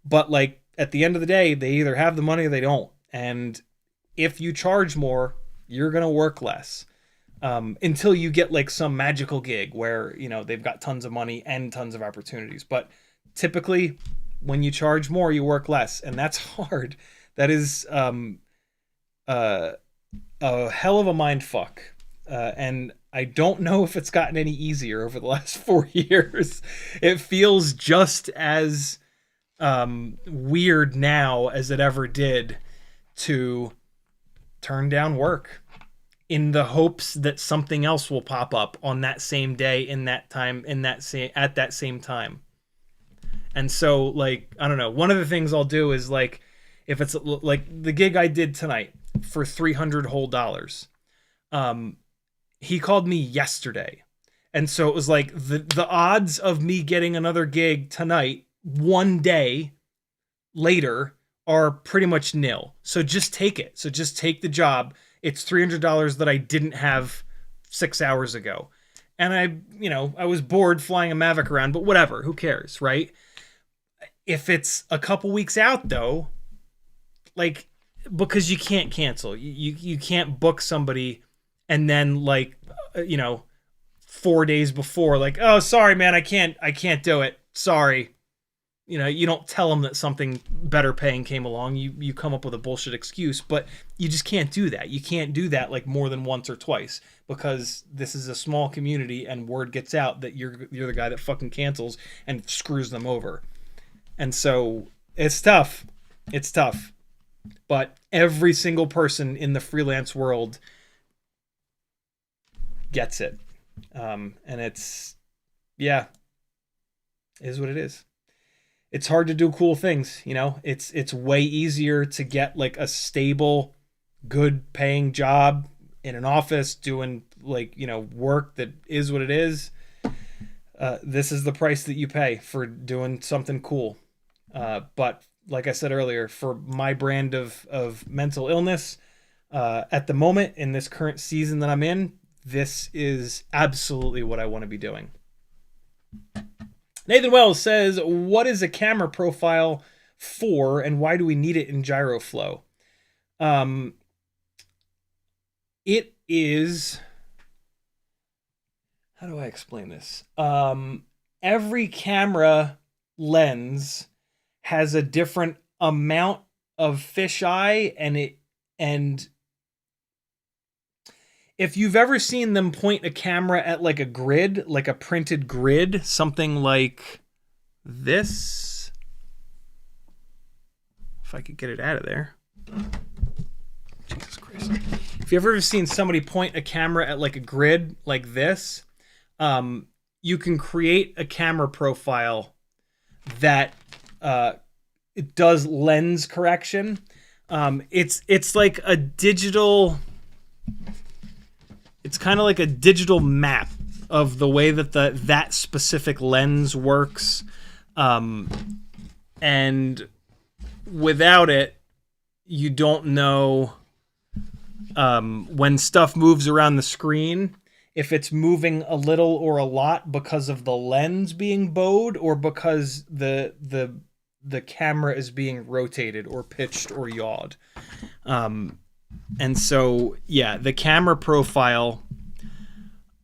Speaker 2: But like at the end of the day, they either have the money or they don't. And if you charge more, you're going to work less. Until you get like some magical gig where, they've got tons of money and tons of opportunities. But typically when you charge more, you work less. And that's hard. That is, a hell of a mind fuck. And I don't know if it's gotten any easier over the last 4 years. It feels just as weird now as it ever did to turn down work in the hopes that something else will pop up on that same day, in that time, at that same time. And so like, I don't know, one of the things I'll do is like, if it's like the gig I did tonight for $300 whole, he called me yesterday. And so it was like the odds of me getting another gig tonight, one day later, are pretty much nil. So just take it. So just take the job. It's $300 that I didn't have 6 hours ago. And I was bored flying a Mavic around, but whatever, who cares, right? If it's a couple weeks out though, like, because you can't cancel, you can't book somebody and then like, 4 days before, like, oh, sorry, man, I can't do it. Sorry. You don't tell them that something better paying came along. You come up with a bullshit excuse, but you just can't do that. You can't do that like more than once or twice, because this is a small community and word gets out that you're the guy that fucking cancels and screws them over. And so it's tough. It's tough. But every single person in the freelance world gets it. And it's, yeah, it is what it is. It's hard to do cool things, it's way easier to get like a stable, good paying job in an office doing like, work that is what it is. This is the price that you pay for doing something cool. But like I said earlier, for my brand of mental illness, at the moment in this current season that I'm in, this is absolutely what I want to be doing. Nathan Wells says, what is a camera profile for and why do we need it in Gyroflow? It is, how do I explain this? Every camera lens has a different amount of fisheye, and if you've ever seen them point a camera at like a grid, like a printed grid, something like this, if I could get it out of there. Jesus Christ. If you've ever seen somebody point a camera at like a grid like this, you can create a camera profile that it does lens correction. It's like a digital... It's kind of like a digital map of the way that that specific lens works. And without it, you don't know when stuff moves around the screen, if it's moving a little or a lot because of the lens being bowed or because the camera is being rotated or pitched or yawed. And so, yeah, the camera profile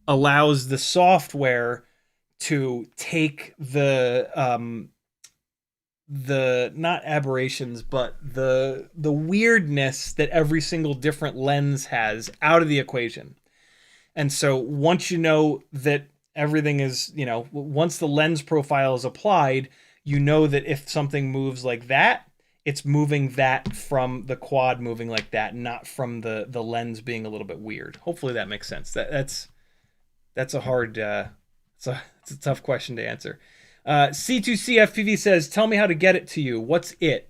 Speaker 2: allows the software to take the not aberrations, but the weirdness that every single different lens has out of the equation. And so once you know that everything is, once the lens profile is applied, you know that if something moves like that, it's moving that from the quad moving like that, not from the lens being a little bit weird. Hopefully that makes sense. That's a hard, it's a tough question to answer. C2CFPV says, tell me how to get it to you. What's it?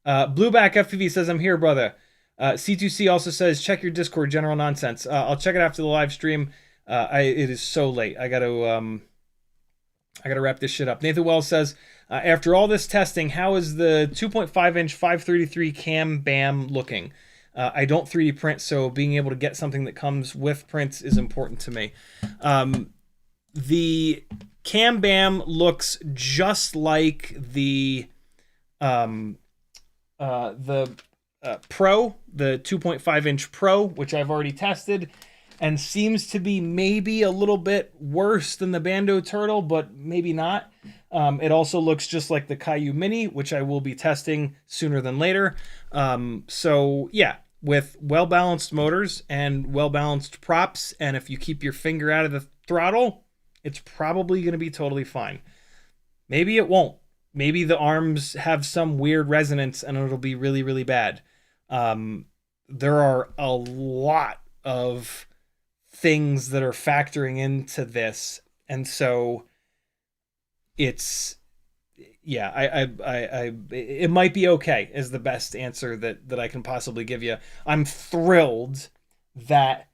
Speaker 2: Blueback FPV says, I'm here, brother. C2C also says, check your Discord, general nonsense. I'll check it after the live stream. It is so late. I gotta wrap this shit up. Nathan Wells says, after all this testing, how is the 2.5-inch 533 cam BAM looking? I don't 3D print, so being able to get something that comes with prints is important to me. The cam BAM looks just like the Pro, the 2.5-inch Pro, which I've already tested, and seems to be maybe a little bit worse than the Bando Turtle, but maybe not. It also looks just like the Caillou Mini, which I will be testing sooner than later. So yeah, with well-balanced motors and well-balanced props, and if you keep your finger out of the throttle, it's probably going to be totally fine. Maybe it won't. Maybe the arms have some weird resonance and it'll be really, really bad. There are a lot of things that are factoring into this, and so it's, yeah, it might be okay is the best answer that I can possibly give you. I'm thrilled that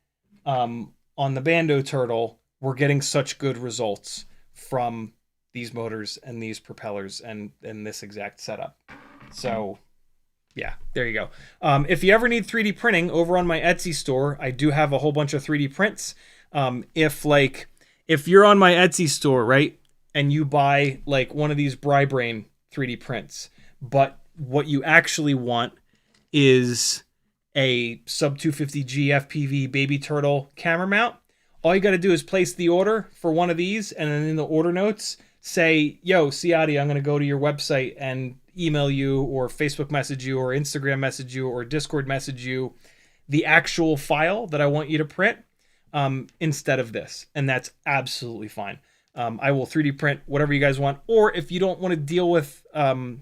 Speaker 2: on the Bando Turtle we're getting such good results from these motors and these propellers and this exact setup. So yeah, there you go. If you ever need 3D printing, over on my Etsy store, I do have a whole bunch of 3D prints. If you're on my Etsy store, right, and you buy like one of these Brain 3D prints, but what you actually want is a sub 250G FPV baby turtle camera mount, all you got to do is place the order for one of these, and then in the order notes, say, yo, Ciotti, I'm going to go to your website and email you or Facebook message you or Instagram message you or Discord message you the actual file that I want you to print instead of this. And that's absolutely fine. I will 3D print whatever you guys want. Or if you don't want to deal with the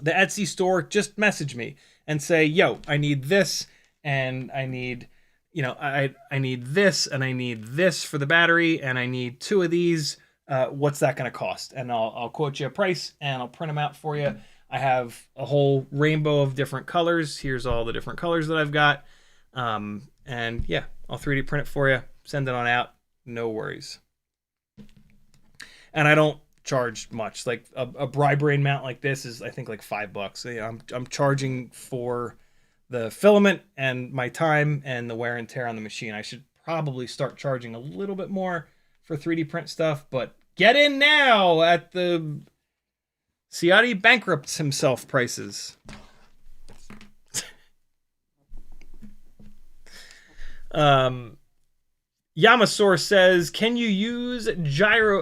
Speaker 2: Etsy store, just message me and say, yo, I need this and I need... I need this and I need this for the battery and I need 2 of these. What's that going to cost? And I'll quote you a price and I'll print them out for you. I have a whole rainbow of different colors. Here's all the different colors that I've got. And yeah, I'll 3D print it for you. Send it on out. No worries. And I don't charge much. Like a Brain mount like this is, I think, like $5. I'm charging for the filament and my time and the wear and tear on the machine. I should probably start charging a little bit more for 3D print stuff, but get in now at the Ciotti bankrupts himself prices. Yamasaur says, can you use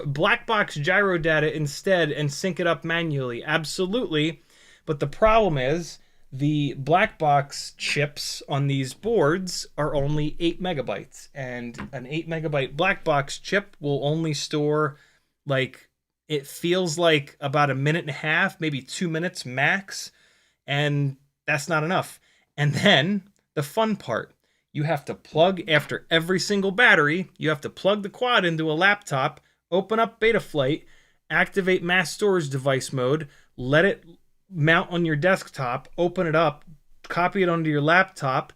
Speaker 2: black box gyro data instead and sync it up manually? Absolutely, but the problem is the black box chips on these boards are only 8 megabytes, and an 8 megabyte black box chip will only store, like, it feels like about a minute and a half, maybe 2 minutes max, and that's not enough. And then the fun part, you have to plug, after every single battery, you have to plug the quad into a laptop, open up Betaflight, activate mass storage device mode, let it mount on your desktop, open it up, copy it onto your laptop,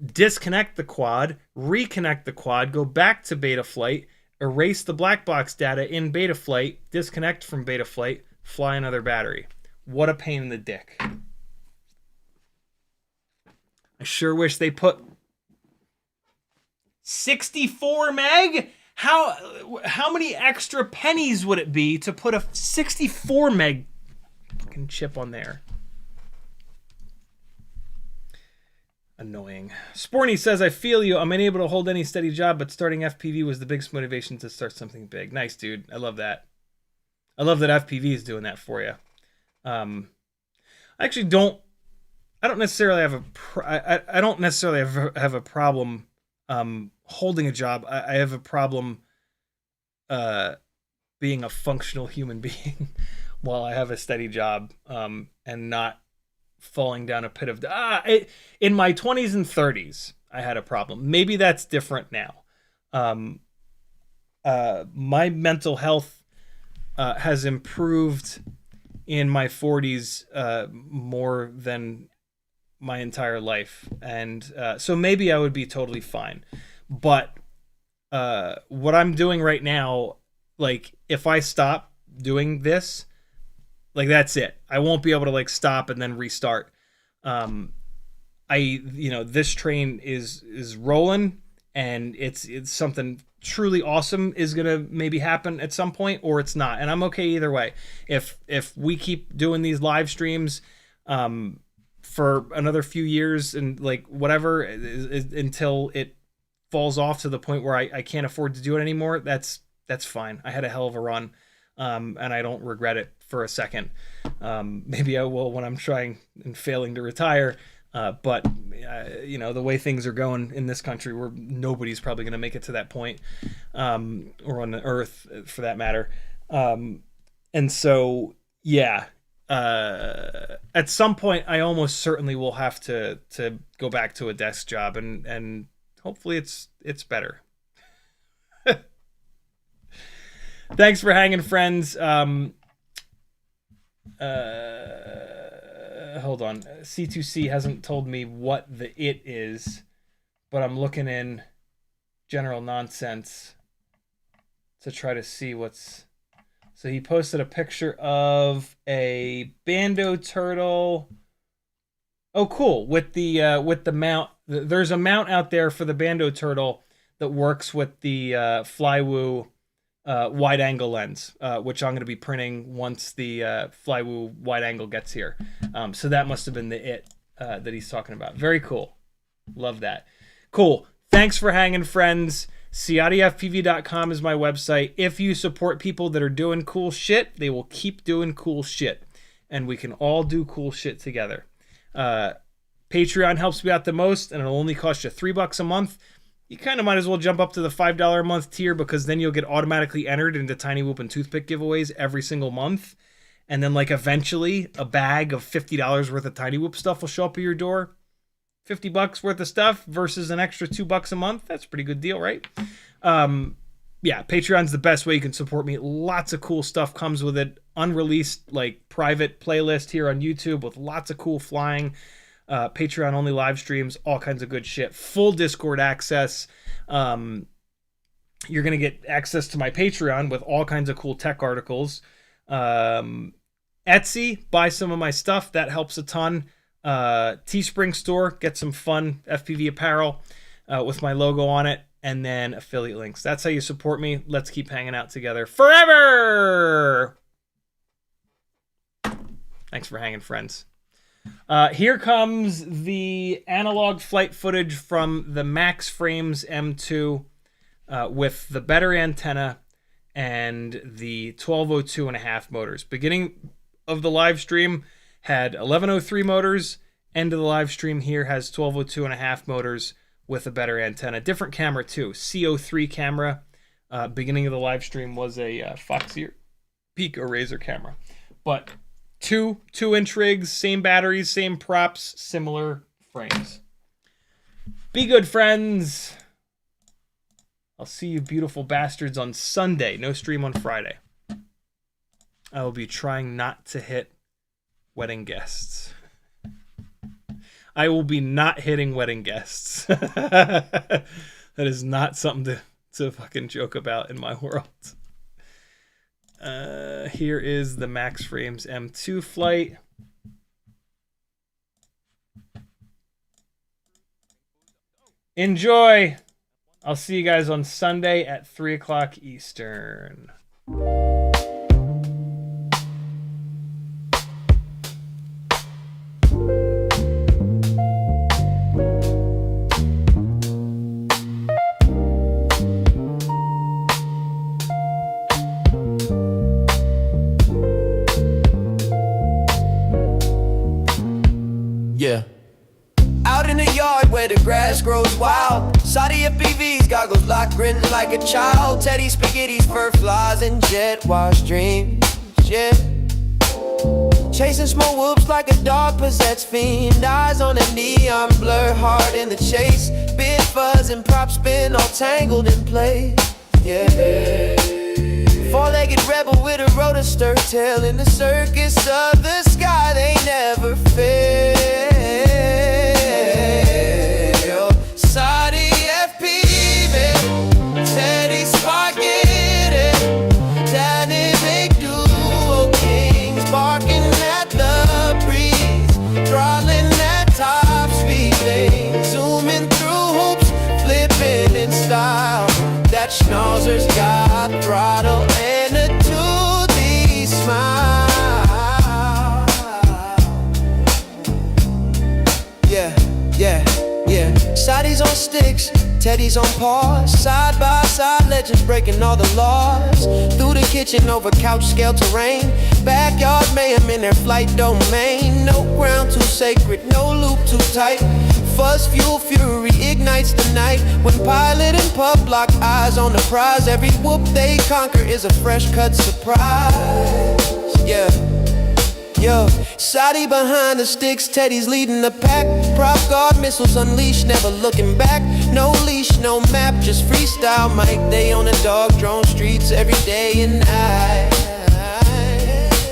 Speaker 2: disconnect the quad, reconnect the quad, go back to Betaflight, erase the black box data in Betaflight, disconnect from Betaflight, fly another battery. What a pain in the dick. I sure wish they put 64 meg? How many extra pennies would it be to put a 64 meg fucking chip on there? Annoying. Sporny says, I feel you. I'm unable to hold any steady job, but starting FPV was the biggest motivation to start something big. Nice, dude. I love that. I love that FPV is doing that for you. I actually don't. I don't necessarily have I don't necessarily have a problem holding a job. I have a problem being a functional human being while I have a steady job and not falling down a pit of in my 20s and 30s I had a problem. Maybe that's different now. My mental health has improved in my 40s more than my entire life, and so maybe I would be totally fine. But what I'm doing right now, like if I stop doing this, like that's it. I won't be able to like stop and then restart. This train is rolling, and it's something truly awesome is gonna maybe happen at some point, or it's not, and I'm okay either way. If we keep doing these live streams for another few years and like whatever until it falls off to the point where I can't afford to do it anymore, that's fine. I had a hell of a run, and I don't regret it for a second. Maybe I will when I'm trying and failing to retire. But the way things are going in this country, where nobody's probably going to make it to that point, or on the earth for that matter. And so, yeah, at some point I almost certainly will have to go back to a desk job, and hopefully it's better. Thanks for hanging, friends. Hold on. C2C hasn't told me what the it is, but I'm looking in general nonsense to try to see what's... So he posted a picture of a bando turtle. Oh, cool. With the mount. There's a mount out there for the bando turtle that works with the Flywoo wide angle lens, which I'm going to be printing once the Flywoo wide angle gets here. So that must have been the it that he's talking about. Very cool. Love that. Cool. Thanks for hanging, friends. CiottiFPV.com is my website. If you support people that are doing cool shit, they will keep doing cool shit, and we can all do cool shit together. Patreon helps me out the most, and it'll only cost you $3 a month. You kind of might as well jump up to the $5 a month tier, because then you'll get automatically entered into Tiny Whoop and Toothpick giveaways every single month. And then like eventually a bag of $50 worth of Tiny Whoop stuff will show up at your door. $50 worth of stuff versus an extra $2 a month. That's a pretty good deal, right? Yeah, Patreon's the best way you can support me. Lots of cool stuff comes with it. Unreleased, like, private playlist here on YouTube with lots of cool flying. Patreon only live streams, all kinds of good shit. Full Discord access. You're gonna get access to my Patreon with all kinds of cool tech articles. Etsy, buy some of my stuff. That helps a ton. Teespring store, get some fun FPV apparel with my logo on it, and then affiliate links. That's how you support me. Let's keep hanging out together forever. Thanks for hanging, friends. Here comes the analog flight footage from the Max Frames M2 with the better antenna and the 1202.5 motors. Beginning of the live stream had 1103 motors. End of the live stream here has 1202.5 motors with a better antenna. Different camera too. CO3 camera. Beginning of the live stream was a Foxeer Pico Razor camera. But two 2-inch rigs, same batteries, same props, similar frames. Be good, friends. I'll see you beautiful bastards on Sunday. No stream on Friday. I will be trying not to hit wedding guests. I will be not hitting wedding guests. That is not something to fucking joke about in my world. Here is the Max Frames M2 flight. Enjoy. I'll see you guys on Sunday at 3 o'clock Eastern.
Speaker 3: the yard where the grass grows wild. CiottiFPV's goggles locked, grinning like a child. Teddy Spaghetti's fur flies and jet wash dreams, yeah. Chasing small whoops like a dog possessed fiend. Eyes on a neon blur, hard in the chase. Big fuzz and prop spin all tangled in place, yeah. Four-legged rebel with a rotor stir tail. In the circus of the sky, they never fail. CiottiFPV, Teddy Spaghetti, dynamic duo kings, barking at the breeze, throttling at top speed, they zooming through hoops, flipping in style. That schnauzer's got throttle and a toothy smile. Yeah, yeah, yeah. Shotty's on sticks, Teddy's on paws. Side by side, legends breaking all the laws. Through the kitchen, over couch scale terrain. Backyard mayhem in their flight domain. No ground too sacred, no loop too tight. Fuzz, fuel, fury ignites the night. When pilot and pup lock eyes on the prize, every whoop they conquer is a fresh cut surprise, yeah. Yo, Shotty behind the sticks, Teddy's leading the pack. Prop guard missiles unleashed, never looking back. No leash, no map, just freestyle mic. They on the dog drone streets every day and night.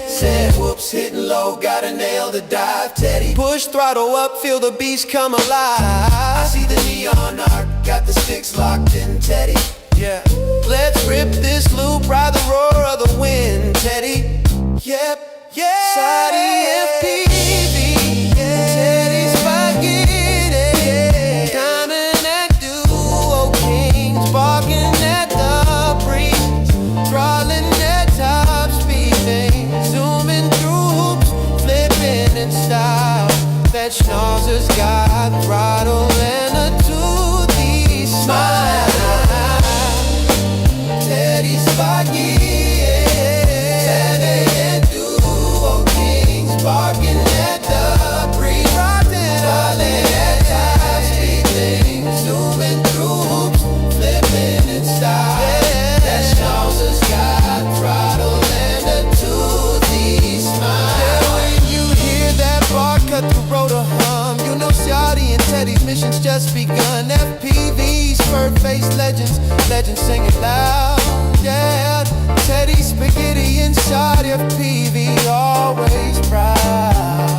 Speaker 3: Said whoops, hitting low, gotta nail the dive, Teddy. Push throttle up, feel the beast come alive. I see the neon arc, got the sticks locked in, Teddy. Yeah, let's rip this loop, ride the roar of the wind, Teddy. Yep. Yeah, CiottiFPV, Teddy Spaghetti, diamond and duo kings, barking at the breeze, throttling at top speed, zooming through hoops, flipping in style. That schnauzer's got throttle and a toothy smile. Teddy Spaghetti. Barking at the breeze, throttling at top speed, zooming through hoops, flipping in style. That schnauzer's got throttle and a toothy smile. Yeah, when you hear that bar cut the rotor hum, you know Ciotti and Teddy's mission's just begun. FPV's fur-faced legends, legends singing loud, yeah. Teddy Spaghetti and CiottiFPV always proud.